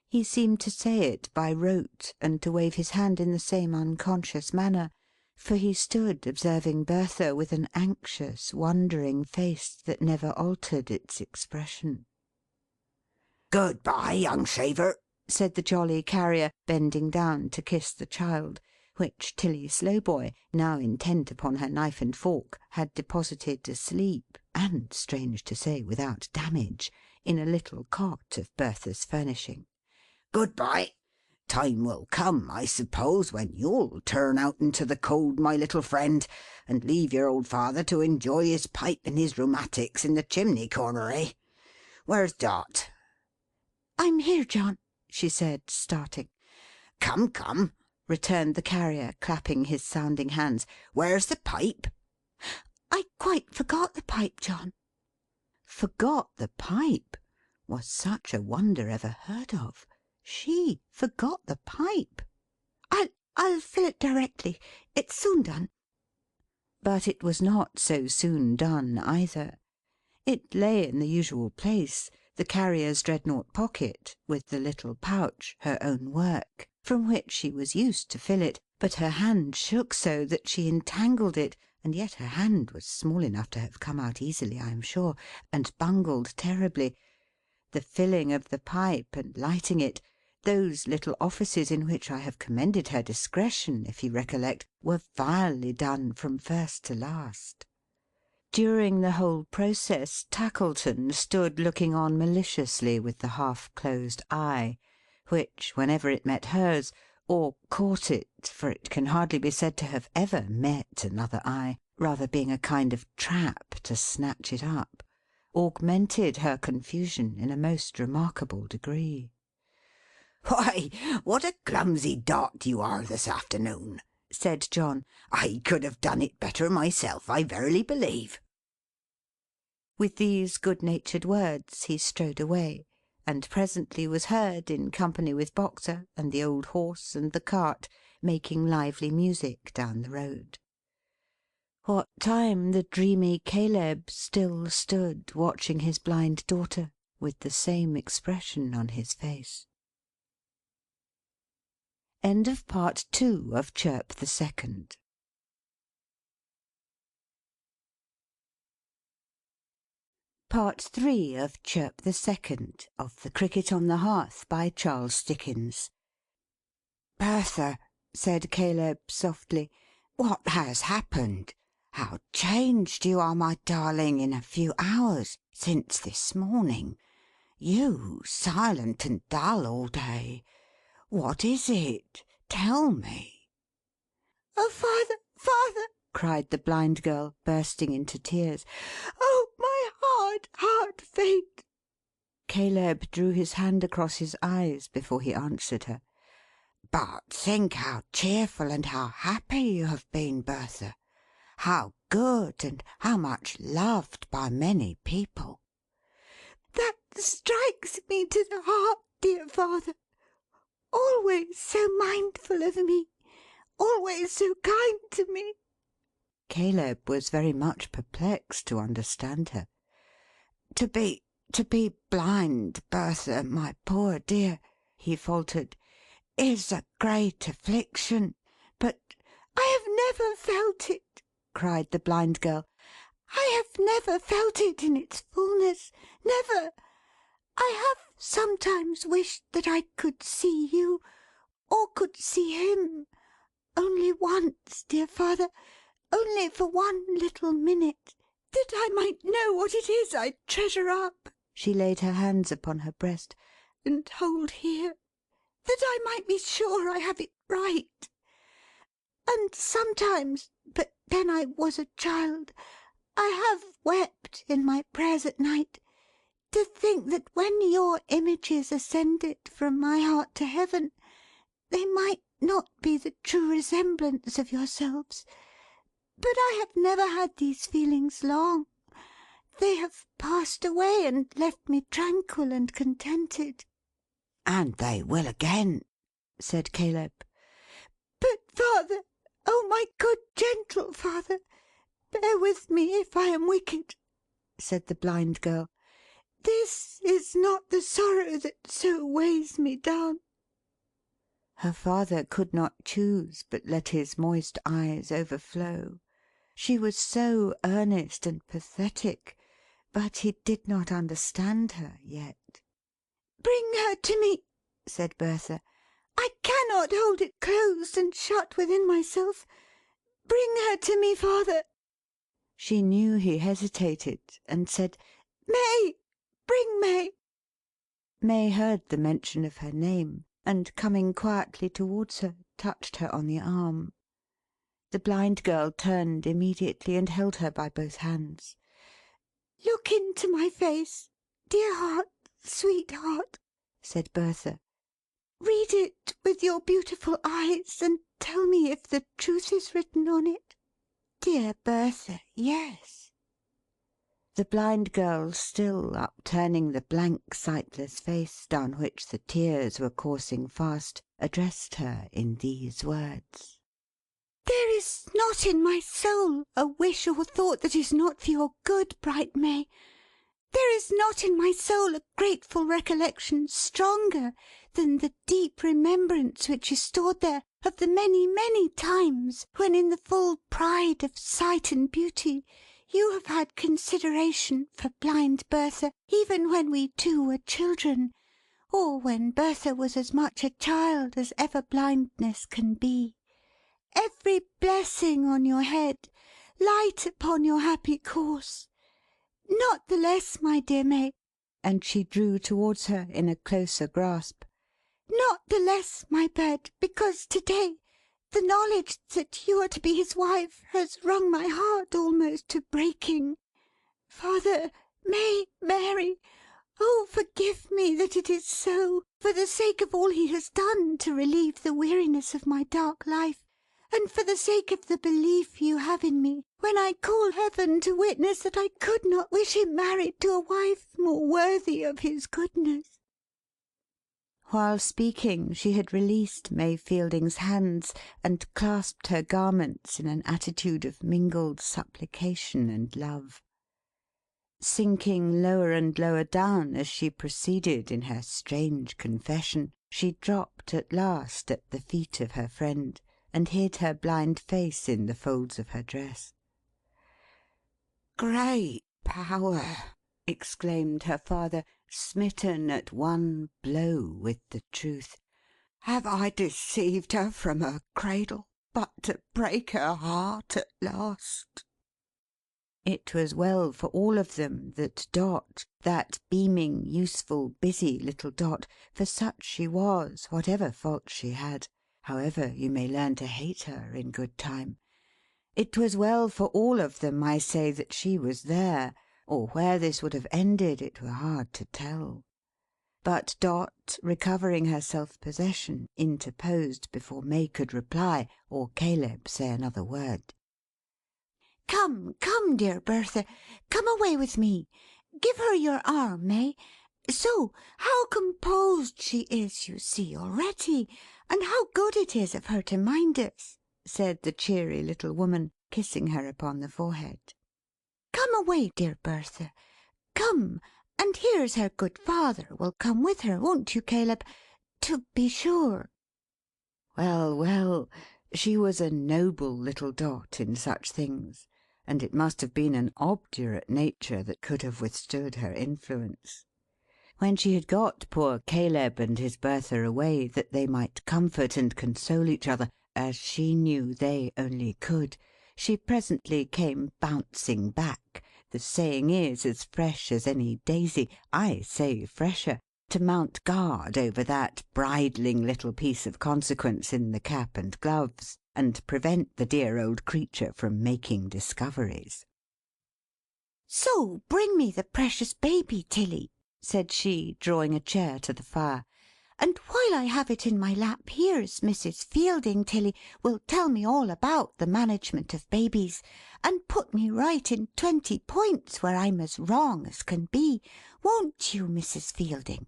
He seemed to say it by rote, and to wave his hand in the same unconscious manner, for he stood observing Bertha with an anxious, wondering face that never altered its expression. "Good-bye, young shaver," said the jolly Carrier, bending down to kiss the child, which Tilly Slowboy, now intent upon her knife and fork, had deposited asleep, and, strange to say, without damage, in a little cot of Bertha's furnishing. "Good-bye. Time will come, I suppose, when you'll turn out into the cold, my little friend, and leave your old father to enjoy his pipe and his rheumatics in the chimney corner, eh? Where's Dot?" "I'm here, John," she said, starting. "Come, come," returned the Carrier, clapping his sounding hands. "Where's the pipe?" "I quite forgot the pipe, John." Forgot the pipe! Was such a wonder ever heard of? She forgot the pipe! I'll fill it directly. It's soon done. But it was not so soon done either. It lay in the usual place, the Carrier's dreadnought pocket, with the little pouch, her own work, from which she was used to fill it, but her hand shook so that she entangled it, and yet her hand was small enough to have come out easily, I am sure, and bungled terribly. The filling of the pipe and lighting it, those little offices in which I have commended her discretion, if you recollect, were vilely done from first to last. During the whole process, Tackleton stood looking on maliciously with the half-closed eye, which, whenever it met hers, or caught it, for it can hardly be said to have ever met another eye, rather being a kind of trap to snatch it up, augmented her confusion in a most remarkable degree. "Why, what a clumsy dot you are this afternoon!" said John. "I could have done it better myself, I verily believe." With these good-natured words he strode away, and presently was heard, in company with Boxer, and the old horse, and the cart, making lively music down the road. What time the dreamy Caleb still stood watching his blind daughter, with the same expression on his face. End of Part 2 of Chirp the Second. Part 3 of Chirp the Second of The Cricket on the Hearth, by Charles Dickens. "Bertha," said Caleb softly, "what has happened? How changed you are, my darling, in a few hours, since this morning! You, silent and dull all day. What is it? Tell me." Oh, father, father! cried the blind girl, bursting into tears. Oh, my heart faint! Caleb drew his hand across his eyes before he answered her. "But think how cheerful and how happy you have been, Bertha. How good, and how much loved by many people." That strikes me to the heart, dear father. Always so mindful of me. Always so kind to me. Caleb was very much perplexed to understand her. To be blind, Bertha, my poor dear," he faltered, "is a great affliction, but—" "I have never felt it!" cried the blind girl. "I have never felt it in its fullness. Never! I have sometimes wished that I could see you, or could see him. Only once, dear father. Only for one little minute. That I might know what it is I treasure up," she laid her hands upon her breast, "and hold here. That I might be sure I have it right. And sometimes, but then I was a child, I have wept in my prayers at night, to think that when your images ascended from my heart to heaven, they might not be the true resemblance of yourselves. But I have never had these feelings long. They have passed away, and left me tranquil and contented." "And they will again," said Caleb. "But, father, oh my good gentle father, bear with me if I am wicked," said the blind girl. "This is not the sorrow that so weighs me down." Her father could not choose but let his moist eyes overflow. She was so earnest and pathetic, but he did not understand her yet. "Bring her to me," said Bertha. "I cannot hold it closed and shut within myself. Bring her to me, father." She knew he hesitated, and said, "May! Bring May!" May heard the mention of her name, and coming quietly towards her, touched her on the arm. The blind girl turned immediately, and held her by both hands. "Look into my face, dear heart, sweet heart," said Bertha. "Read it with your beautiful eyes, and tell me if the truth is written on it." "Dear Bertha, yes." The Blind Girl, still upturning the blank sightless face down which the tears were coursing fast, addressed her in these words: "There is not in my soul a wish or thought that is not for your good, bright May. There is not in my soul a grateful recollection stronger than the deep remembrance which is stored there of the many, many times when in the full pride of sight and beauty you have had consideration for blind Bertha, even when we two were children, or when Bertha was as much a child as ever blindness can be. Every blessing on your head, light upon your happy course. Not the less, my dear May," and she drew towards her in a closer grasp, "not the less, my bird, because to-day the knowledge that you are to be his wife has wrung my heart almost to breaking. Father, May, Mary, oh, forgive me that it is so, for the sake of all he has done to relieve the weariness of my dark life, and for the sake of the belief you have in me, when I call Heaven to witness that I could not wish him married to a wife more worthy of his goodness." While speaking, she had released May Fielding's hands, and clasped her garments in an attitude of mingled supplication and love. Sinking lower and lower down as she proceeded in her strange confession, she dropped at last at the feet of her friend, and hid her blind face in the folds of her dress. "Great power!" exclaimed her father, smitten at one blow with the truth. "Have I deceived her from her cradle, but to break her heart at last?" It was well for all of them that Dot, that beaming, useful, busy little Dot, for such she was, whatever faults she had, however you may learn to hate her in good time, it was well for all of them, I say, that she was there, or where this would have ended it were hard to tell. But Dot, recovering her self-possession, interposed before May could reply, or Caleb say another word. "Come, come, dear Bertha, come away with me. Give her your arm, May. So, how composed she is, you see, already, and how good it is of her to mind us," said the cheery little woman, kissing her upon the forehead. "Come away, dear Bertha. Come, and here's her good father will come with her, won't you, Caleb? To be sure." Well, well, she was a noble little Dot in such things, and it must have been an obdurate nature that could have withstood her influence. When she had got poor Caleb and his Bertha away, that they might comfort and console each other, as she knew they only could, she presently came bouncing back, the saying is as fresh as any daisy, I say fresher, to mount guard over that bridling little piece of consequence in the cap and gloves, and prevent the dear old creature from making discoveries. "So bring me the precious baby, Tilly," said she, drawing a chair to the fire. "And while I have it in my lap, here's Mrs. Fielding, Tilly, will tell me all about the management of babies, and put me right in 20 points where I'm as wrong as can be. Won't you, Mrs. Fielding?"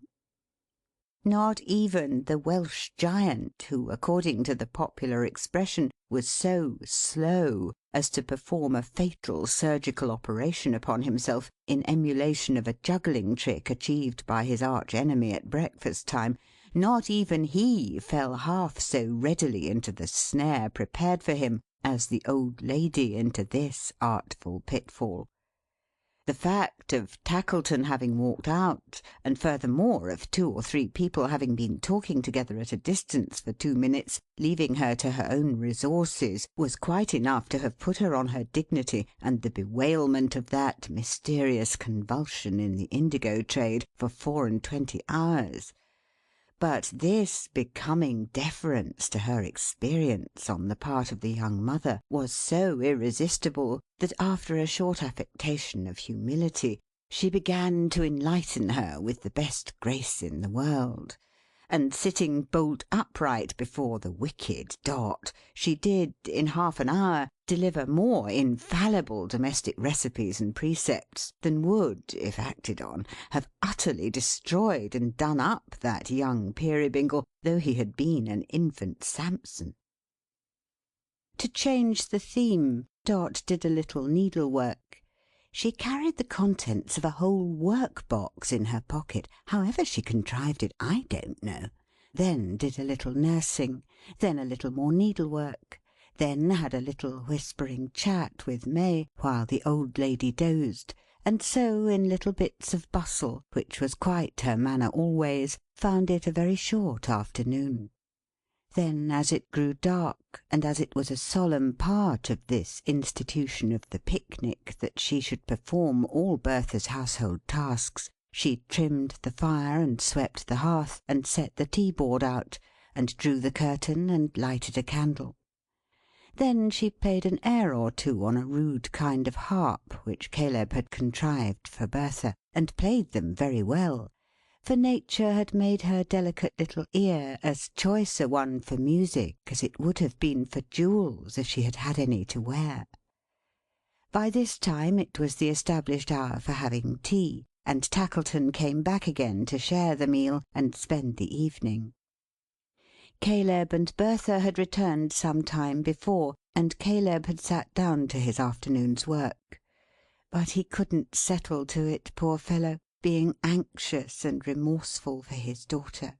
Not even the Welsh Giant, who, according to the popular expression, was so slow as to perform a fatal surgical operation upon himself, in emulation of a juggling trick achieved by his arch enemy at breakfast time, not even he fell half so readily into the snare prepared for him, as the old lady into this artful pitfall. The fact of Tackleton having walked out, and furthermore of 2 or 3 people having been talking together at a distance for 2 minutes, leaving her to her own resources, was quite enough to have put her on her dignity, and the bewailment of that mysterious convulsion in the indigo trade, for 24 hours. But this becoming deference to her experience on the part of the young mother was so irresistible, that after a short affectation of humility, she began to enlighten her with the best grace in the world; and sitting bolt upright before the wicked Dot, she did, in half an hour, deliver more infallible domestic recipes and precepts than would, if acted on, have utterly destroyed and done up that young Peerybingle, though he had been an infant Samson. To change the theme, Dot did a little needlework. She carried the contents of a whole work-box in her pocket. However she contrived it, I don't know. Then did a little nursing. Then a little more needlework. Then had a little whispering chat with May while the old lady dozed, and so in little bits of bustle, which was quite her manner always, found it a very short afternoon. Then, as it grew dark, and as it was a solemn part of this institution of the picnic that she should perform all Bertha's household tasks, she trimmed the fire and swept the hearth, and set the tea-board out, and drew the curtain, and lighted a candle. Then she played an air or two on a rude kind of harp which Caleb had contrived for Bertha, and played them very well, for nature had made her delicate little ear as choice a one for music as it would have been for jewels if she had had any to wear. By this time it was the established hour for having tea, and Tackleton came back again to share the meal and spend the evening. Caleb and Bertha had returned some time before, and Caleb had sat down to his afternoon's work. But he couldn't settle to it, poor fellow, being anxious and remorseful for his daughter.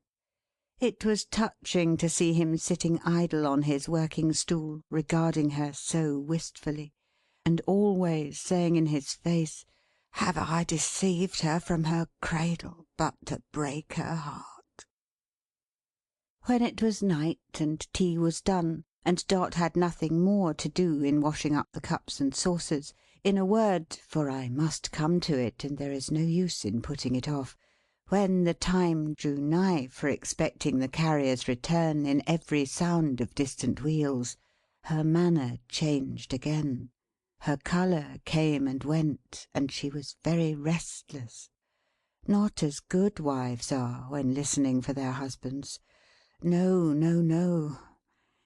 It was touching to see him sitting idle on his working stool, regarding her so wistfully, and always saying in his face, "Have I deceived her from her cradle, but to break her heart?" When it was night, and tea was done, and Dot had nothing more to do in washing up the cups and saucers, in a word, for I must come to it, and there is no use in putting it off, when the time drew nigh for expecting the Carrier's return in every sound of distant wheels, her manner changed again. Her colour came and went, and she was very restless. Not as good wives are, when listening for their husbands. No, no, no.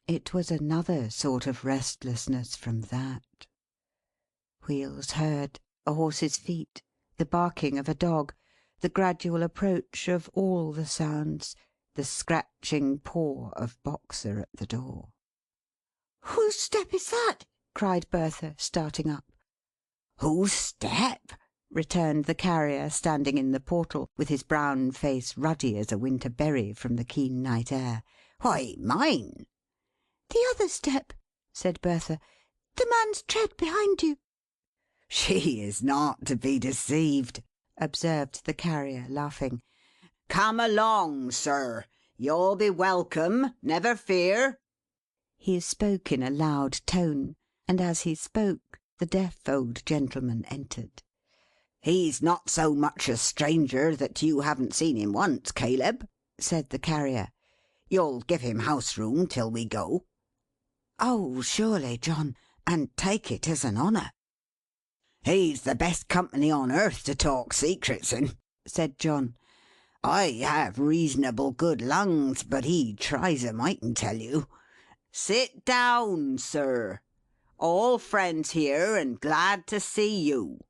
It was another sort of restlessness from that. Wheels heard, a horse's feet, the barking of a dog, the gradual approach of all the sounds, the scratching paw of Boxer at the door. "Whose step is that?" cried Bertha, starting up. "Whose step?" returned the Carrier, standing in the portal, with his brown face ruddy as a winter berry from the keen night air. "Why, mine." "The other step," said Bertha. "The man's tread behind you." "She is not to be deceived," observed the Carrier, laughing. "Come along, sir. You'll be welcome, never fear." He spoke in a loud tone, and as he spoke, the deaf old gentleman entered. "He's not so much a stranger that you haven't seen him once, Caleb," said the Carrier. "You'll give him house room till we go?" "Oh, surely, John, and take it as an honour." "He's the best company on earth to talk secrets in," said John. "I have reasonable good lungs, but he tries 'em, I can tell you. Sit down, sir. All friends here, and glad to see you."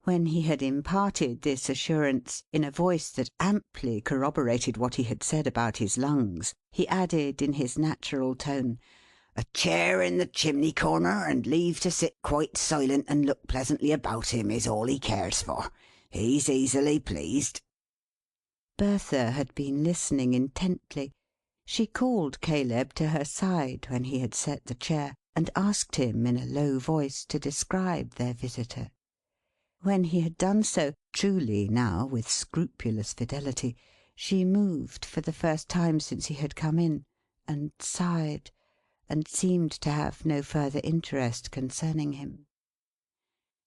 When he had imparted this assurance, in a voice that amply corroborated what he had said about his lungs, he added in his natural tone, "A chair in the chimney corner, and leave to sit quite silent and look pleasantly about him, is all he cares for. He's easily pleased." Bertha had been listening intently. She called Caleb to her side when he had set the chair, and asked him in a low voice to describe their visitor. When he had done so, truly now with scrupulous fidelity, she moved for the first time since he had come in, and sighed, and seemed to have no further interest concerning him.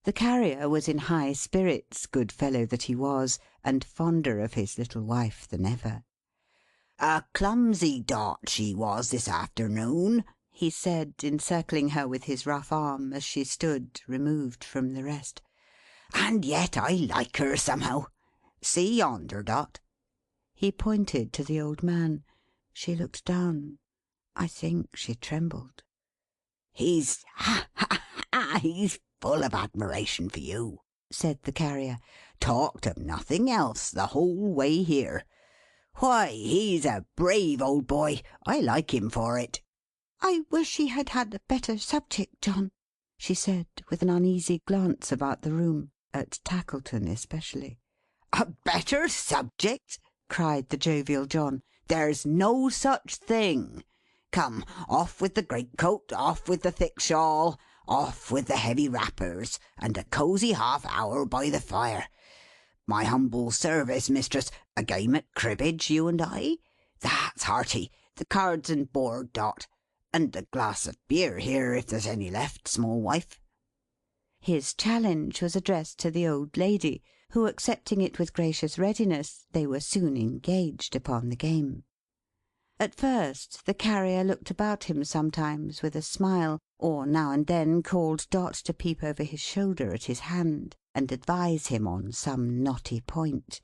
The Carrier was in high spirits, good fellow that he was, and fonder of his little wife than ever. "A clumsy Dot she was this afternoon," he said, encircling her with his rough arm, as she stood, removed from the rest. "And yet I like her somehow. See yonder, Dot." He pointed to the old man. She looked down. I think she trembled. He's he's full of admiration for you," said the Carrier. "Talked of nothing else the whole way here. Why, he's a brave old boy. I like him for it." "I wish he had had a better subject, John," she said, with an uneasy glance about the room, at Tackleton especially. "A better subject!" cried the jovial John. "There's no such thing. Come, off with the greatcoat, off with the thick shawl, off with the heavy wrappers, and a cosy half-hour by the fire. My humble service, mistress. A game at cribbage, you and I? That's hearty. The cards and board, Dot. And a glass of beer here, if there's any left, small wife." His challenge was addressed to the old lady, who, accepting it with gracious readiness, they were soon engaged upon the game. At first, the Carrier looked about him sometimes with a smile, or now and then called Dot to peep over his shoulder at his hand, and advise him on some knotty point.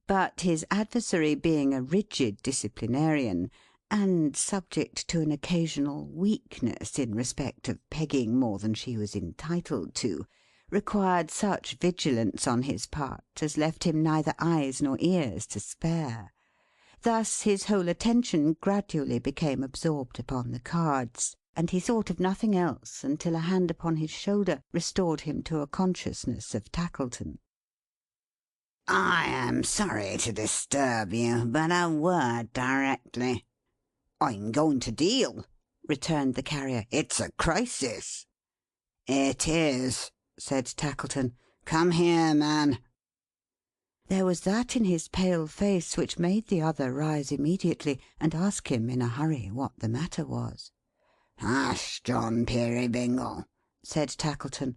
But his adversary being a rigid disciplinarian, and subject to an occasional weakness in respect of pegging more than she was entitled to, required such vigilance on his part as left him neither eyes nor ears to spare. Thus his whole attention gradually became absorbed upon the cards, and he thought of nothing else until a hand upon his shoulder restored him to a consciousness of Tackleton. "I am sorry to disturb you, but a word directly." "I'm going to deal," returned the Carrier. "It's a crisis." "It is," said Tackleton. "Come here, man." There was that in his pale face which made the other rise immediately, and ask him in a hurry what the matter was. "Hush, John Peerybingle," said Tackleton.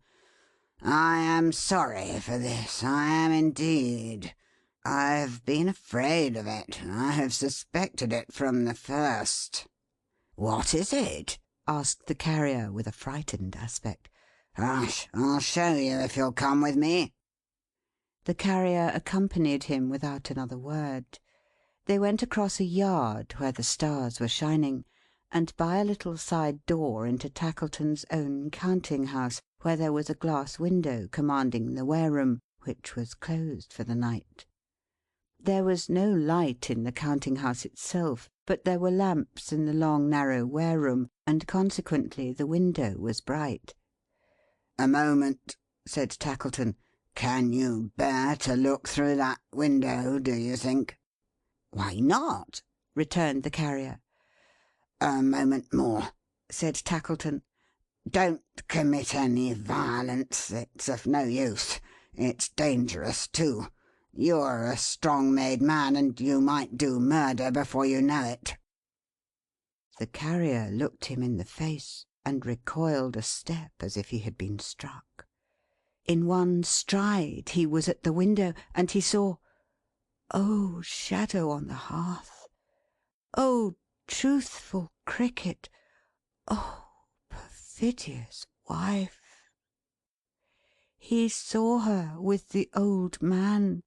"I am sorry for this. I am indeed. I have been afraid of it. I have suspected it from the first." "What is it?" asked the Carrier, with a frightened aspect. "Hush! I'll show you, if you'll come with me." The Carrier accompanied him without another word. They went across a yard where the stars were shining, and by a little side door into Tackleton's own counting house, where there was a glass window commanding the wareroom, which was closed for the night. There was no light in the counting house itself, but there were lamps in the long narrow wareroom, and consequently the window was bright. "A moment," said Tackleton. "Can you bear to look through that window, do you think?" "Why not?" returned the Carrier. "A moment more," said Tackleton. "Don't commit any violence. It's of no use. It's dangerous too. You're a strong-made man, and you might do murder before you know it." The Carrier looked him in the face, and recoiled a step as if he had been struck. In one stride he was at the window, and he saw oh, shadow on the hearth! Oh, truthful Cricket! Oh, perfidious wife! He saw her with the old man,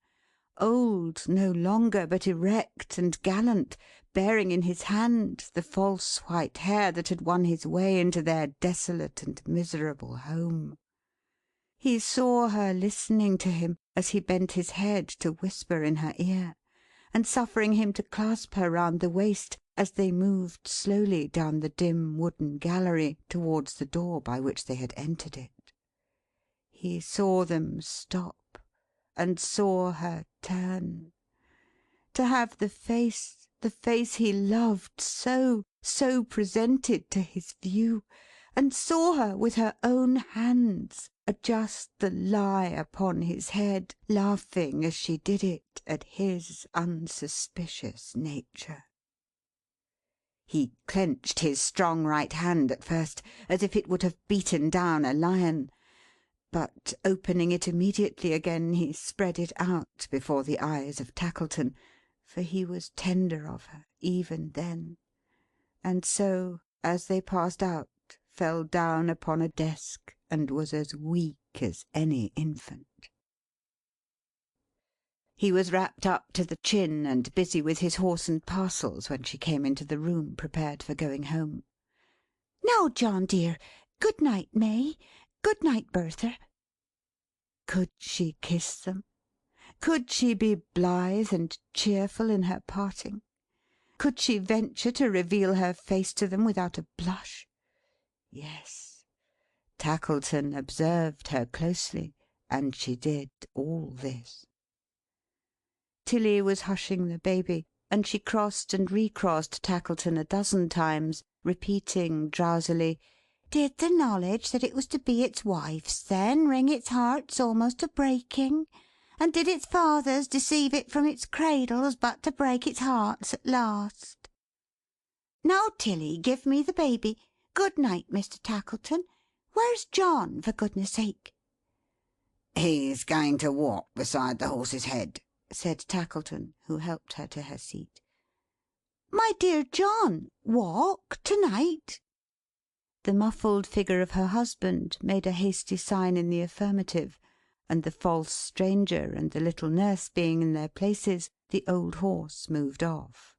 old no longer, but erect and gallant, bearing in his hand the false white hair that had won his way into their desolate and miserable home. He saw her listening to him as he bent his head to whisper in her ear, and suffering him to clasp her round the waist as they moved slowly down the dim wooden gallery towards the door by which they had entered it. He saw them stop, and saw her turn. To have the face he loved so presented to his view, and saw her with her own hands adjust the lie upon his head, laughing as she did it at his unsuspicious nature. He clenched his strong right hand at first, as if it would have beaten down a lion; but opening it immediately again, he spread it out before the eyes of Tackleton, for he was tender of her even then, and so, as they passed out, fell down upon a desk, and was as weak as any infant. He was wrapped up to the chin, and busy with his horse and parcels, when she came into the room, prepared for going home. "Now, John dear, Good night, May. Good night, Bertha." Could she kiss them? Could she be blithe and cheerful in her parting? Could she venture to reveal her face to them without a blush? Yes. Tackleton observed her closely, and she did all this. Tilly was hushing the baby, and she crossed and recrossed Tackleton a dozen times, repeating drowsily, "Did the knowledge that it was to be its wife's, then, wring its hearts almost to breaking? And did its fathers deceive it from its cradles, but to break its hearts at last? Now, Tilly, give me the baby. Good night, Mr. Tackleton. Where's John, for goodness sake?" "He's going to walk beside the horse's head," said Tackleton, who helped her to her seat. "My dear John! Walk to-night?" The muffled figure of her husband made a hasty sign in the affirmative, and the false stranger and the little nurse being in their places, the old horse moved off.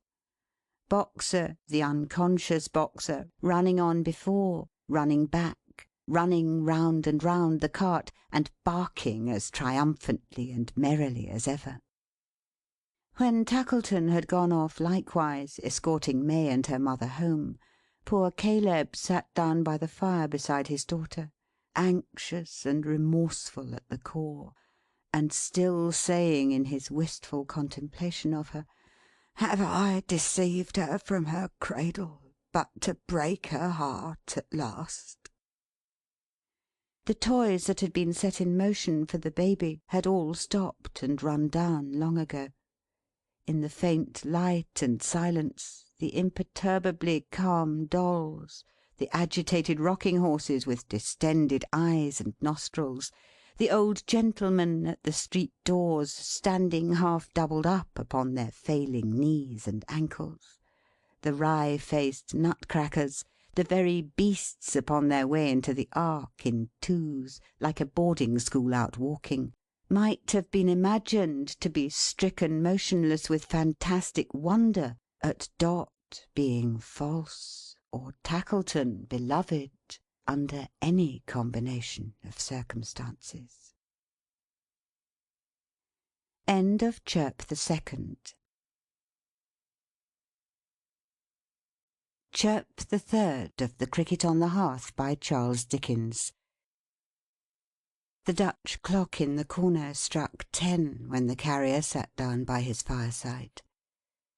Boxer, the unconscious Boxer, running on before, running back, running round and round the cart, and barking as triumphantly and merrily as ever. When Tackleton had gone off likewise, escorting May and her mother home, poor Caleb sat down by the fire beside his daughter, anxious and remorseful at the core, and still saying in his wistful contemplation of her, "Have I deceived her from her cradle, but to break her heart at last?" The toys that had been set in motion for the baby had all stopped and run down long ago. In the faint light and silence, the imperturbably calm dolls, the agitated rocking horses with distended eyes and nostrils, the old gentlemen at the street doors standing half doubled up upon their failing knees and ankles, the wry-faced nutcrackers, the very beasts upon their way into the Ark in twos, like a boarding school out walking, might have been imagined to be stricken motionless with fantastic wonder at Dot being false, or Tackleton beloved, under any combination of circumstances. End of Chirp the Second. Chirp the Third of The Cricket on the Hearth, by Charles Dickens. The Dutch clock in the corner struck 10 when the Carrier sat down by his fireside.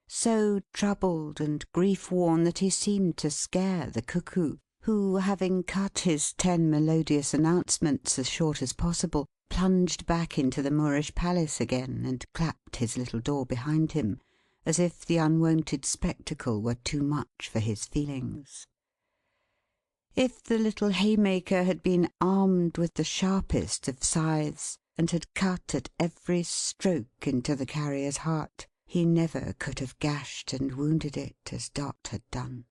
So troubled and grief-worn that he seemed to scare the Cuckoo, who, having cut his 10 melodious announcements as short as possible, plunged back into the Moorish palace again, and clapped his little door behind him, as if the unwonted spectacle were too much for his feelings. If the little Haymaker had been armed with the sharpest of scythes, and had cut at every stroke into the Carrier's heart, he never could have gashed and wounded it as Dot had done.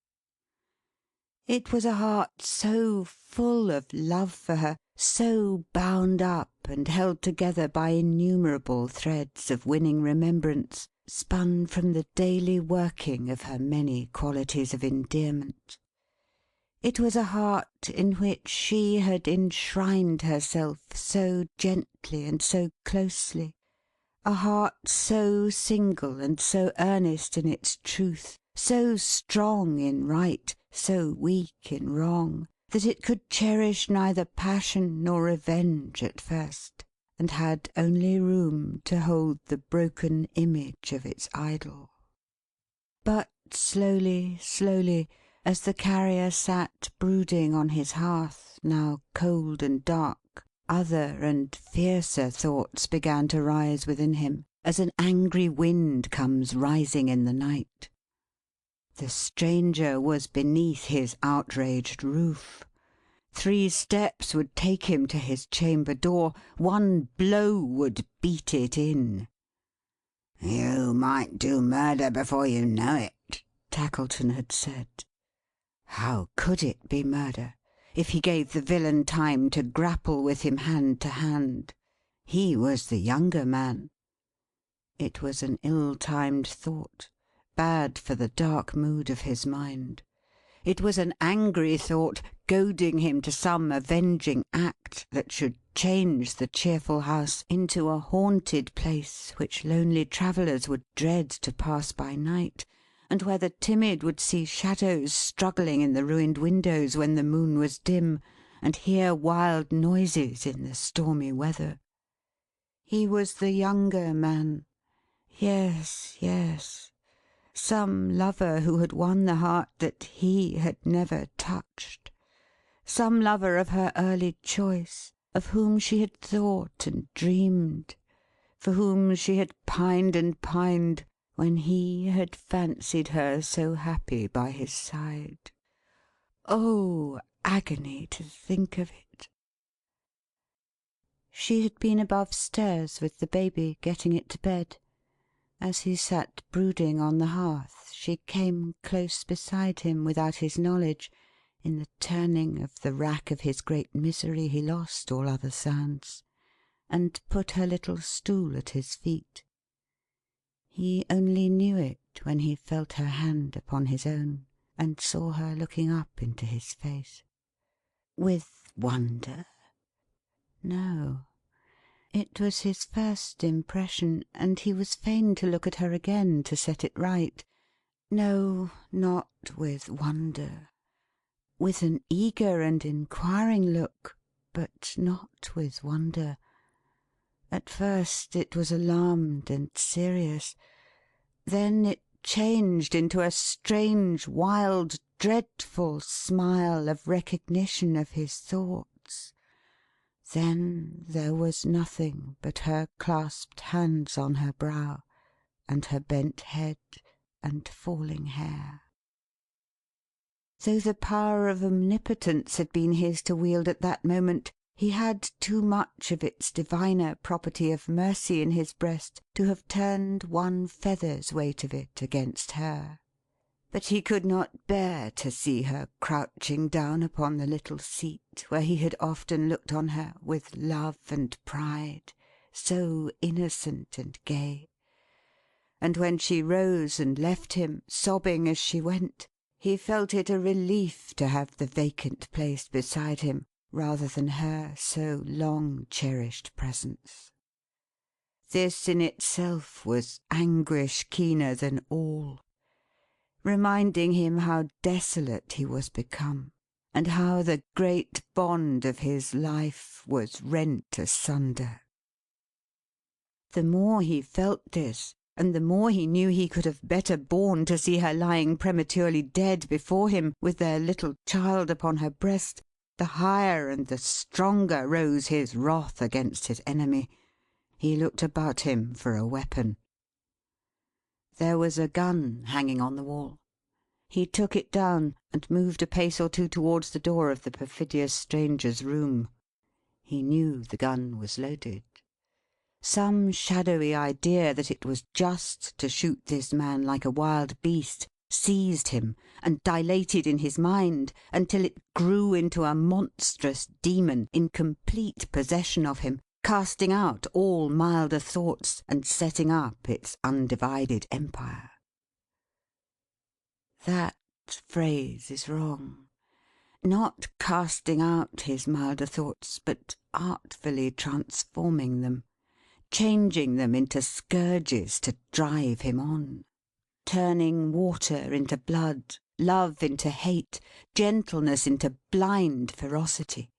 It was a heart so full of love for her, so bound up and held together by innumerable threads of winning remembrance, spun from the daily working of her many qualities of endearment. It was a heart in which she had enshrined herself so gently and so closely, a heart so single and so earnest in its truth, so strong in right, so weak in wrong, that it could cherish neither passion nor revenge at first, and had only room to hold the broken image of its idol. But slowly, slowly, as the Carrier sat brooding on his hearth, now cold and dark, other and fiercer thoughts began to rise within him, as an angry wind comes rising in the night. The stranger was beneath his outraged roof. 3 steps would take him to his chamber door. 1 blow would beat it in. "You might do murder before you know it," Tackleton had said. How could it be murder, if he gave the villain time to grapple with him hand to hand? He was the younger man. It was an ill-timed thought, bad for the dark mood of his mind. It was an angry thought, goading him to some avenging act that should change the cheerful house into a haunted place which lonely travellers would dread to pass by night, and where the timid would see shadows struggling in the ruined windows when the moon was dim, and hear wild noises in the stormy weather. He was the younger man. Yes, yes. Some lover who had won the heart that he had never touched. Some lover of her early choice, of whom she had thought and dreamed, for whom she had pined and pined when he had fancied her so happy by his side. Oh, agony to think of it! She had been above stairs with the baby, getting it to bed. As he sat brooding on the hearth, she came close beside him without his knowledge. In the turning of the rack of his great misery he lost all other sounds, and put her little stool at his feet. He only knew it when he felt her hand upon his own, and saw her looking up into his face. With wonder? No. It was his first impression, and he was fain to look at her again to set it right. No, not with wonder. With an eager and inquiring look, but not with wonder. At first it was alarmed and serious. Then it changed into a strange, wild, dreadful smile of recognition of his thoughts. Then there was nothing but her clasped hands on her brow, and her bent head and falling hair. Though the power of omnipotence had been his to wield at that moment, he had too much of its diviner property of mercy in his breast to have turned one feather's weight of it against her. But he could not bear to see her crouching down upon the little seat where he had often looked on her with love and pride, so innocent and gay. And when she rose and left him, sobbing as she went, he felt it a relief to have the vacant place beside him, rather than her so long cherished presence. This in itself was anguish keener than all, reminding him how desolate he was become, and how the great bond of his life was rent asunder. The more he felt this, and the more he knew he could have better borne to see her lying prematurely dead before him, with their little child upon her breast, the higher and the stronger rose his wrath against his enemy. He looked about him for a weapon. There was a gun hanging on the wall. He took it down, and moved a pace or two towards the door of the perfidious stranger's room. He knew the gun was loaded. Some shadowy idea that it was just to shoot this man like a wild beast seized him and dilated in his mind until it grew into a monstrous demon in complete possession of him, casting out all milder thoughts and setting up its undivided empire. That phrase is wrong. Not casting out his milder thoughts, but artfully transforming them, changing them into scourges to drive him on, turning water into blood, love into hate, gentleness into blind ferocity.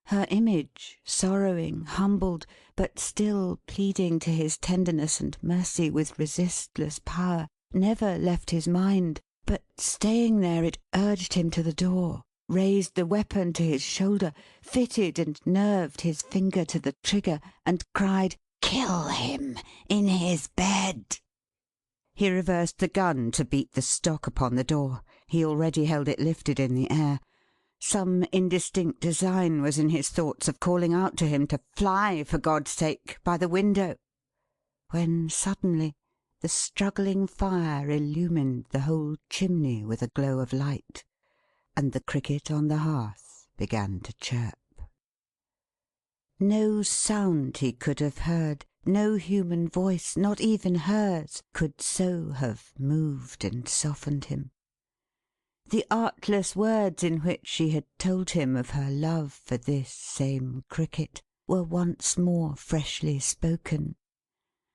Her image, sorrowing, humbled, but still pleading to his tenderness and mercy with resistless power, never left his mind, but staying there it urged him to the door, raised the weapon to his shoulder, fitted and nerved his finger to the trigger, and cried, "Kill him in his bed!" He reversed the gun to beat the stock upon the door. He already held it lifted in the air. Some indistinct design was in his thoughts of calling out to him to fly, for God's sake, by the window, when suddenly the struggling fire illumined the whole chimney with a glow of light, and the cricket on the hearth began to chirp. No sound he could have heard, no human voice, not even hers, could so have moved and softened him. The artless words in which she had told him of her love for this same Cricket were once more freshly spoken.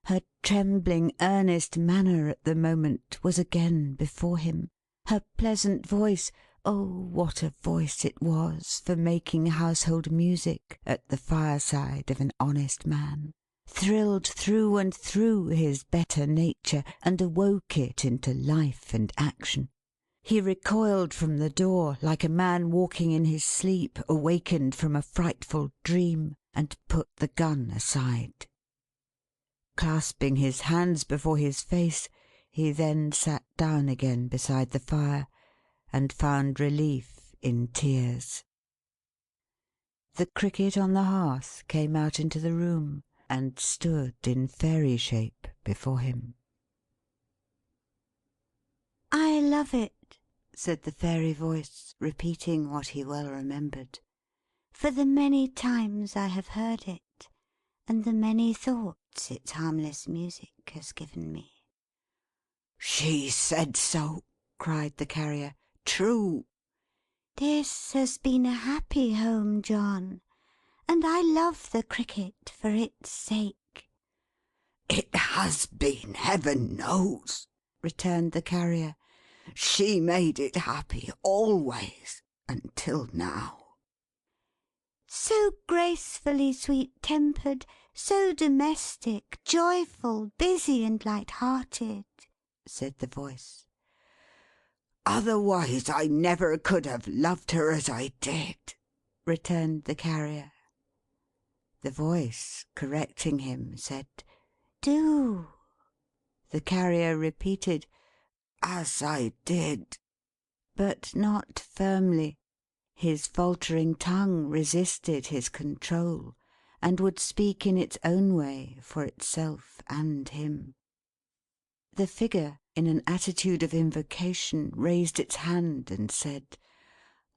Her trembling, earnest manner at the moment was again before him. Her pleasant voice, oh, what a voice it was for making household music at the fireside of an honest man, thrilled through and through his better nature, and awoke it into life and action. He recoiled from the door, like a man walking in his sleep, awakened from a frightful dream, and put the gun aside. Clasping his hands before his face, he then sat down again beside the fire, and found relief in tears. The Cricket on the hearth came out into the room, and stood in fairy shape before him. "I love it," said the fairy voice, repeating what he well remembered, "for the many times I have heard it, and the many thoughts its harmless music has given me." "She said so!" cried the Carrier. "True!" "This has been a happy home, John, and I love the Cricket for its sake." "It has been, Heaven knows," returned the Carrier. "She made it happy always, until now." "So gracefully sweet-tempered, so domestic, joyful, busy, and light-hearted," said the voice. "Otherwise I never could have loved her as I did," returned the Carrier. The voice, correcting him, said, "Do." The Carrier repeated, "As I did," but not firmly. His faltering tongue resisted his control, and would speak in its own way for itself and him. The figure, in an attitude of invocation, raised its hand and said,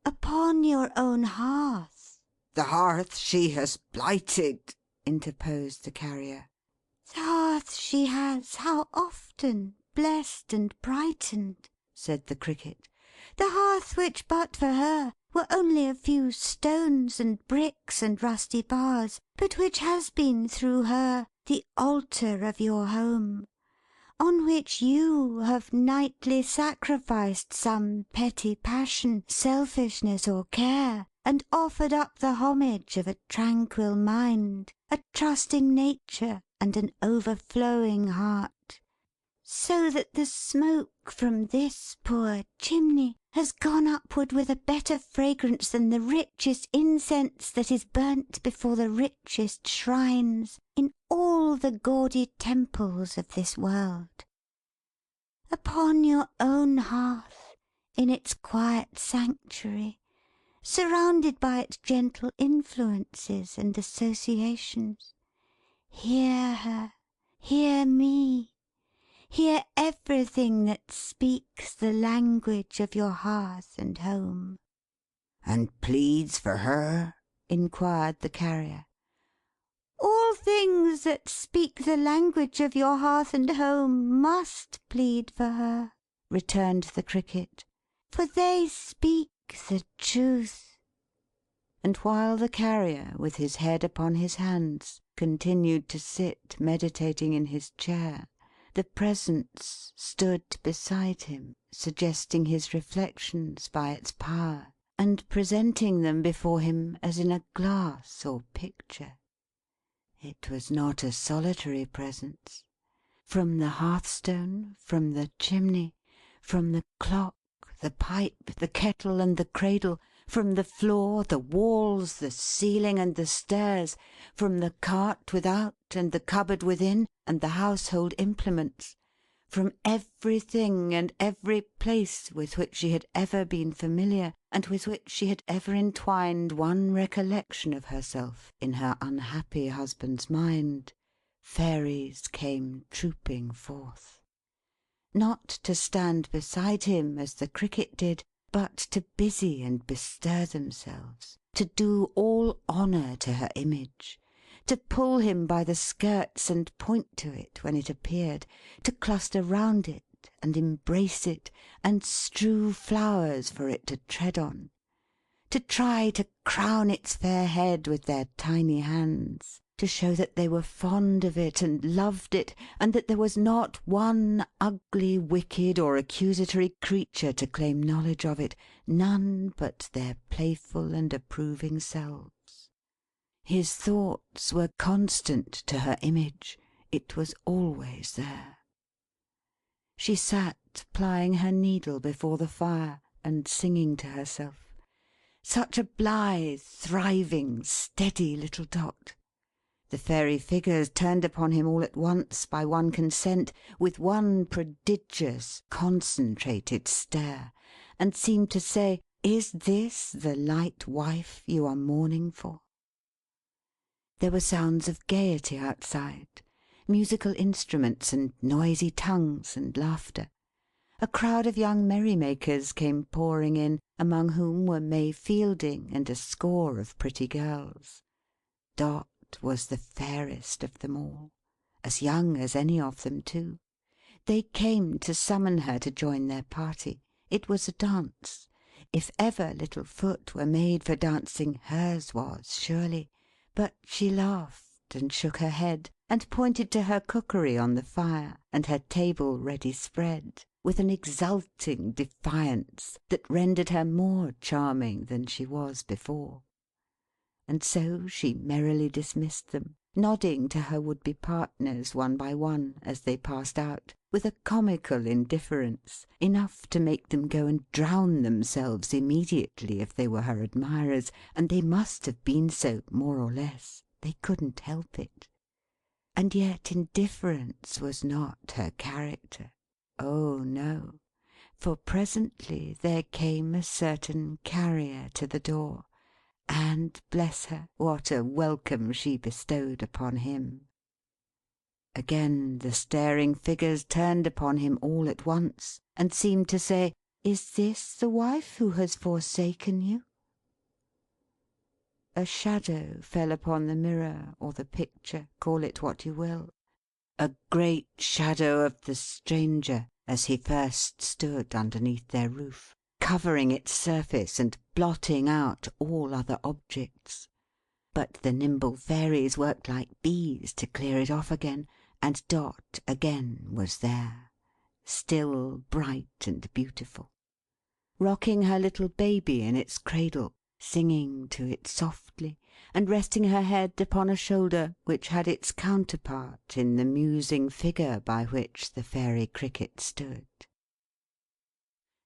"Upon your own hearth." "The hearth she has blighted," interposed the Carrier. "The hearth she has, how often, blessed and brightened," said the Cricket. "The hearth which, but for her, were only a few stones and bricks and rusty bars, but which has been, through her, the altar of your home, on which you have nightly sacrificed some petty passion, selfishness, or care, and offered up the homage of a tranquil mind, a trusting nature, and an overflowing heart, so that the smoke from this poor chimney has gone upward with a better fragrance than the richest incense that is burnt before the richest shrines in all the gaudy temples of this world. Upon your own hearth, in its quiet sanctuary, surrounded by its gentle influences and associations, hear her, hear me, hear everything that speaks the language of your hearth and home." "And pleads for her?" inquired the Carrier. "All things that speak the language of your hearth and home must plead for her," returned the Cricket, "for they speak the truth." And while the Carrier, with his head upon his hands, continued to sit meditating in his chair, the Presence stood beside him, suggesting his reflections by its power, and presenting them before him as in a glass or picture. It was not a solitary presence. From the hearthstone, from the chimney, from the clock, the pipe, the kettle, and the cradle, from the floor, the walls, the ceiling, and the stairs, from the cart without, and the cupboard within, and the household implements, from everything and every place with which she had ever been familiar, and with which she had ever entwined one recollection of herself in her unhappy husband's mind, Fairies came trooping forth. Not to stand beside him as the Cricket did, but to busy and bestir themselves, to do all honour to her image, to pull him by the skirts and point to it when it appeared, to cluster round it and embrace it, and strew flowers for it to tread on; to try to crown its fair head with their tiny hands; to show that they were fond of it and loved it, and that there was not one ugly, wicked, or accusatory creature to claim knowledge of it, none but their playful and approving selves. His thoughts were constant to her image. It was always there. She sat plying her needle before the fire, and singing to herself. Such a blithe, thriving, steady little Dot! The fairy figures turned upon him all at once, by one consent, with one prodigious, concentrated stare, and seemed to say, "Is this the light wife you are mourning for?" There were sounds of gaiety outside; musical instruments, and noisy tongues, and laughter. A crowd of young merry makers came pouring in, among whom were May Fielding and a score of pretty girls. Dot was the fairest of them all; as young as any of them too. They came to summon her to join their party. It was a dance. If ever little foot were made for dancing, hers was, surely. But she laughed, and shook her head, and pointed to her cookery on the fire, and her table ready spread, with an exulting defiance that rendered her more charming than she was before. And so she merrily dismissed them, nodding to her would be partners one by one, as they passed out, with a comical indifference, enough to make them go and drown themselves immediately if they were her admirers, and they must have been so, more or less. They couldn't help it. And yet indifference was not her character. Oh no! For presently there came a certain Carrier to the door, and, bless her, what a welcome she bestowed upon him! Again the staring figures turned upon him all at once, and seemed to say, "Is this the wife who has forsaken you?" A shadow fell upon the mirror, or the picture, call it what you will. A great shadow of the Stranger, as he first stood underneath their roof, covering its surface, and blotting out all other objects. But the nimble Fairies worked like bees to clear it off again, and Dot again was there, still bright and beautiful, rocking her little baby in its cradle, singing to it softly, and resting her head upon a shoulder which had its counterpart in the musing figure by which the Fairy Cricket stood.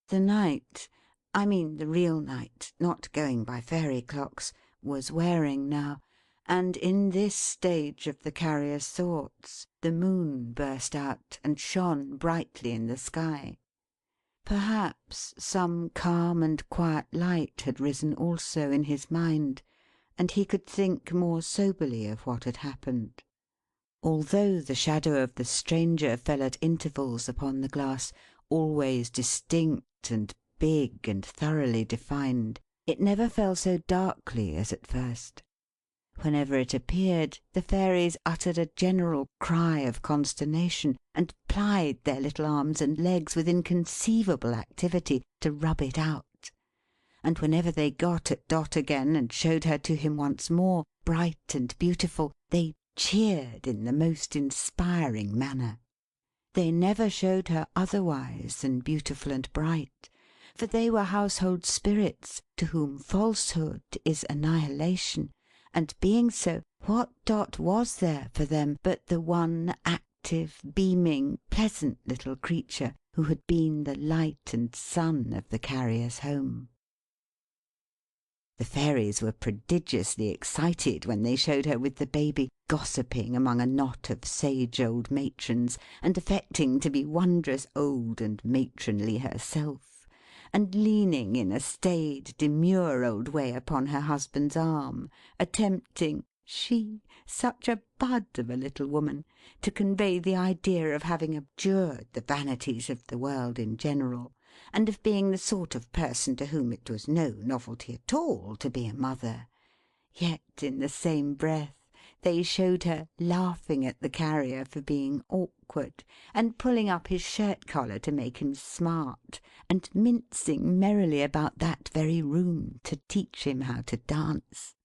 The night, I mean the real night, not going by fairy clocks, was wearing now, and in this stage of the Carrier's thoughts, the moon burst out, and shone brightly in the sky. Perhaps some calm and quiet light had risen also in his mind, and he could think more soberly of what had happened. Although the shadow of the Stranger fell at intervals upon the glass, always distinct and big and thoroughly defined, it never fell so darkly as at first. Whenever it appeared, the Fairies uttered a general cry of consternation, and plied their little arms and legs with inconceivable activity to rub it out; and whenever they got at Dot again, and showed her to him once more, bright and beautiful, they cheered in the most inspiring manner. They never showed her otherwise than beautiful and bright, for they were household spirits, to whom falsehood is annihilation, and being so, what Dot was there for them but the one active, beaming, pleasant little creature who had been the light and sun of the Carrier's home? The Fairies were prodigiously excited when they showed her with the baby, gossiping among a knot of sage old matrons, and affecting to be wondrous old and matronly herself, and leaning in a staid, demure old way upon her husband's arm, attempting, she, such a bud of a little woman, to convey the idea of having abjured the vanities of the world in general, and of being the sort of person to whom it was no novelty at all to be a mother; yet, in the same breath, they showed her laughing at the Carrier for being awkward, and pulling up his shirt collar to make him smart, and mincing merrily about that very room to teach him how to dance.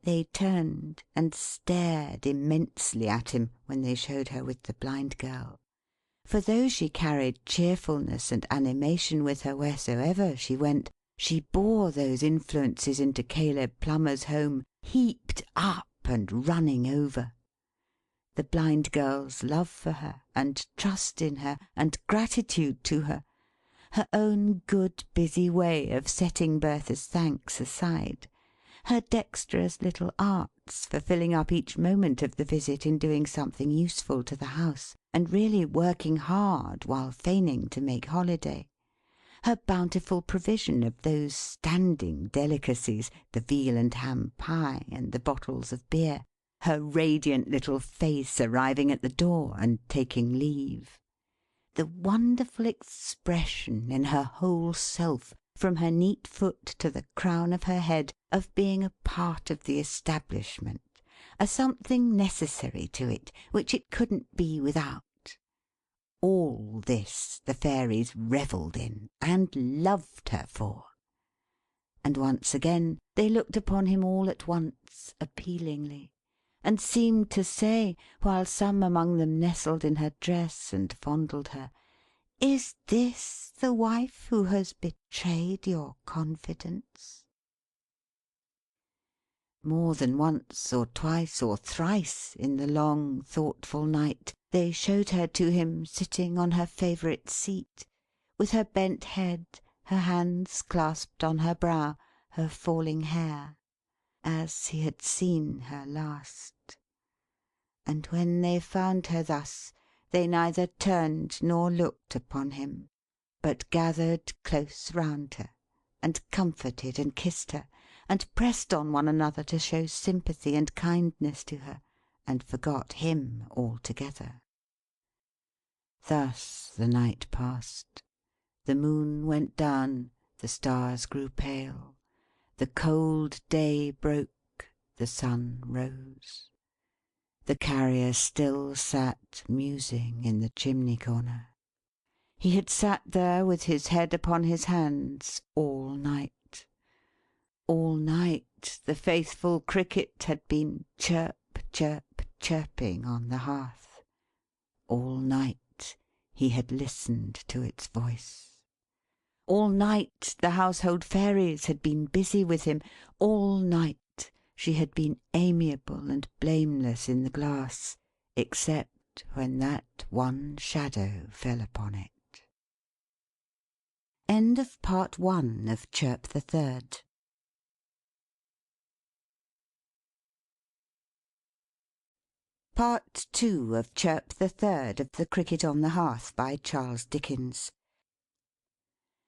They turned and stared immensely at him when they showed her with the Blind Girl. For though she carried cheerfulness and animation with her wheresoever she went, she bore those influences into Caleb Plummer's home, heaped up and running over. The Blind Girl's love for her, and trust in her, and gratitude to her; her own good busy way of setting Bertha's thanks aside; her dexterous little arts for filling up each moment of the visit in doing something useful to the house, and really working hard while feigning to make holiday; her bountiful provision of those standing delicacies, the veal and ham pie, and the bottles of beer; her radiant little face arriving at the door, and taking leave; the wonderful expression in her whole self, from her neat foot to the crown of her head, of being a part of the establishment, a something necessary to it, which it couldn't be without; all this the Fairies revelled in, and loved her for. And once again they looked upon him all at once, appealingly, and seemed to say, while some among them nestled in her dress and fondled her, "Is this the wife who has betrayed your confidence?" More than once, or twice, or thrice, in the long thoughtful night, they showed her to him sitting on her favourite seat, with her bent head, her hands clasped on her brow, her falling hair, as he had seen her last. And when they found her thus, they neither turned nor looked upon him, but gathered close round her, and comforted and kissed her, and pressed on one another to show sympathy and kindness to her, and forgot him altogether. Thus the night passed. The moon went down, the stars grew pale, the cold day broke, the sun rose. The Carrier still sat musing in the chimney corner. He had sat there with his head upon his hands all night. All night the faithful Cricket had been chirp, chirp, chirping on the hearth. All night he had listened to its voice. All night the household Fairies had been busy with him. All night she had been amiable and blameless in the glass, except when that one shadow fell upon it. End of Part 1 of Chirp the Third. Part 2 of Chirp the Third of The Cricket on the Hearth, by Charles Dickens.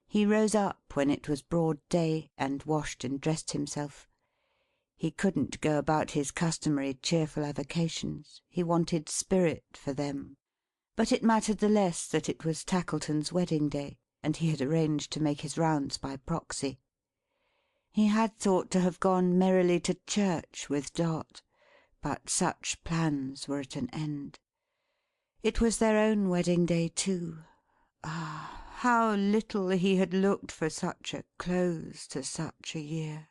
He rose up when it was broad day, and washed and dressed himself. He couldn't go about his customary cheerful avocations. He wanted spirit for them. But it mattered the less that it was Tackleton's wedding day, and he had arranged to make his rounds by proxy. He had thought to have gone merrily to church with Dot, but such plans were at an end. It was their own wedding day too. Ah, how little he had looked for such a close to such a year!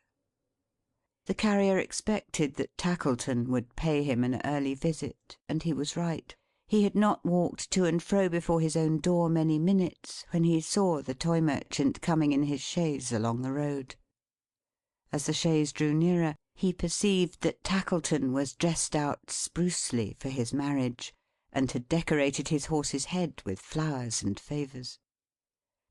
The Carrier expected that Tackleton would pay him an early visit, and he was right. He had not walked to and fro before his own door many minutes, when he saw the Toy Merchant coming in his chaise along the road. As the chaise drew nearer, he perceived that Tackleton was dressed out sprucely for his marriage, and had decorated his horse's head with flowers and favours.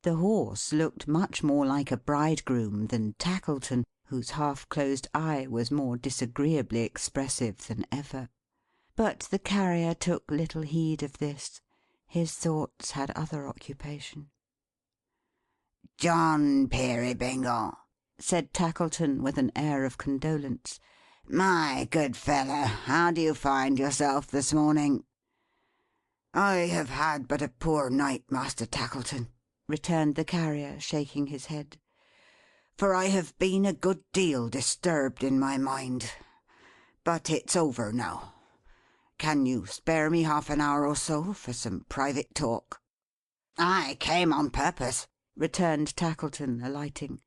The horse looked much more like a bridegroom than Tackleton, whose half-closed eye was more disagreeably expressive than ever. But the Carrier took little heed of this. His thoughts had other occupation. "John Peerybingle," said Tackleton, with an air of condolence. "My good fellow, how do you find yourself this morning?" "I have had but a poor night, Master Tackleton," returned the Carrier, shaking his head, "for I have been a good deal disturbed in my mind. But it's over now. Can you spare me half an hour or so for some private talk?" "I came on purpose," returned Tackleton, alighting.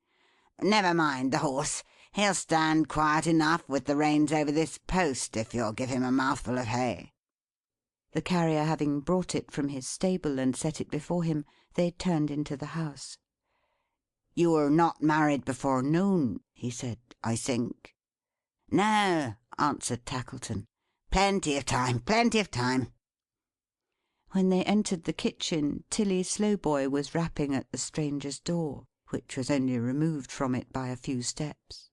"Never mind the horse. He'll stand quiet enough with the reins over this post, if you'll give him a mouthful of hay." The carrier having brought it from his stable and set it before him, they turned into the house. "You were not married before noon," he said, "I think?" "No," answered Tackleton. "Plenty of time, plenty of time." When they entered the kitchen, Tilly Slowboy was rapping at the stranger's door, which was only removed from it by a few steps.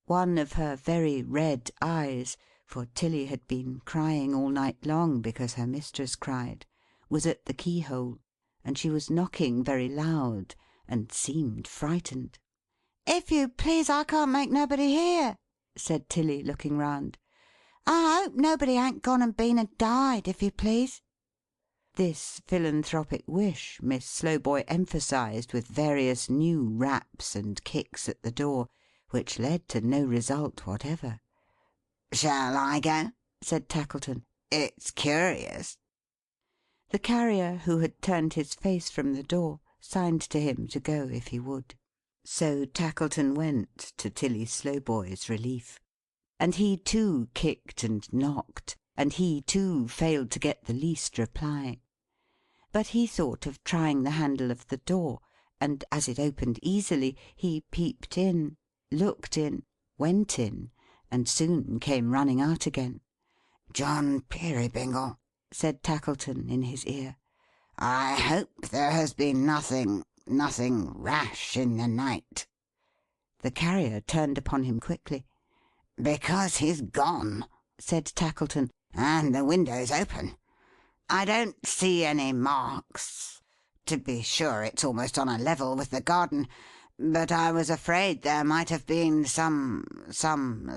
One of her very red eyes, for Tilly had been crying all night long because her mistress cried, was at the keyhole, and she was knocking very loud, and seemed frightened. "If you please, I can't make nobody hear," said Tilly, looking round. "I hope nobody ain't gone and been and died, if you please." This philanthropic wish Miss Slowboy emphasized with various new raps and kicks at the door, which led to no result whatever. "Shall I go?" said Tackleton. "It's curious." The carrier, who had turned his face from the door, signed to him to go if he would. So Tackleton went, to Tilly Slowboy's relief. And he too kicked and knocked, and he too failed to get the least reply. But he thought of trying the handle of the door, and as it opened easily, he peeped in, looked in, went in, and soon came running out again. "John Peerybingle," said Tackleton in his ear, "I hope there has been nothing rash in the night." The carrier turned upon him quickly. "Because he's gone," said Tackleton, "and the window's open. I don't see any marks. To be sure, it's almost on a level with the garden, but I was afraid there might have been some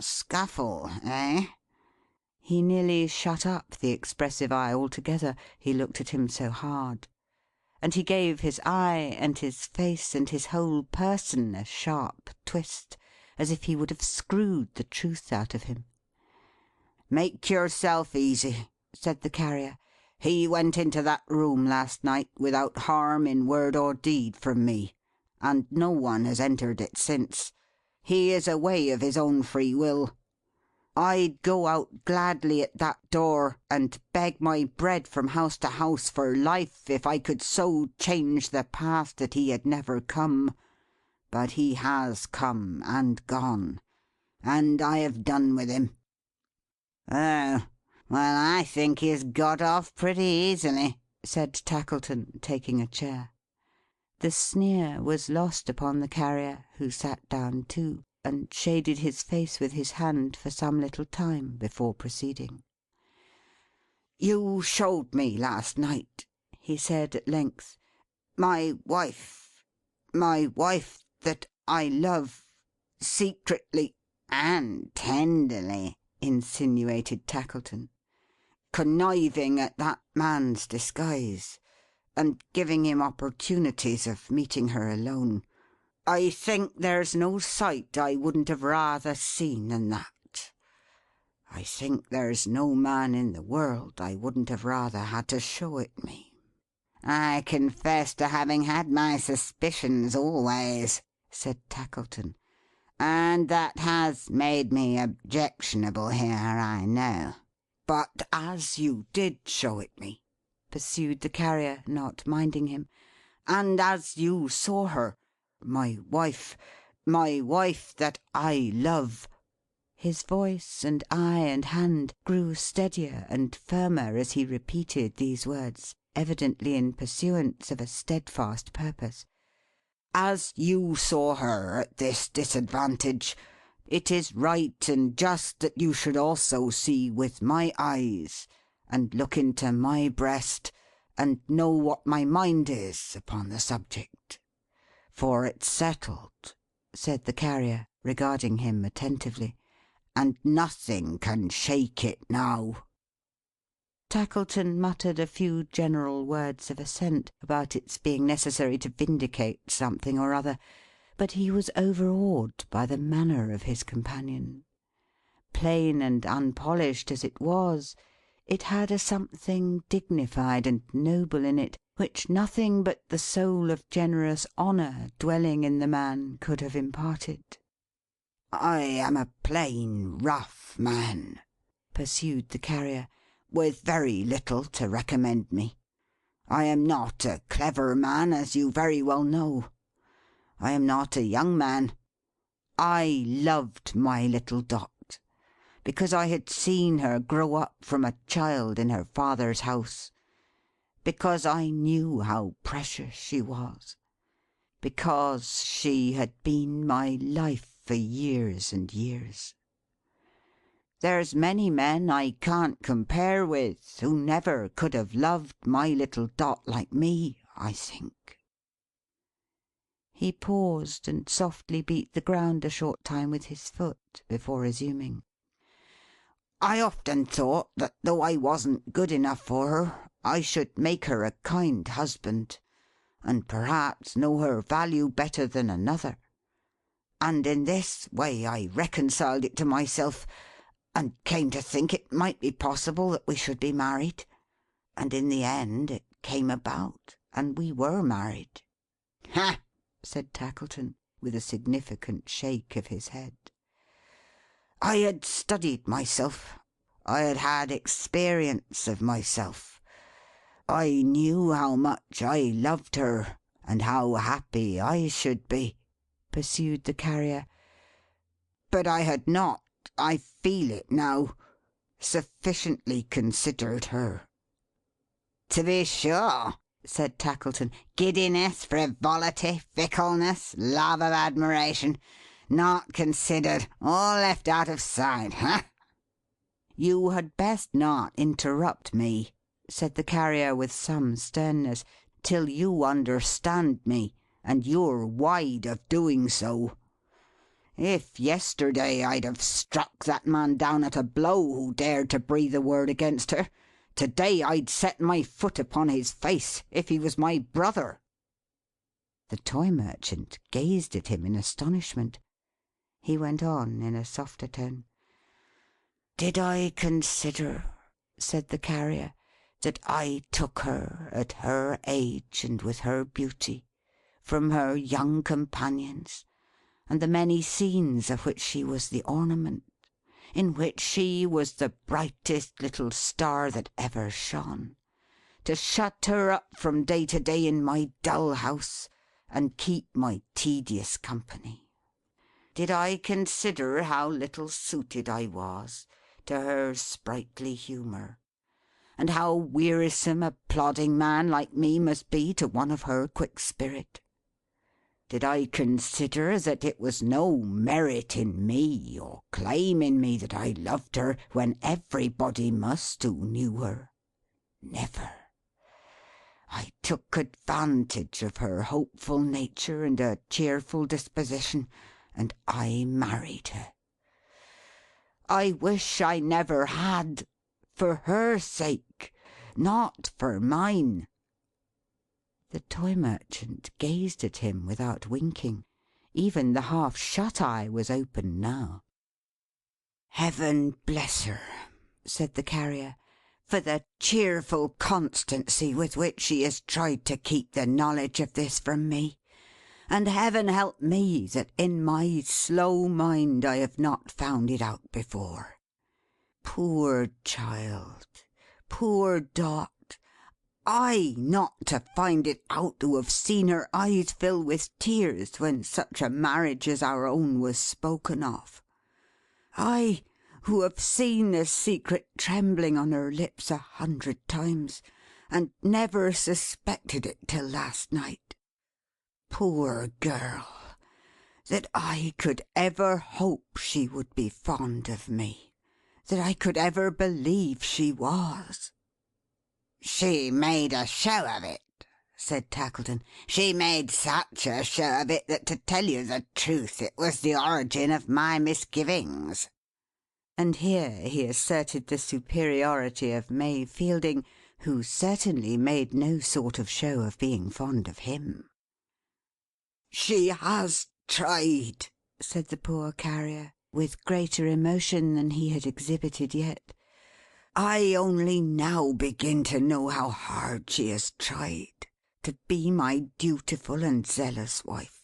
scuffle, eh?" He nearly shut up the expressive eye altogether, he looked at him so hard. And he gave his eye, and his face, and his whole person a sharp twist, as if he would have screwed the truth out of him. "Make yourself easy," said the carrier. "He went into that room last night without harm in word or deed from me, and no one has entered it since. He is away of his own free will. I'd go out gladly at that door, and beg my bread from house to house for life, if I could so change the past that he had never come. But he has come and gone, and I have done with him." "Oh! Well, I think he has got off pretty easily," said Tackleton, taking a chair. The sneer was lost upon the carrier, who sat down too, and shaded his face with his hand for some little time before proceeding. "You showed me last night," he said at length, my wife that I love secretly and tenderly," insinuated Tackleton, "conniving at that man's disguise, and giving him opportunities of meeting her alone. I think there's no sight I wouldn't have rather seen than that. I think there's no man in the world I wouldn't have rather had to show it me." "I confess to having had my suspicions always," said Tackleton, "and that has made me objectionable here, I know." "But as you did show it me," pursued the carrier, not minding him, "and as you saw her, my wife that I love—" His voice, and eye, and hand, grew steadier and firmer as he repeated these words, evidently in pursuance of a steadfast purpose. "As you saw her at this disadvantage, it is right and just that you should also see with my eyes, and look into my breast, and know what my mind is upon the subject. For it's settled," said the carrier, regarding him attentively, "and nothing can shake it now." Tackleton muttered a few general words of assent, about its being necessary to vindicate something or other, but he was overawed by the manner of his companion. plain and unpolished as it was, it had a something dignified and noble in it, which nothing but the soul of generous honour dwelling in the man could have imparted. "I am a plain, rough man," pursued the Carrier, "with very little to recommend me. I am not a clever man, as you very well know. I am not a young man. I loved my little Dot, because I had seen her grow up from a child in her father's house; because I knew how precious she was; because she had been my life for years and years. There's many men I can't compare with, who never could have loved my little Dot like me, I think." He paused, and softly beat the ground a short time with his foot, before resuming. "I often thought that though I wasn't good enough for her, I should make her a kind husband, and perhaps know her value better than another; and in this way I reconciled it to myself, and came to think it might be possible that we should be married; and in the end it came about, and we were married." "Ha!" said Tackleton, with a significant shake of his head. "I had studied myself. I had had experience of myself. I knew how much I loved her, and how happy I should be," pursued the Carrier; "but I had not, I feel it now, sufficiently considered her." "To be sure," said Tackleton. "Giddiness, frivolity, fickleness, love of admiration. Not considered. All left out of sight. Ha!" "You had best not interrupt me," said the Carrier with some sternness, "till you understand me, and you're wide of doing so. If yesterday I'd have struck that man down at a blow who dared to breathe a word against her, to-day I'd set my foot upon his face, if he was my brother." The Toy Merchant gazed at him in astonishment. He went on, in a softer tone. "Did I consider," said the Carrier, "that I took her, at her age and with her beauty, from her young companions, and the many scenes of which she was the ornament, in which she was the brightest little star that ever shone, to shut her up from day to day in my dull house, and keep my tedious company? Did I consider how little suited I was to her sprightly humour, and how wearisome a plodding man like me must be to one of her quick spirit? Did I consider that it was no merit in me, or claim in me, that I loved her, when everybody must who knew her? Never. I took advantage of her hopeful nature and her cheerful disposition, and I married her. I wish I never had, for her sake, not for mine." The Toy Merchant gazed at him without winking. Even the half shut eye was open now. "Heaven bless her," said the Carrier, "for the cheerful constancy with which she has tried to keep the knowledge of this from me; and Heaven help me that in my slow mind I have not found it out before. Poor child! Poor Dot! I not to find it out, who have seen her eyes fill with tears when such a marriage as our own was spoken of! I, who have seen the secret trembling on her lips 100 times, and never suspected it till last night! Poor girl! That I could ever hope she would be fond of me! That I could ever believe she was!" "She made a show of it," said Tackleton. "She made such a show of it, that to tell you the truth, it was the origin of my misgivings." And here he asserted the superiority of May Fielding, who certainly made no sort of show of being fond of him. "She has tried," said the poor Carrier, with greater emotion than he had exhibited yet. "I only now begin to know how hard she has tried to be my dutiful and zealous wife.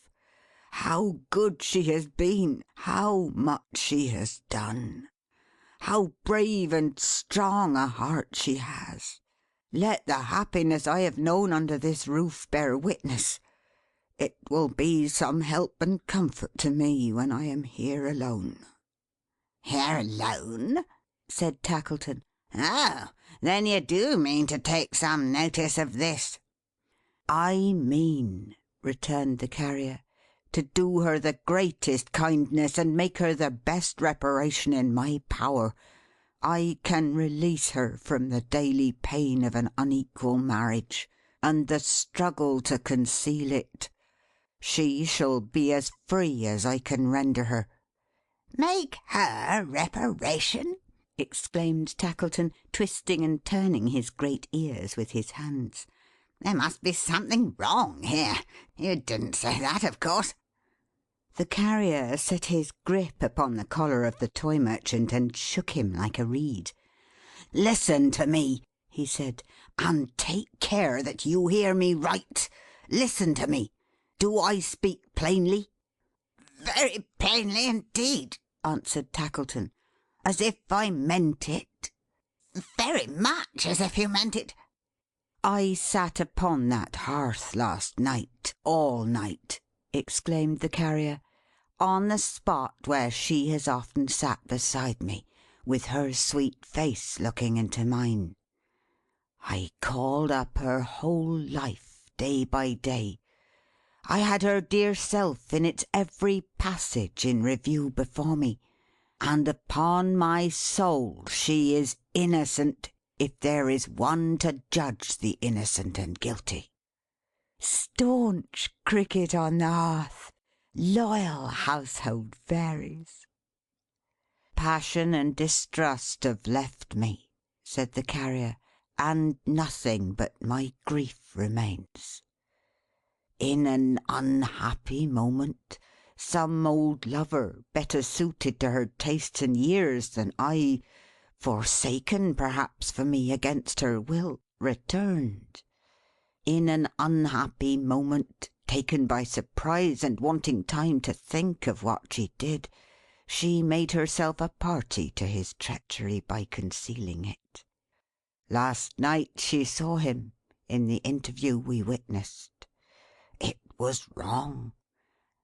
How good she has been, how much she has done. How brave and strong a heart she has. Let the happiness I have known under this roof bear witness. It will be some help and comfort to me when I am here alone." "Here alone?" said Tackleton. "Oh, then you do mean to take some notice of this?" "I mean," returned the Carrier, "to do her the greatest kindness, and make her the best reparation in my power. I can release her from the daily pain of an unequal marriage, and the struggle to conceal it. She shall be as free as I can render her." "Make her reparation!" exclaimed Tackleton, twisting and turning his great ears with his hands. "There must be something wrong here. You didn't say that, of course." The Carrier set his grip upon the collar of the Toy Merchant, and shook him like a reed. "Listen to me," he said, "and take care that you hear me right. Listen to me. Do I speak plainly?" "Very plainly indeed," answered Tackleton. "As if I meant it?" "Very much as if you meant it." "I sat upon that hearth last night, all night," exclaimed the Carrier, "on the spot where she has often sat beside me, with her sweet face looking into mine. I called up her whole life, day by day. I had her dear self in its every passage in review before me; and upon my soul she is innocent, if there is one to judge the innocent and guilty. Staunch Cricket on the hearth! Loyal household Fairies!" "Passion and distrust have left me," said the Carrier, "and nothing but my grief remains. In an unhappy moment, some old lover, better suited to her tastes and years than I, forsaken perhaps for me against her will, returned. In an unhappy moment, taken by surprise, and wanting time to think of what she did, she made herself a party to his treachery by concealing it. Last night she saw him, in the interview we witnessed. It was wrong.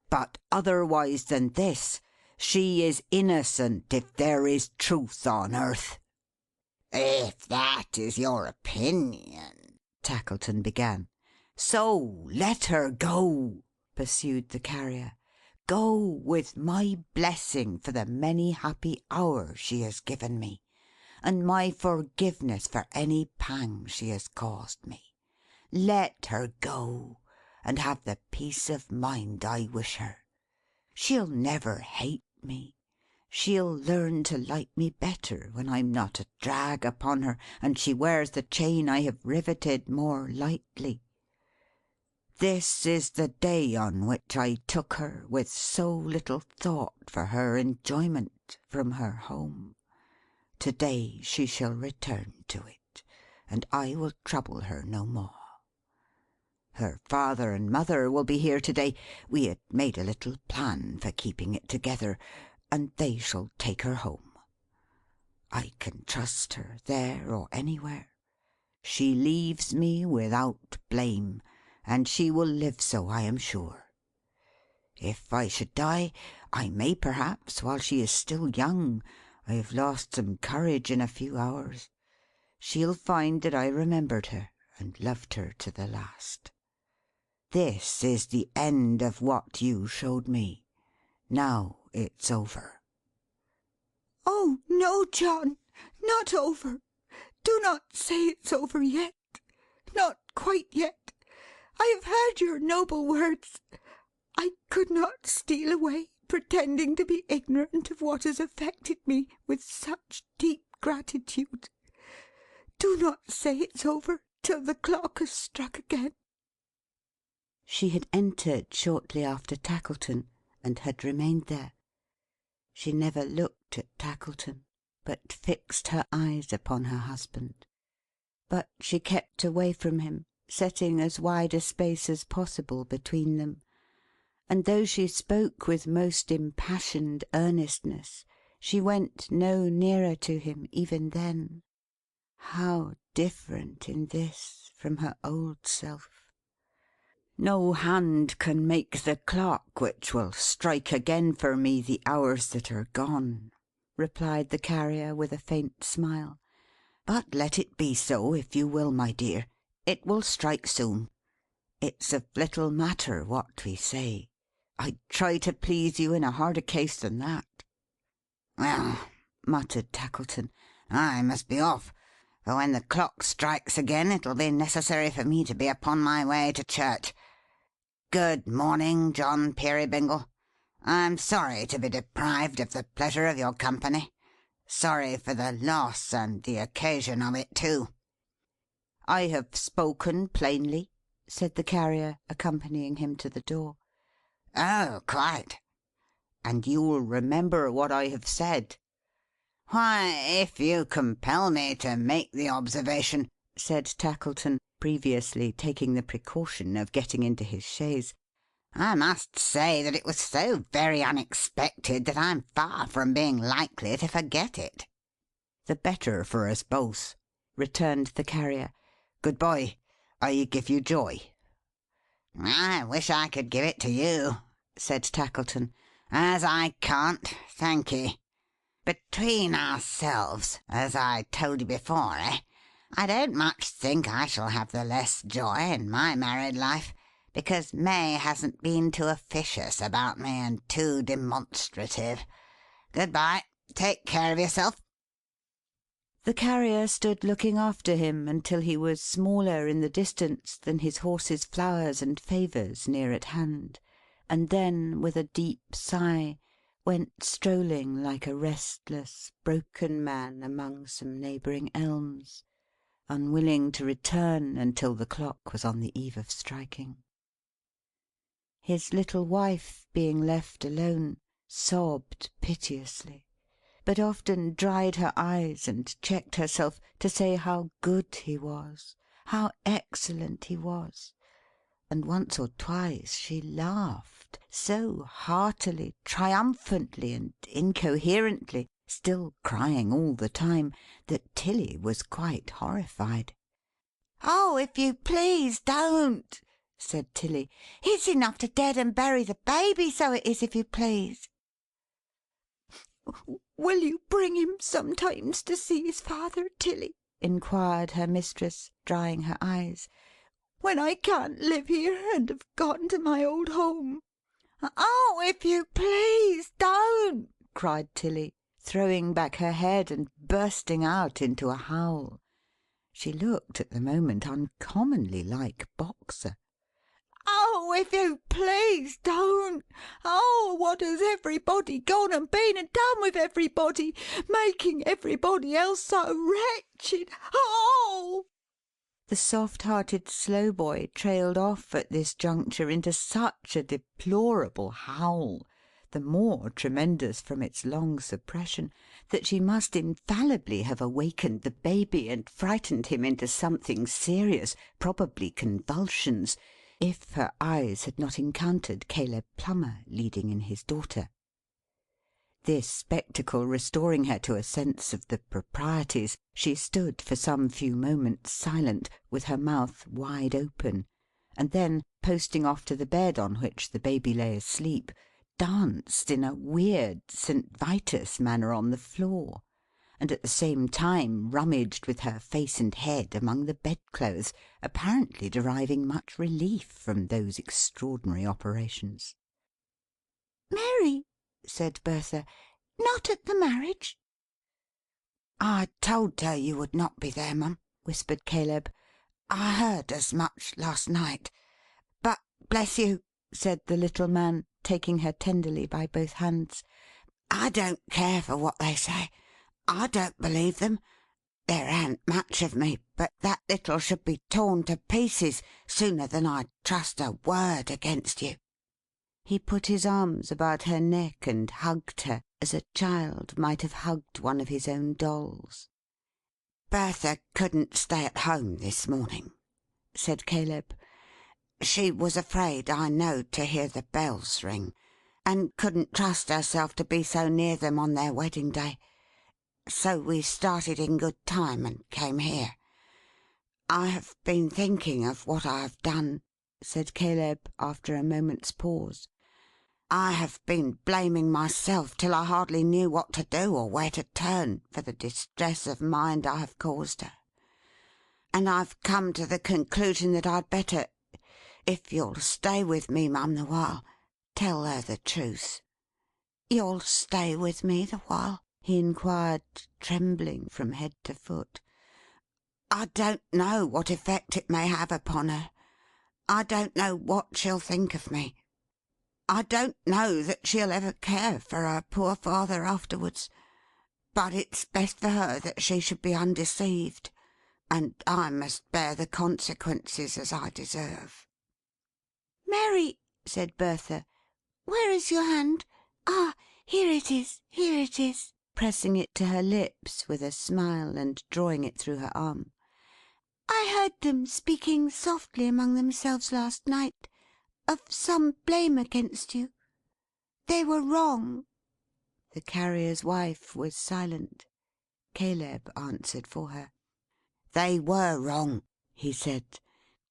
But otherwise than this, she is innocent if there is truth on earth." "If that is your opinion," Tackleton began. "So let her go," pursued the Carrier. "Go with my blessing for the many happy hours she has given me, and my forgiveness for any pang she has caused me. Let her go, and have the peace of mind I wish her. She'll never hate me. She'll learn to like me better when I'm not a drag upon her, and she wears the chain I have riveted more lightly. This is the day on which I took her, with so little thought for her enjoyment, from her home. To-day she shall return to it, and I will trouble her no more. Her father and mother will be here to-day. We had made a little plan for keeping it together, and they shall take her home. I can trust her, there or anywhere. She leaves me without blame, and she will live so, I am sure. If I should die, I may perhaps, while she is still young. I have lost some courage in a few hours. She'll find that I remembered her, and loved her to the last. This is the end of what you showed me. Now it's over." "Oh, no, John! Not over! Do not say it's over yet. Not quite yet. I have heard your noble words. I could not steal away, pretending to be ignorant of what has affected me with such deep gratitude. Do not say it's over till the clock has struck again." She had entered shortly after Tackleton, and had remained there. She never looked at Tackleton, but fixed her eyes upon her husband. But she kept away from him, setting as wide a space as possible between them; and though she spoke with most impassioned earnestness, she went no nearer to him even then. How different in this from her old self! "No hand can make the clock which will strike again for me the hours that are gone," replied the Carrier with a faint smile. "But let it be so, if you will, my dear. It will strike soon. It's of little matter what we say. I'd try to please you in a harder case than that." "Well," muttered Tackleton, "I must be off, for when the clock strikes again, it'll be necessary for me to be upon my way to church. Good morning, John Peerybingle. I'm sorry to be deprived of the pleasure of your company. Sorry for the loss, and the occasion of it too." "I have spoken plainly?" said the Carrier, accompanying him to the door. "Oh, quite." "And you'll remember what I have said?" "Why, if you compel me to make the observation," said Tackleton, previously taking the precaution of getting into his chaise, "I must say that it was so very unexpected that I'm far from being likely to forget it." "The better for us both," returned the Carrier. "Good bye. I give you joy." "I wish I could give it to you," said Tackleton, "as I can't, thank ye. Between ourselves, as I told you before, I don't much think I shall have the less joy in my married life, because May hasn't been too officious about me, and too demonstrative. Good bye. Take care of yourself." The Carrier stood looking after him until he was smaller in the distance than his horse's flowers and favours near at hand, and then, with a deep sigh, went strolling like a restless, broken man among some neighbouring elms, unwilling to return until the clock was on the eve of striking. His little wife, being left alone, sobbed piteously, but often dried her eyes and checked herself to say how good he was, how excellent he was; and once or twice she laughed so heartily, triumphantly, and incoherently, still crying all the time, that Tilly was quite horrified. "Oh, if you please, don't!" said Tilly. "It's enough to dead and bury the baby, so it is, if you please." "Will you bring him sometimes to see his father, Tilly?" inquired her mistress, drying her eyes, "when I can't live here, and have gone to my old home?" "Oh, if you please, don't!" cried Tilly, throwing back her head and bursting out into a howl. She looked at the moment uncommonly like Boxer. "Oh, if you please, don't! Oh, what has everybody gone and been and done with everybody, making everybody else so wretched! Oh!" The soft-hearted Slowboy trailed off at this juncture into such a deplorable howl, the more tremendous from its long suppression, that she must infallibly have awakened the Baby and frightened him into something serious, probably convulsions, if her eyes had not encountered Caleb Plummer leading in his daughter. This spectacle restoring her to a sense of the proprieties, she stood for some few moments silent, with her mouth wide open, and then, posting off to the bed on which the Baby lay asleep, danced in a weird St. Vitus manner on the floor, and at the same time rummaged with her face and head among the bedclothes, apparently deriving much relief from those extraordinary operations. "Mary," said Bertha, "not at the marriage?" "I told her you would not be there, Mum," whispered Caleb. "I heard as much last night. But bless you," said the little man, taking her tenderly by both hands, "I don't care for what they say. I don't believe them. There an't much of me, but that little should be torn to pieces sooner than I'd trust a word against you." He put his arms about her neck and hugged her, as a child might have hugged one of his own dolls. Bertha couldn't stay at home this morning, said Caleb. She was afraid, I know, to hear the bells ring, and couldn't trust herself to be so near them on their wedding day. So we started in good time and came here. I have been thinking of what I have done, said Caleb, after a moment's pause. I have been blaming myself till I hardly knew what to do or where to turn for the distress of mind I have caused her. And I've come to the conclusion that I'd better, if you'll stay with me, Mum, the while, tell her the truth. You'll stay with me the while? He inquired, trembling from head to foot. I don't know what effect it may have upon her. I don't know what she'll think of me. I don't know that she'll ever care for her poor father afterwards. But it's best for her that she should be undeceived, and I must bear the consequences as I deserve. Mary, said Bertha, where is your hand? Ah, here it is, here it is, pressing it to her lips with a smile and drawing it through her arm. I heard them speaking softly among themselves last night, of some blame against you. They were wrong. The carrier's wife was silent. Caleb answered for her. They were wrong, he said.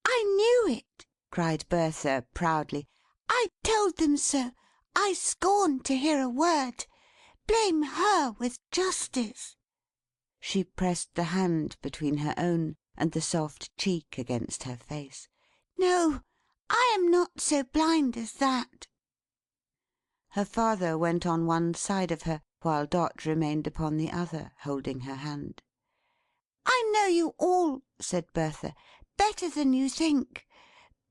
I knew it, cried Bertha proudly. I told them so. I scorned to hear a word. Blame her with justice. She pressed the hand between her own and the soft cheek against her face. No, I am not so blind as that. Her father went on one side of her, while Dot remained upon the other, holding her hand. I know you all, said Bertha, better than you think.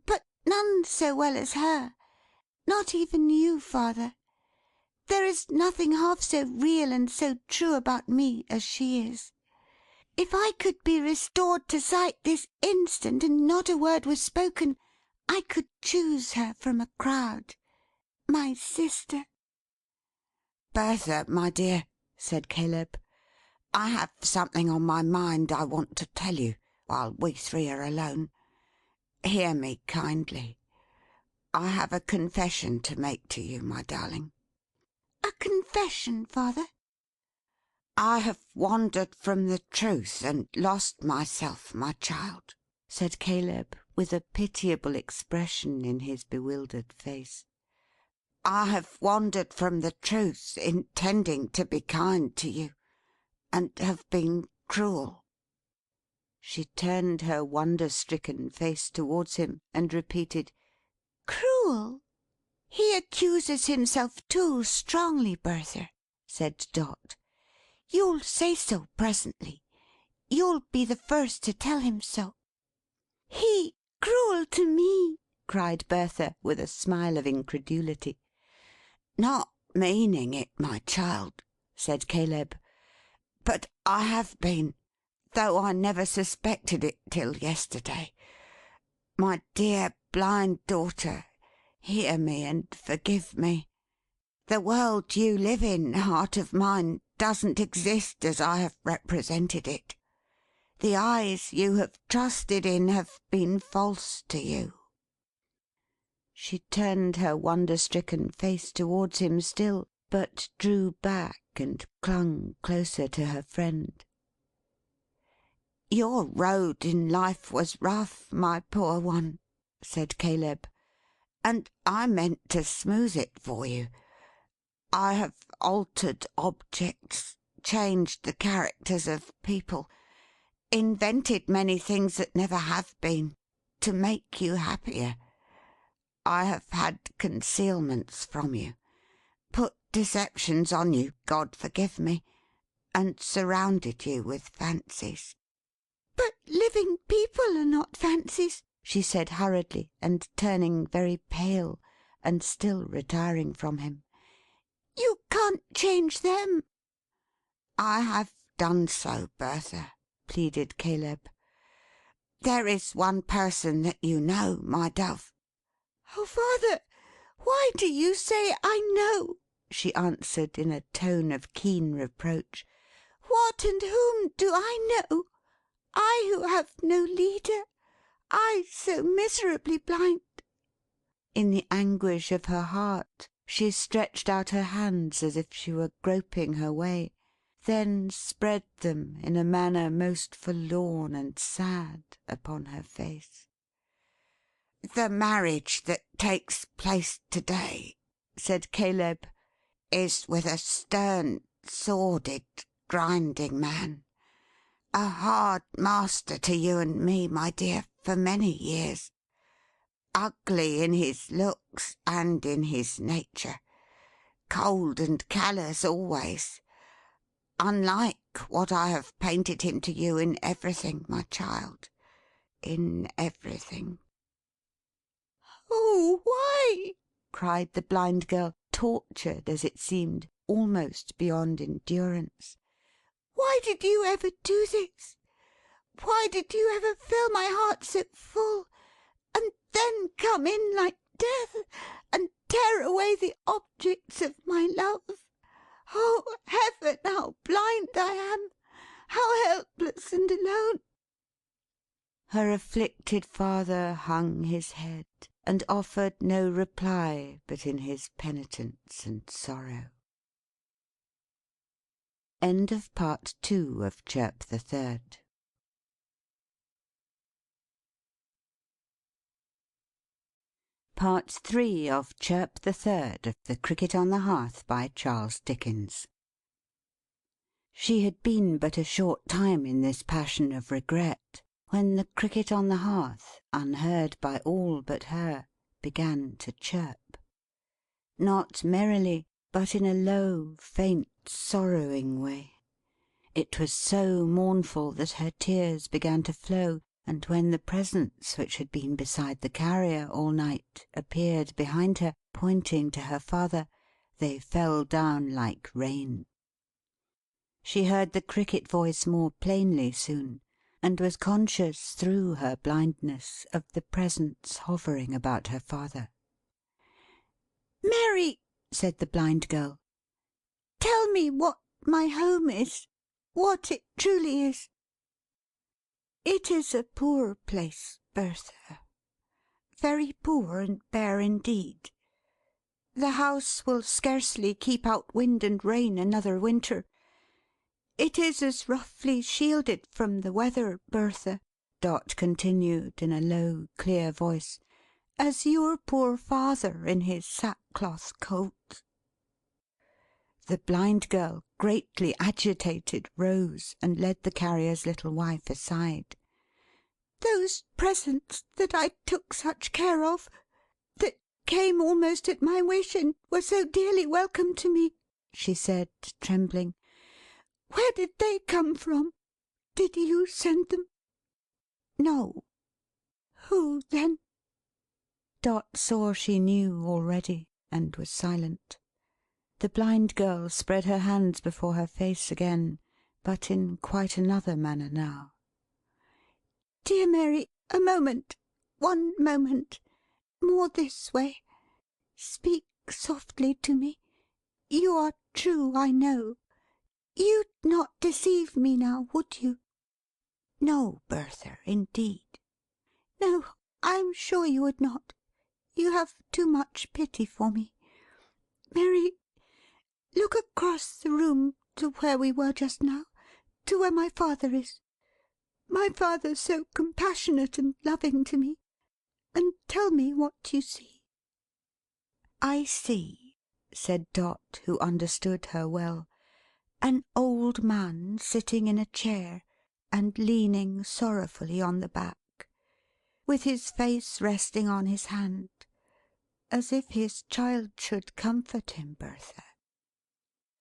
But none so well as her. Not even you, father. There is nothing half so real and so true about me as she is. If I could be restored to sight this instant, and not a word was spoken, I could choose her from a crowd. My sister. Bertha, my dear, said Caleb, I have something on my mind I want to tell you, while we three are alone. Hear me kindly. I have a confession to make to you, my darling. A confession, father? I have wandered from the truth, and lost myself, my child, said Caleb, with a pitiable expression in his bewildered face. I have wandered from the truth, intending to be kind to you, and have been cruel. She turned her wonder-stricken face towards him, and repeated, Cruel? He accuses himself too strongly, Bertha, said Dot. You'll say so presently. You'll be the first to tell him so. He cruel to me, cried Bertha, with a smile of incredulity. Not meaning it, my child, said Caleb. But I have been, though I never suspected it till yesterday. My dear blind daughter, hear me and forgive me. The world you live in, heart of mine, doesn't exist as I have represented it. The eyes you have trusted in have been false to you. She turned her wonder-stricken face towards him still, but drew back and clung closer to her friend. Your road in life was rough, my poor one, said Caleb, and I meant to smooth it for you. I have altered objects, changed the characters of people, invented many things that never have been, to make you happier. I have had concealments from you, put deceptions on you, God forgive me, and surrounded you with fancies. But living people are not fancies, she said hurriedly, and turning very pale, and still retiring from him. You can't change them. I have done so, Bertha, pleaded Caleb. There is one person that you know, my dove. Oh, father, Why do you say I know? She answered in a tone of keen reproach. What and whom do I know? I who have no leader. I so miserably blind. In the anguish of her heart, she stretched out her hands as if she were groping her way, then spread them in a manner most forlorn and sad upon her face. "The marriage that takes place to-day," said Caleb, "is with a stern, sordid, grinding man. A hard master to you and me, my dear, for many years. Ugly in his looks and in his nature. Cold and callous always. Unlike what I have painted him to you in everything, my child. In everything." "Oh, why?" cried the Blind Girl, tortured, as it seemed, almost beyond endurance. "Why did you ever do this? Why did you ever fill my heart so full, and then come in like death, and tear away the objects of my love? Oh, Heaven, how blind I am! How helpless and alone!" Her afflicted father hung his head, and offered no reply but in his penitence and sorrow. End of Part 2 of Chirp the Third. Part 3 of Chirp the Third of The Cricket on the Hearth by Charles Dickens. She had been but a short time in this passion of regret, when the cricket on the hearth, unheard by all but her, began to chirp. Not merrily, but in a low, faint, sorrowing way. It was so mournful that her tears began to flow, and when the Presence which had been beside the Carrier all night appeared behind her, pointing to her father, they fell down like rain. She heard the cricket voice more plainly soon, and was conscious through her blindness of the Presence hovering about her father. "Mary," said the Blind Girl, "tell me what my home is, what it truly is." "It is a poor place, Bertha. Very poor and bare indeed. The house will scarcely keep out wind and rain another winter. It is as roughly shielded from the weather, Bertha," Dot continued in a low, clear voice, "as your poor father in his sackcloth coat." The Blind Girl, greatly agitated, rose, and led the Carrier's little wife aside. "Those presents that I took such care of, that came almost at my wish, and were so dearly welcome to me," she said, trembling, "where did they come from? Did you send them?" "No." "Who then?" Dot saw she knew already, and was silent. The Blind Girl spread her hands before her face again, but in quite another manner now. "Dear Mary, a moment. One moment. More this way. Speak softly to me. You are true, I know. You'd not deceive me now, would you?" "No, Bertha, indeed." "No, I am sure you would not. You have too much pity for me. Mary, look across the room to where we were just now, to where my father is. My father so compassionate and loving to me, and tell me what you see." "I see," said Dot, who understood her well, "an old man sitting in a chair, and leaning sorrowfully on the back, with his face resting on his hand, as if his child should comfort him, Bertha."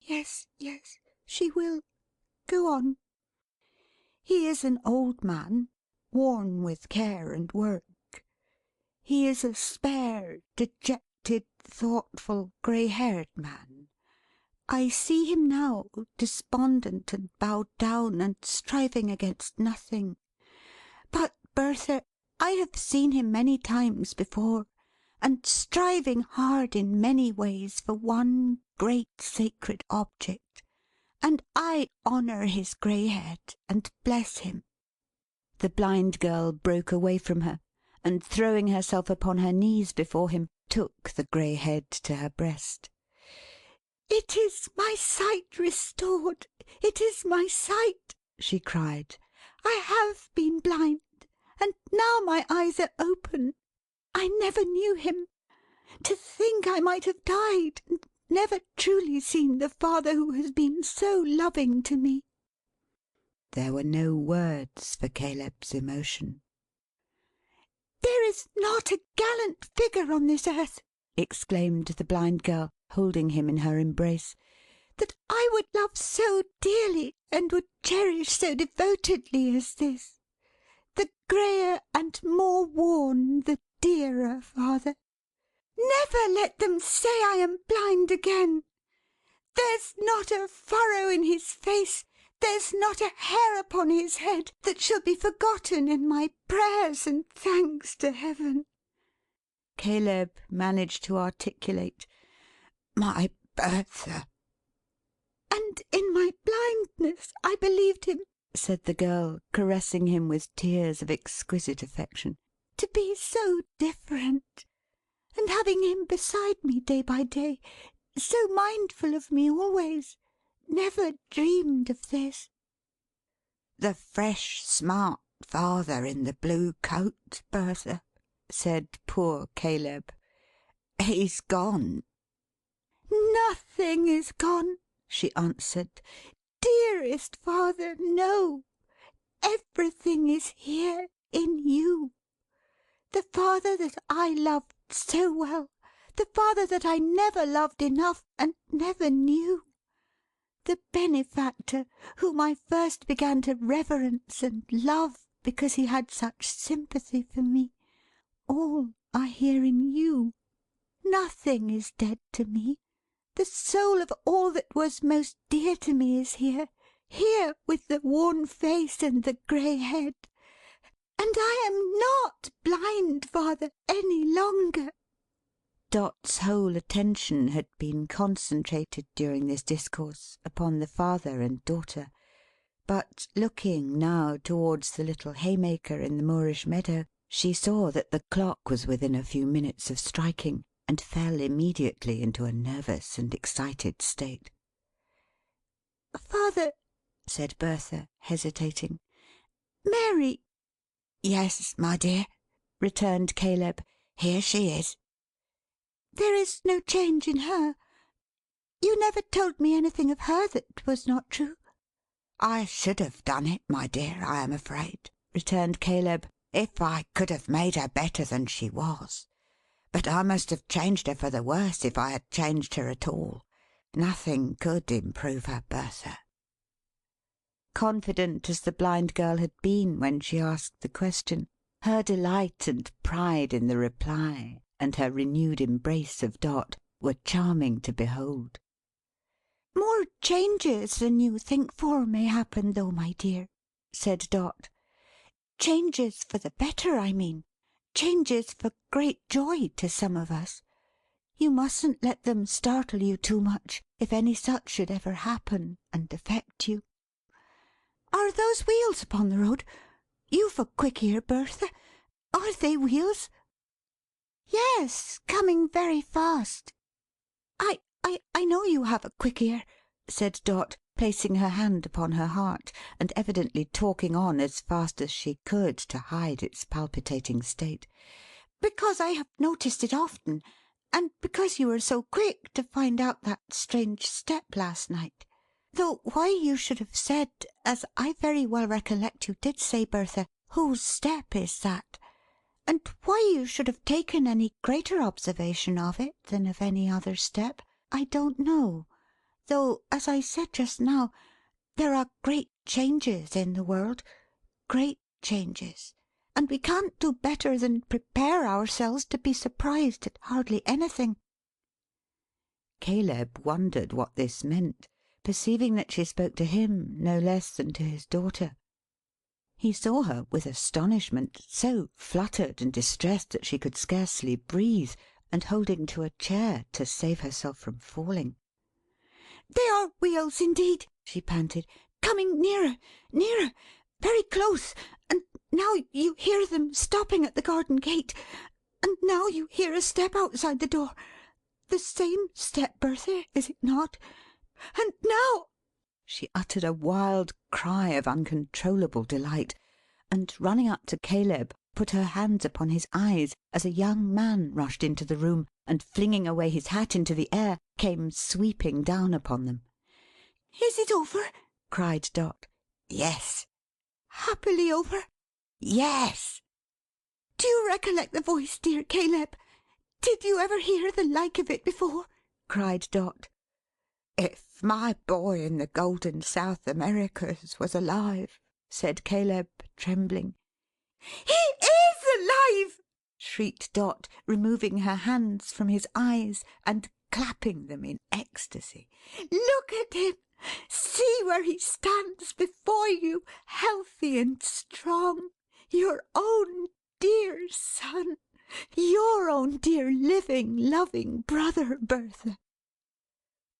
"Yes, yes, she will. Go on." "He is an old man, worn with care and work. He is a spare, dejected, thoughtful, grey-haired man. I see him now, despondent and bowed down, and striving against nothing. But, Bertha, I have seen him many times before. and striving hard in many ways for one great sacred object, and I honour his grey head, and bless him." The Blind Girl broke away from her, and throwing herself upon her knees before him, took the grey head to her breast. "It is my sight restored! It is my sight!" she cried. "I have been blind, and now my eyes are open. I never knew him. To think I might have died, and never truly seen the father who has been so loving to me." There were no words for Caleb's emotion. "There is not a gallant figure on this earth," exclaimed the Blind Girl, holding him in her embrace, "that I would love so dearly, and would cherish so devotedly as this. The greyer and more worn, the dearer father. Never let them say I am blind again. There's not a furrow in his face, there's not a hair upon his head, that shall be forgotten in my prayers and thanks to Heaven." Caleb managed to articulate, "My Bertha." "And in my blindness I believed him," said the girl, caressing him with tears of exquisite affection, "to be so different. And having him beside me day by day, so mindful of me always, never dreamed of this." "The fresh, smart father in the blue coat, Bertha," said poor Caleb. "He's gone." "Nothing is gone," she answered. "Dearest father, no. Everything is here, in you. The father that I loved so well, the father that I never loved enough, and never knew. The benefactor whom I first began to reverence and love because he had such sympathy for me, all are here in you. Nothing is dead to me. The soul of all that was most dear to me is here, here with the worn face and the grey head. And I am not blind, father, any longer." Dot's whole attention had been concentrated during this discourse upon the father and daughter, but looking now towards the little haymaker in the Moorish meadow, she saw that the clock was within a few minutes of striking, and fell immediately into a nervous and excited state. "Father," said Bertha, hesitating, "Mary—" "Yes, my dear," returned Caleb. "Here she is." "There is no change in her. You never told me anything of her that was not true." "I should have done it, my dear, I am afraid," returned Caleb, "if I could have made her better than she was. But I must have changed her for the worse, if I had changed her at all. Nothing could improve her, Bertha." Confident as the Blind Girl had been when she asked the question, her delight and pride in the reply, and her renewed embrace of Dot, were charming to behold. "More changes than you think for may happen, though, my dear," said Dot. "Changes for the better, I mean. Changes for great joy to some of us. You mustn't let them startle you too much, if any such should ever happen, and affect you. Are those wheels upon the road? You've a quick ear, Bertha. Are they wheels?" "Yes, coming very fast." I know you have a quick ear," said Dot, placing her hand upon her heart, and evidently talking on as fast as she could to hide its palpitating state, "because I have noticed it often, and because you were so quick to find out that strange step last night. Though why you should have said, as I very well recollect you did say, Bertha, whose step is that? And why you should have taken any greater observation of it than of any other step, I don't know. Though, as I said just now, there are great changes in the world. Great changes. And we can't do better than prepare ourselves to be surprised at hardly anything." Caleb wondered what this meant, perceiving that she spoke to him no less than to his daughter. He saw her with astonishment, so fluttered and distressed that she could scarcely breathe, and holding to a chair to save herself from falling. "They are wheels indeed," she panted, "coming nearer, nearer, very close, and now you hear them stopping at the garden gate, and now you hear a step outside the door. The same step, Bertha, is it not? And now—" She uttered a wild cry of uncontrollable delight, and running up to Caleb, put her hands upon his eyes as a young man rushed into the room, and flinging away his hat into the air, came sweeping down upon them. "Is it over?" cried Dot. Yes. "Happily over?" Yes. "Do you recollect the voice, dear Caleb? Did you ever hear the like of it before?" cried Dot. "If my boy in the golden South Americas was alive," said Caleb, trembling. "He is alive!" shrieked Dot, removing her hands from his eyes, and clapping them in ecstasy. "Look at him! See where he stands before you, healthy and strong! Your own dear son! Your own dear living, loving brother, Bertha!"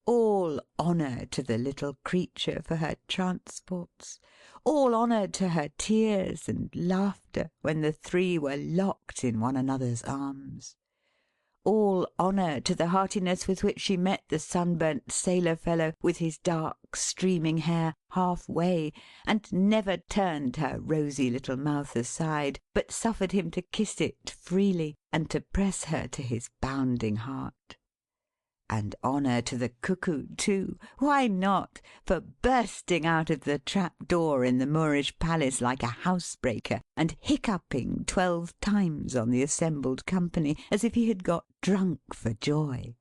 All honour to the little creature for her transports! All honour to her tears and laughter when the three were locked in one another's arms! All honour to the heartiness with which she met the sunburnt sailor fellow, with his dark streaming hair, half way, and never turned her rosy little mouth aside, but suffered him to kiss it freely, and to press her to his bounding heart! And honour to the Cuckoo too, why not, for bursting out of the trap door in the Moorish palace like a housebreaker, and hiccuping 12 times on the assembled company, as if he had got drunk for joy.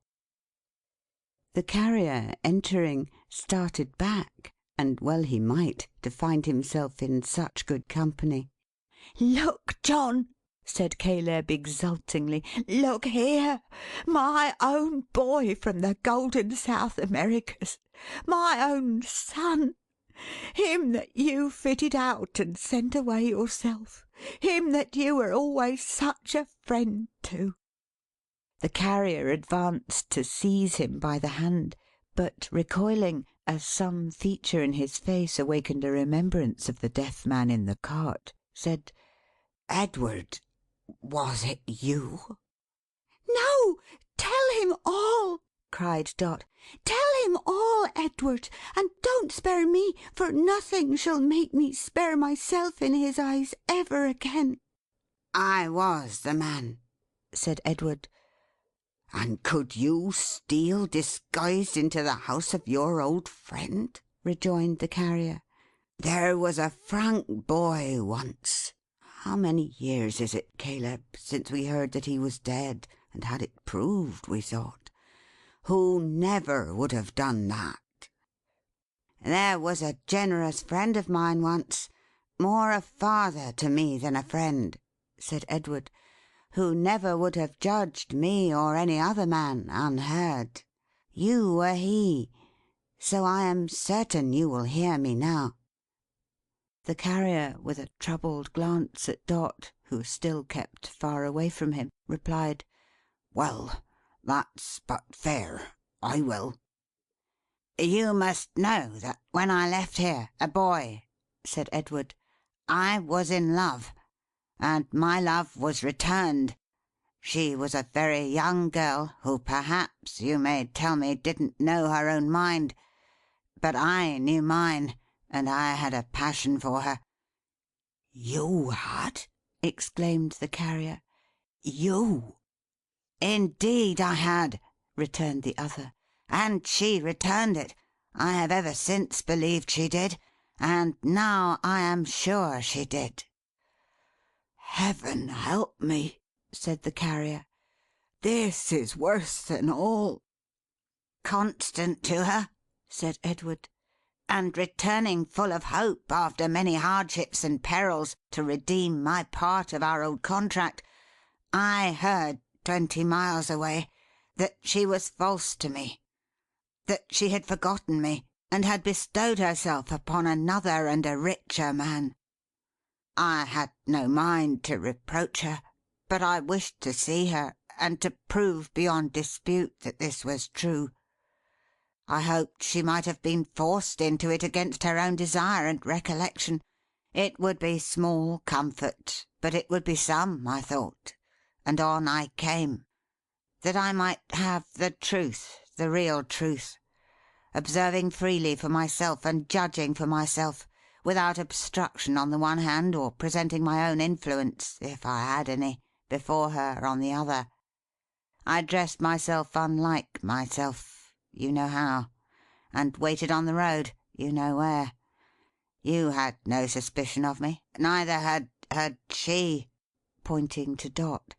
The Carrier, entering, started back, and well he might, to find himself in such good company. "Look, John!" said Caleb exultingly. "Look here! My own boy from the golden South Americas! My own son! Him that you fitted out and sent away yourself! Him that you were always such a friend to!" The Carrier advanced to seize him by the hand, but recoiling, as some feature in his face awakened a remembrance of the deaf man in the cart, said, Edward, was it you? "No! Tell him all!" cried Dot. "Tell him all, Edward, and don't spare me, for nothing shall make me spare myself in his eyes ever again." I was the man, said Edward. And could you steal disguised into the house of your old friend? Rejoined the Carrier. There was a frank boy once. How many years is it, Caleb, since we heard that he was dead, and had it proved, we thought, who never would have done that? There was a generous friend of mine once, more a father to me than a friend, said Edward, who never would have judged me or any other man unheard. You were he, so I am certain you will hear me now. The Carrier, with a troubled glance at Dot, who still kept far away from him, replied, Well, that's but fair. I will. You must know that when I left here, a boy, said Edward, I was in love, and my love was returned. She was a very young girl, who perhaps, you may tell me, didn't know her own mind. But I knew mine, and I had a passion for her. You had? Exclaimed the Carrier. You? Indeed I had, returned the other, and she returned it. I have ever since believed she did, and now I am sure she did. Heaven help me, said the Carrier. This is worse than all. Constant to her, said Edward, and returning full of hope after many hardships and perils to redeem my part of our old contract, I heard 20 miles away that she was false to me, that she had forgotten me, and had bestowed herself upon another and a richer man. I had no mind to reproach her, but I wished to see her, and to prove beyond dispute that this was true. I hoped she might have been forced into it against her own desire and recollection. It would be small comfort, but it would be some, I thought, and on I came, that I might have the truth, the real truth, observing freely for myself and judging for myself, without obstruction on the one hand, or presenting my own influence, if I had any, before her on the other. I dressed myself unlike myself, you know how, and waited on the road, you know where. You had no suspicion of me, neither had she," pointing to Dot,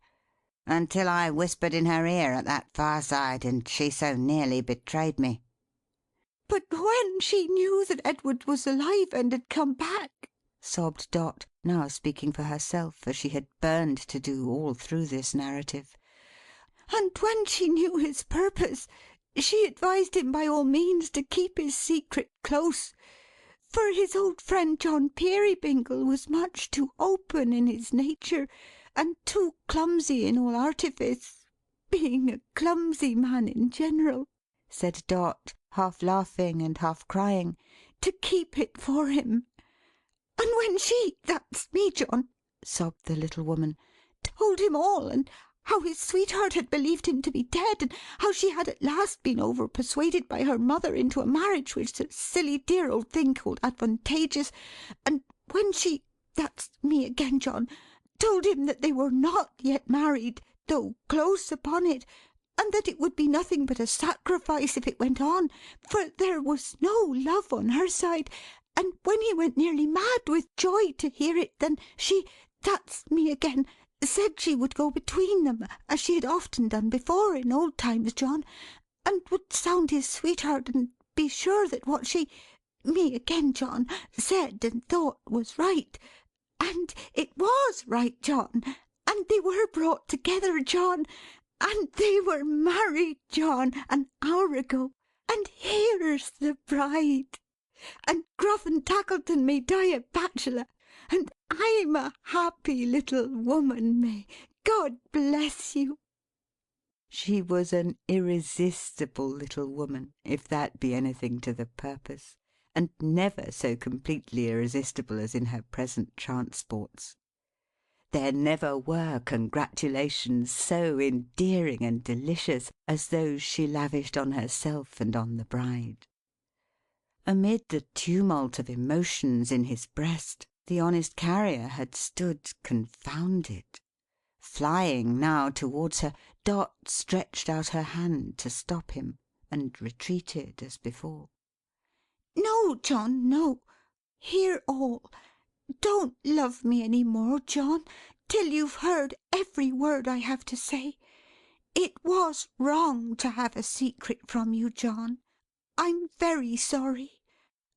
"until I whispered in her ear at that fireside, and she so nearly betrayed me." "But when she knew that Edward was alive and had come back," sobbed Dot, now speaking for herself, as she had burned to do all through this narrative, "and when she knew his purpose, she advised him by all means to keep his secret close, for his old friend John Peerybingle was much too open in his nature, and too clumsy in all artifice, being a clumsy man in general," said Dot, half laughing and half crying, "to keep it for him. And when she, that's me, John," sobbed the little woman, "told him all, and how his sweetheart had believed him to be dead, and how she had at last been over-persuaded by her mother into a marriage which the silly dear old thing called advantageous, and when she, that's me again, John, told him that they were not yet married, though close upon it, and that it would be nothing but a sacrifice if it went on, for there was no love on her side, and when he went nearly mad with joy to hear it, then she, that's me again, said she would go between them, as she had often done before in old times, John, and would sound his sweetheart, and be sure that what she, me again, John, said and thought was right. And it was right, John, and they were brought together, John, and they were married, John, an hour ago, and here's the bride. And Gruff and Tackleton may die a bachelor, and I'm a happy little woman, May. God bless you!" She was an irresistible little woman, if that be anything to the purpose, and never so completely irresistible as in her present transports. There never were congratulations so endearing and delicious as those she lavished on herself and on the bride. Amid the tumult of emotions in his breast, the honest Carrier had stood confounded. Flying now towards her, Dot stretched out her hand to stop him, and retreated as before. "No, John, no. Hear all. Don't love me any more, John, till you've heard every word I have to say. It was wrong to have a secret from you, John. I'm very sorry.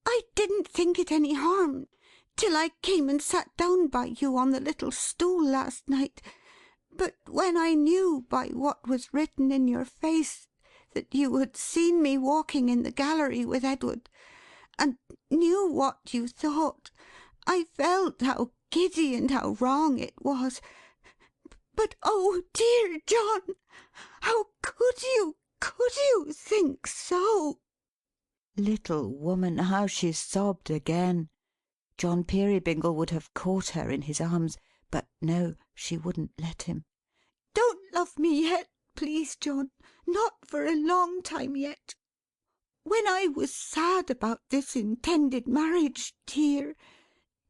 I didn't think it any harm, till I came and sat down by you on the little stool last night. But when I knew by what was written in your face that you had seen me walking in the gallery with Edward, and knew what you thought, I felt how giddy and how wrong it was. But oh dear John, how could you think so?" Little woman, how she sobbed again! John Peerybingle would have caught her in his arms, but no, she wouldn't let him. "Don't love me yet, please, John. Not for a long time yet. When I was sad about this intended marriage, dear,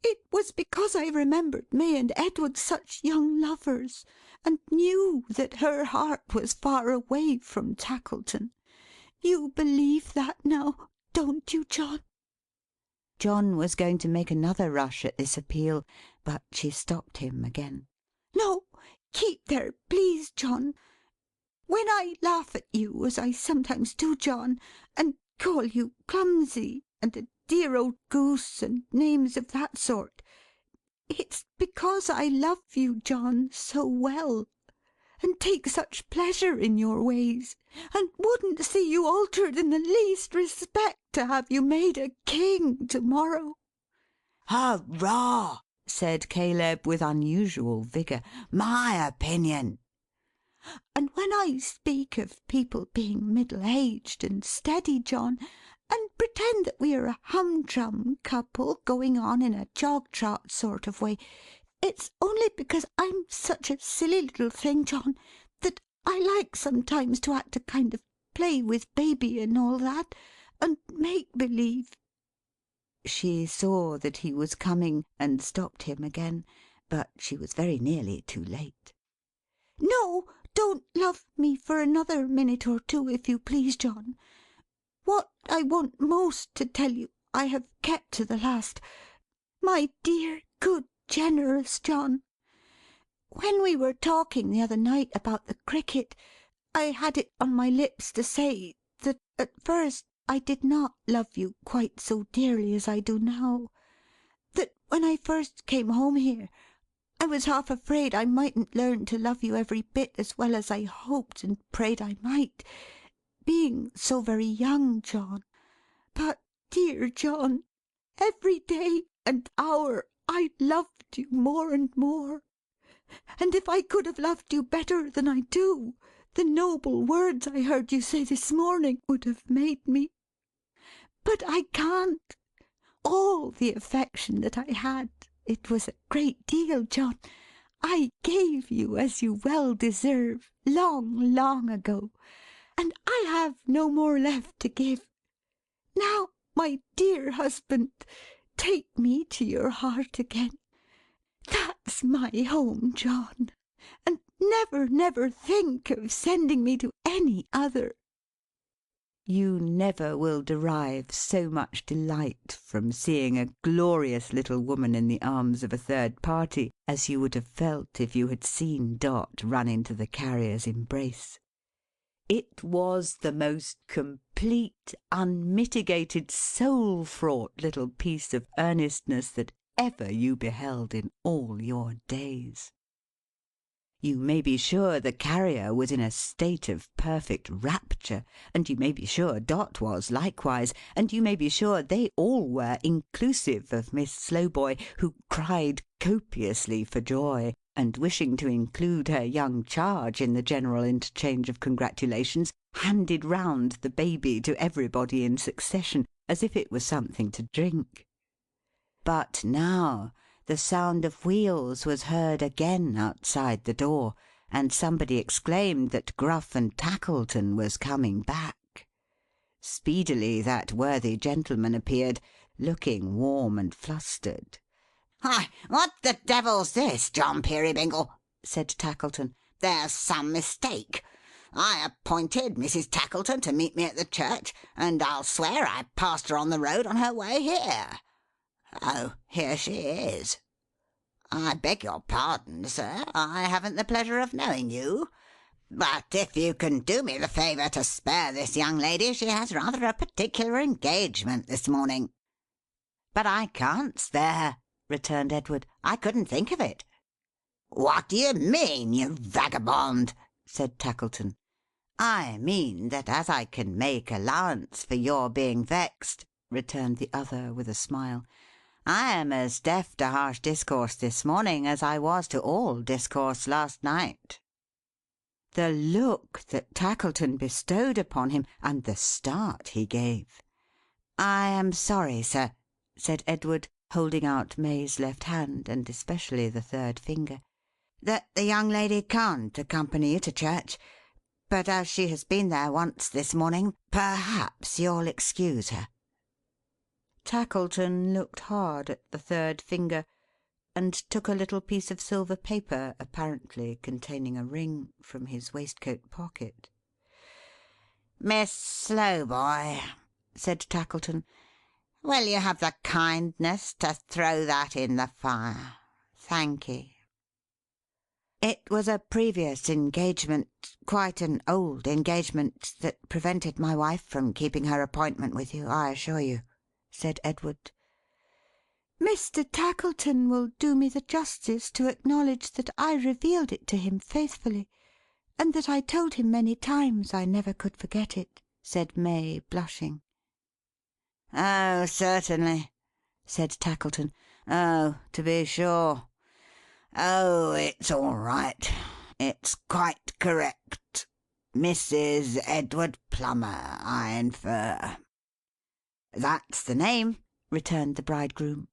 it was because I remembered May and Edward such young lovers, and knew that her heart was far away from Tackleton. You believe that now, don't you, John?" John was going to make another rush at this appeal, but she stopped him again. "No, keep there, please, John. When I laugh at you, as I sometimes do, John, and call you clumsy, and a dear old goose, and names of that sort, it's because I love you, John, so well, and take such pleasure in your ways, and wouldn't see you altered in the least respect to have you made a king to-morrow." "Hurrah!" said Caleb with unusual vigour. "My opinion." And when I speak of people being middle-aged and steady, John, and pretend that we are a humdrum couple going on in a jog-trot sort of way, it's only because I'm such a silly little thing, John, that I like sometimes to act a kind of play with baby and all that, and make believe. She saw that he was coming, and stopped him again, but she was very nearly too late. No, don't love me for another minute or two, if you please, John. What I want most to tell you, I have kept to the last. My dear, good, generous John, when we were talking the other night about the cricket, I had it on my lips to say that at first I did not love you quite so dearly as I do now. That when I first came home here, I was half afraid I mightn't learn to love you every bit as well as I hoped and prayed I might, being so very young, John. But, dear John, every day and hour I loved you more and more. And if I could have loved you better than I do, the noble words I heard you say this morning would have made me. But I can't. All the affection that I had, it was a great deal, John, I gave you as you well deserve, long, long ago, and I have no more left to give. Now, my dear husband, take me to your heart again. That's my home, John, and never, never think of sending me to any other. You never will derive so much delight from seeing a glorious little woman in the arms of a third party, as you would have felt if you had seen Dot run into the Carrier's embrace. It was the most complete, unmitigated, soul-fraught little piece of earnestness that ever you beheld in all your days. You may be sure the Carrier was in a state of perfect rapture, and you may be sure Dot was likewise, and you may be sure they all were, inclusive of Miss Slowboy, who cried copiously for joy, and wishing to include her young charge in the general interchange of congratulations, handed round the baby to everybody in succession, as if it was something to drink. But now the sound of wheels was heard again outside the door, and somebody exclaimed that Gruff and Tackleton was coming back. Speedily that worthy gentleman appeared, looking warm and flustered. "Why, what the devil's this, John Peerybingle?" said Tackleton. "There's some mistake. I appointed Mrs. Tackleton to meet me at the church, and I'll swear I passed her on the road on her way here. Oh, here she is. I beg your pardon, sir. I haven't the pleasure of knowing you. But if you can do me the favour to spare this young lady, she has rather a particular engagement this morning." "But I can't spare her," returned Edward. "I couldn't think of it." "What do you mean, you vagabond?" said Tackleton. "I mean that as I can make allowance for your being vexed," returned the other with a smile, "I am as deaf to harsh discourse this morning as I was to all discourse last night." The look that Tackleton bestowed upon him, and the start he gave! "I am sorry, sir," said Edward, holding out May's left hand, and especially the third finger, "that the young lady can't accompany you to church. But as she has been there once this morning, perhaps you'll excuse her." Tackleton looked hard at the third finger, and took a little piece of silver paper, apparently containing a ring, from his waistcoat pocket. "Miss Slowboy," said Tackleton, "will you have the kindness to throw that in the fire? Thank'ee. It was a previous engagement, quite an old engagement, that prevented my wife from keeping her appointment with you, I assure you," said Edward. Mr. Tackleton will do me the justice to acknowledge that I revealed it to him faithfully, and that I told him many times I never could forget it," said May, blushing. "Oh, certainly," said Tackleton. Oh, to be sure. Oh, it's all right. It's quite correct. Mrs. Edward Plummer, I infer." "That's the name," returned the bridegroom.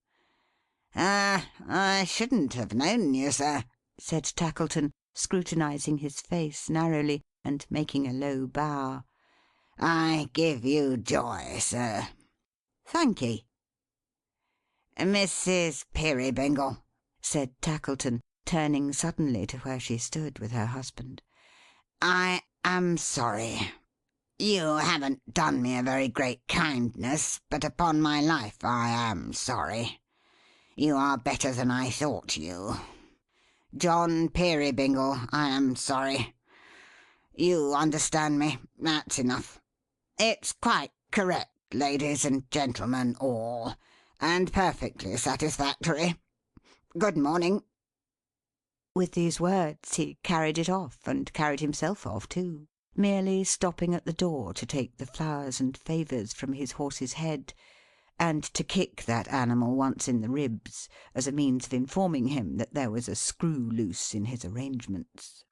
"Ah, I shouldn't have known you, sir," said Tackleton, scrutinizing his face narrowly, and making a low bow. "I give you joy, sir." "Thank'ee." "Mrs. Peerybingle," said Tackleton, turning suddenly to where she stood with her husband, "I am sorry. You haven't done me a very great kindness, but upon my life I am sorry. You are better than I thought you. John Peerybingle, I am sorry. You understand me. That's enough. It's quite correct, ladies and gentlemen all, and perfectly satisfactory. Good morning." With these words he carried it off, and carried himself off too, merely stopping at the door to take the flowers and favours from his horse's head, and to kick that animal once in the ribs, as a means of informing him that there was a screw loose in his arrangements.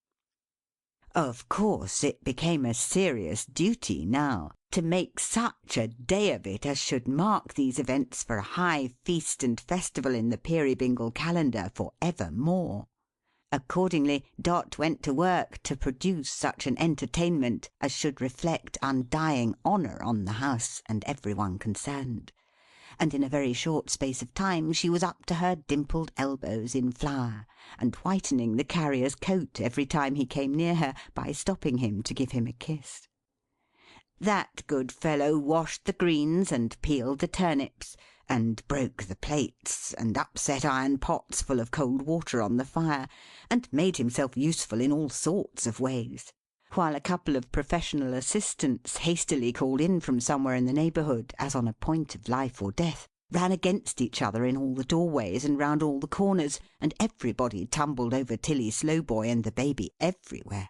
Of course it became a serious duty now, to make such a day of it as should mark these events for a high feast and festival in the Peerybingle calendar for evermore. Accordingly, Dot went to work to produce such an entertainment as should reflect undying honour on the house and every one concerned; and in a very short space of time she was up to her dimpled elbows in flour, and whitening the Carrier's coat every time he came near her, by stopping him to give him a kiss. That good fellow washed the greens, and peeled the turnips, and broke the plates, and upset iron pots full of cold water on the fire, and made himself useful in all sorts of ways; while a couple of professional assistants, hastily called in from somewhere in the neighbourhood, as on a point of life or death, ran against each other in all the doorways and round all the corners, and everybody tumbled over Tilly Slowboy and the Baby everywhere.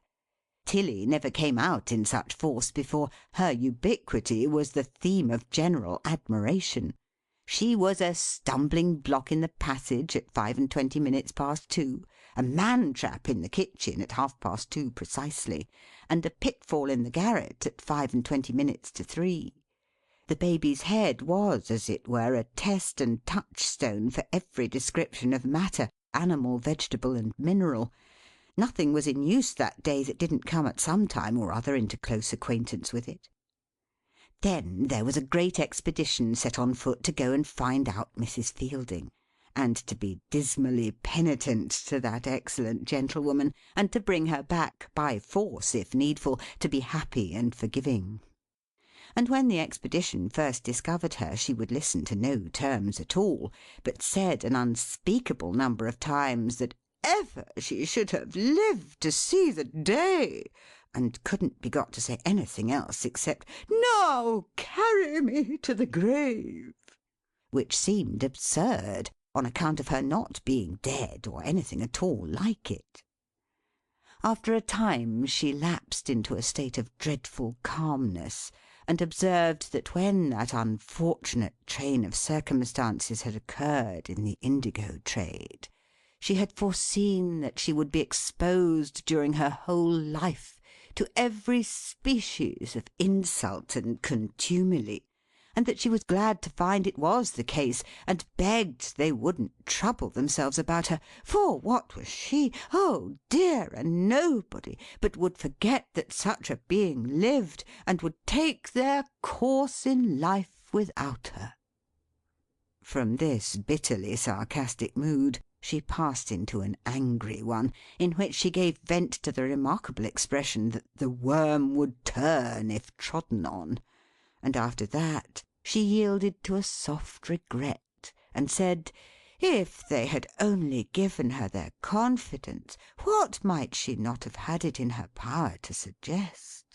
Tilly never came out in such force before; her ubiquity was the theme of general admiration. She was a stumbling block in the passage at 25 past 2, a man trap in the kitchen at 2:30 precisely, and a pitfall in the garret at 25 to 3. The Baby's head was, as it were, a test and touchstone for every description of matter, animal, vegetable, and mineral. Nothing was in use that day that didn't come at some time or other into close acquaintance with it. Then there was a great expedition set on foot to go and find out Mrs. Fielding, and to be dismally penitent to that excellent gentlewoman, and to bring her back, by force if needful, to be happy and forgiving. And when the expedition first discovered her, she would listen to no terms at all, but said an unspeakable number of times that ever she should have lived to see the day, and couldn't be got to say anything else except "Now carry me to the grave," which seemed absurd, on account of her not being dead, or anything at all like it. After a time she lapsed into a state of dreadful calmness, and observed that when that unfortunate train of circumstances had occurred in the indigo trade, she had foreseen that she would be exposed during her whole life to every species of insult and contumely, and that she was glad to find it was the case, and begged they wouldn't trouble themselves about her, for what was she, oh dear, a nobody, but would forget that such a being lived, and would take their course in life without her. From this bitterly sarcastic mood she passed into an angry one, in which she gave vent to the remarkable expression that the worm would turn if trodden on; and after that she yielded to a soft regret, and said, if they had only given her their confidence, what might she not have had it in her power to suggest?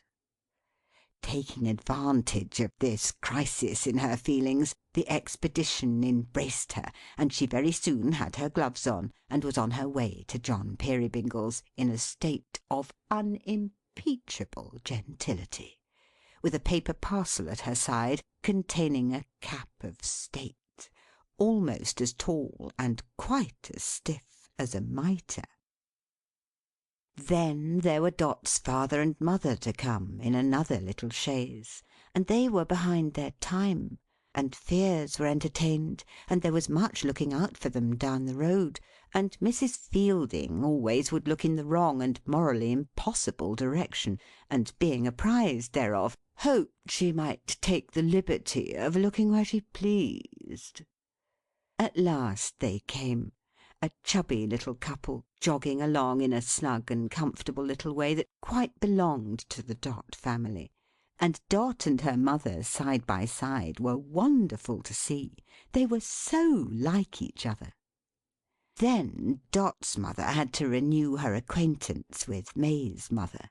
Taking advantage of this crisis in her feelings, the expedition embraced her, and she very soon had her gloves on, and was on her way to John Peerybingle's in a state of unimpeachable gentility, with a paper parcel at her side containing a cap of state, almost as tall and quite as stiff as a mitre. Then there were Dot's father and mother to come, in another little chaise, and they were behind their time, and fears were entertained, and there was much looking out for them down the road, and Mrs. Fielding always would look in the wrong and morally impossible direction, and being apprised thereof, hoped she might take the liberty of looking where she pleased. At last they came, a chubby little couple, jogging along in a snug and comfortable little way that quite belonged to the Dot family; and Dot and her mother side by side were wonderful to see, they were so like each other. Then Dot's mother had to renew her acquaintance with May's mother,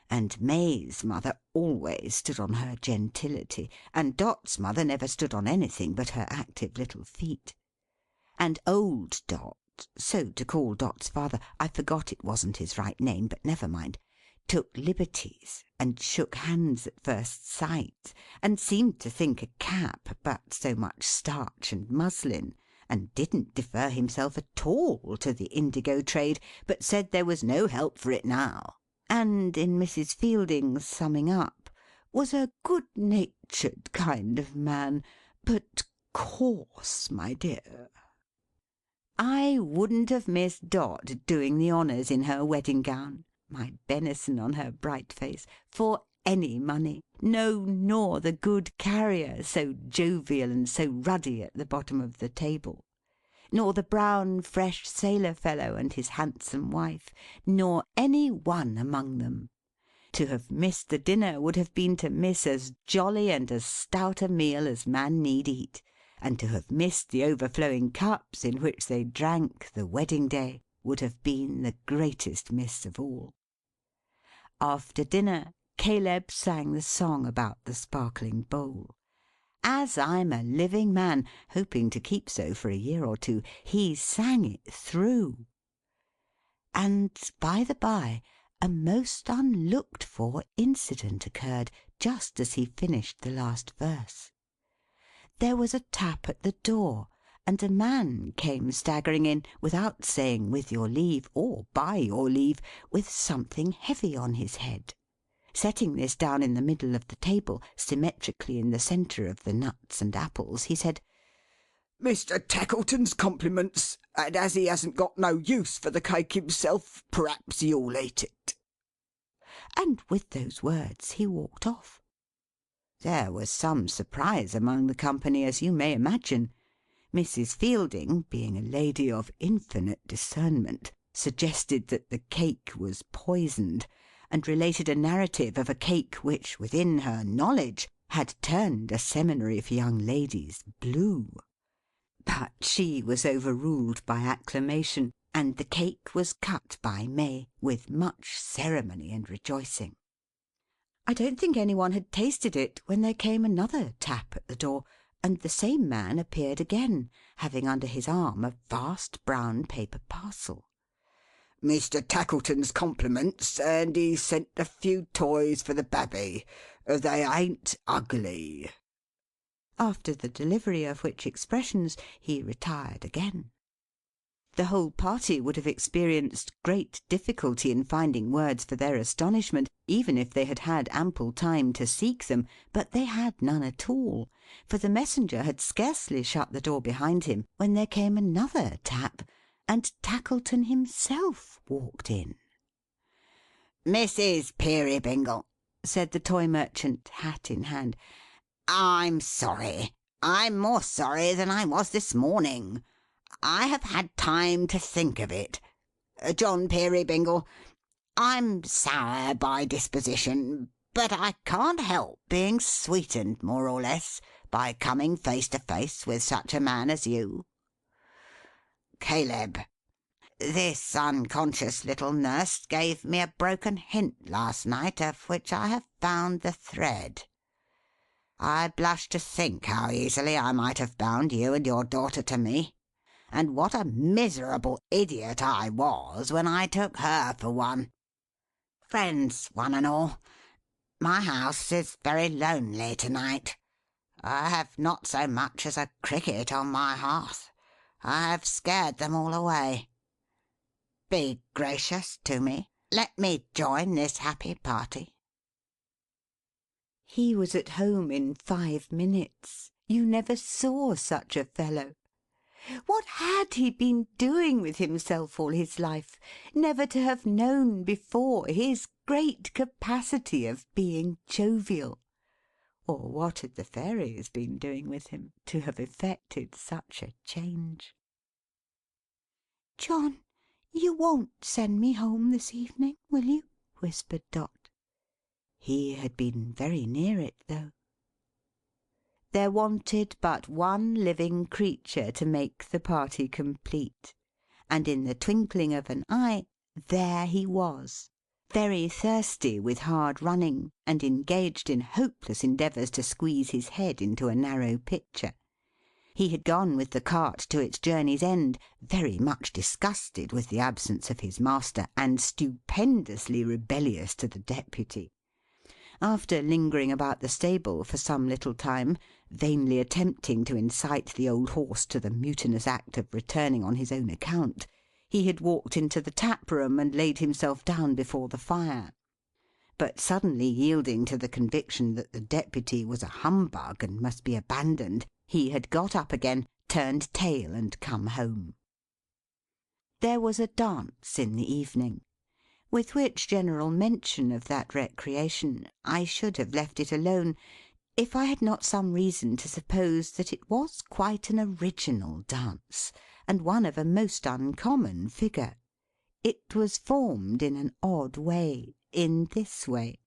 and May's mother always stood on her gentility, and Dot's mother never stood on anything but her active little feet. And old Dot, so to call Dot's father, I forgot it wasn't his right name, but never mind, took liberties, and shook hands at first sight, and seemed to think a cap but so much starch and muslin, and didn't defer himself at all to the indigo trade, but said there was no help for it now, and, in Mrs. Fielding's summing up, was a good-natured kind of man, but coarse, my dear. I wouldn't have missed Dot doing the honours in her wedding gown, my benison on her bright face, for any money; no, nor the good Carrier, so jovial and so ruddy at the bottom of the table; nor the brown fresh sailor fellow and his handsome wife; nor any one among them. To have missed the dinner would have been to miss as jolly and as stout a meal as man need eat; and to have missed the overflowing cups in which they drank the wedding day would have been the greatest miss of all. After dinner, Caleb sang the song about the sparkling bowl. As I'm a living man, hoping to keep so for a year or two, he sang it through. And, by the by, a most unlooked for incident occurred just as he finished the last verse. There was a tap at the door, and a man came staggering in, without saying with your leave, or by your leave, with something heavy on his head. Setting this down in the middle of the table, symmetrically in the centre of the nuts and apples, he said, "Mr. Tackleton's compliments, and as he hasn't got no use for the cake himself, perhaps you'll eat it." And with those words he walked off. There was some surprise among the company, as you may imagine. Mrs. Fielding, being a lady of infinite discernment, suggested that the cake was poisoned, and related a narrative of a cake which, within her knowledge, had turned a seminary for young ladies blue. But she was overruled by acclamation, and the cake was cut by May, with much ceremony and rejoicing. I don't think any one had tasted it, when there came another tap at the door, and the same man appeared again, having under his arm a vast brown paper parcel. "Mr. Tackleton's compliments, and he sent a few toys for the babby. They ain't ugly." After the delivery of which expressions, he retired again. The whole party would have experienced great difficulty in finding words for their astonishment, even if they had had ample time to seek them, but they had none at all, for the messenger had scarcely shut the door behind him, when there came another tap, and Tackleton himself walked in. "Mrs. Peerybingle," said the Toy Merchant, hat in hand, "I'm sorry. I'm more sorry than I was this morning. I have had time to think of it. John Peerybingle, I'm sour by disposition, but I can't help being sweetened, more or less, by coming face to face with such a man as you. Caleb, this unconscious little nurse gave me a broken hint last night, of which I have found the thread. I blush to think how easily I might have bound you and your daughter to me, and what a miserable idiot I was when I took her for one. Friends, one and all, my house is very lonely to-night. I have not so much as a cricket on my hearth. I have scared them all away. Be gracious to me. Let me join this happy party." He was at home in 5 minutes. You never saw such a fellow. What had he been doing with himself all his life, never to have known before his great capacity of being jovial? Or what had the Fairies been doing with him, to have effected such a change? "John, you won't send me home this evening, will you?" whispered Dot. He had been very near it, though. There wanted but one living creature to make the party complete, and in the twinkling of an eye, there he was, very thirsty with hard running, and engaged in hopeless endeavours to squeeze his head into a narrow pitcher. He had gone with the cart to its journey's end, very much disgusted with the absence of his master, and stupendously rebellious to the Deputy. After lingering about the stable for some little time, vainly attempting to incite the old horse to the mutinous act of returning on his own account, he had walked into the tap-room and laid himself down before the fire. But suddenly yielding to the conviction that the Deputy was a humbug and must be abandoned, he had got up again, turned tail, and come home. There was a dance in the evening. With which general mention of that recreation, I should have left it alone, if I had not some reason to suppose that it was quite an original dance, and one of a most uncommon figure. It was formed in an odd way, in this way.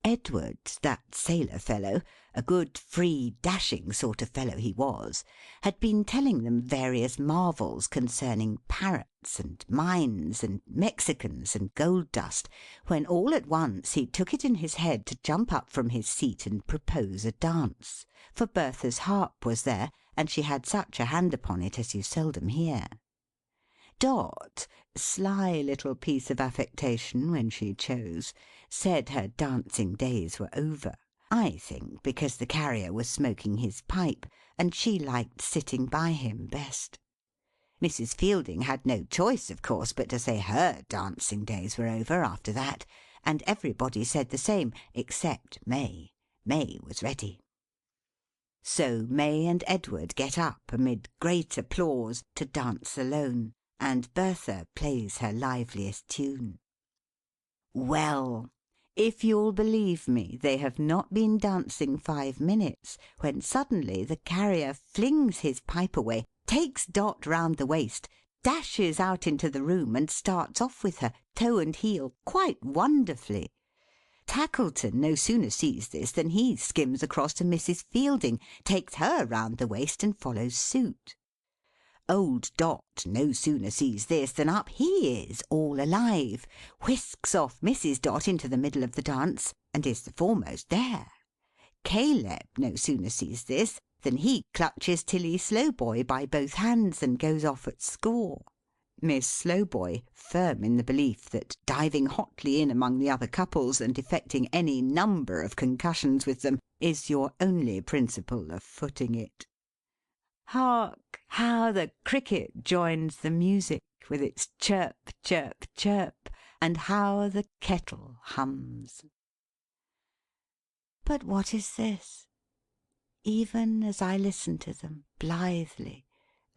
Edward, that sailor fellow, a good free dashing sort of fellow he was, had been telling them various marvels concerning parrots, and mines, and Mexicans, and gold dust, when all at once he took it in his head to jump up from his seat and propose a dance, for Bertha's harp was there, and she had such a hand upon it as you seldom hear. Dot, sly little piece of affectation when she chose, said her dancing days were over, I think because the Carrier was smoking his pipe, and she liked sitting by him best. Mrs. Fielding had no choice, of course, but to say her dancing days were over, after that, and everybody said the same, except May. May was ready. So May and Edward get up, amid great applause, to dance alone, and Bertha plays her liveliest tune. Well, if you'll believe me, they have not been dancing 5 minutes, when suddenly the Carrier flings his pipe away, takes Dot round the waist, dashes out into the room, and starts off with her, toe and heel, quite wonderfully. Tackleton no sooner sees this than he skims across to Mrs. Fielding, takes her round the waist, and follows suit. Old Dot no sooner sees this than up he is, all alive, whisks off Mrs. Dot into the middle of the dance, and is the foremost there. Caleb no sooner sees this than he clutches Tilly Slowboy by both hands, and goes off at score. Miss Slowboy, firm in the belief that diving hotly in among the other couples, and effecting any number of concussions with them, is your only principle of footing it. Hark! How the Cricket joins the music, with its chirp, chirp, chirp, and how the kettle hums. But what is this? Even as I listen to them, blithely,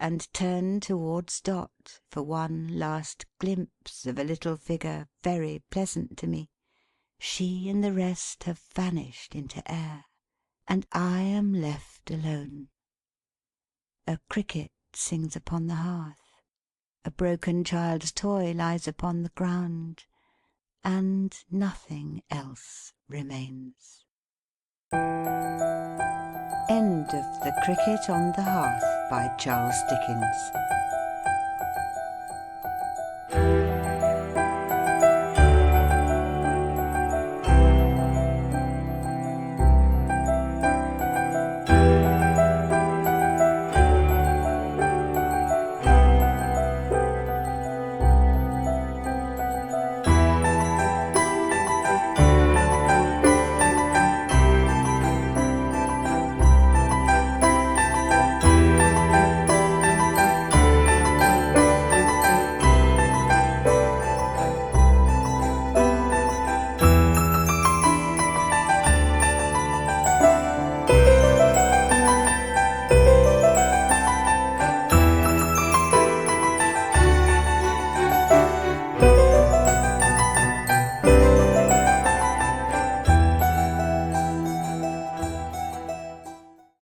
and turn towards Dot for one last glimpse of a little figure very pleasant to me, she and the rest have vanished into air, and I am left alone. A cricket sings upon the hearth, a broken child's toy lies upon the ground, and nothing else remains. End of The Cricket on the Hearth by Charles Dickens.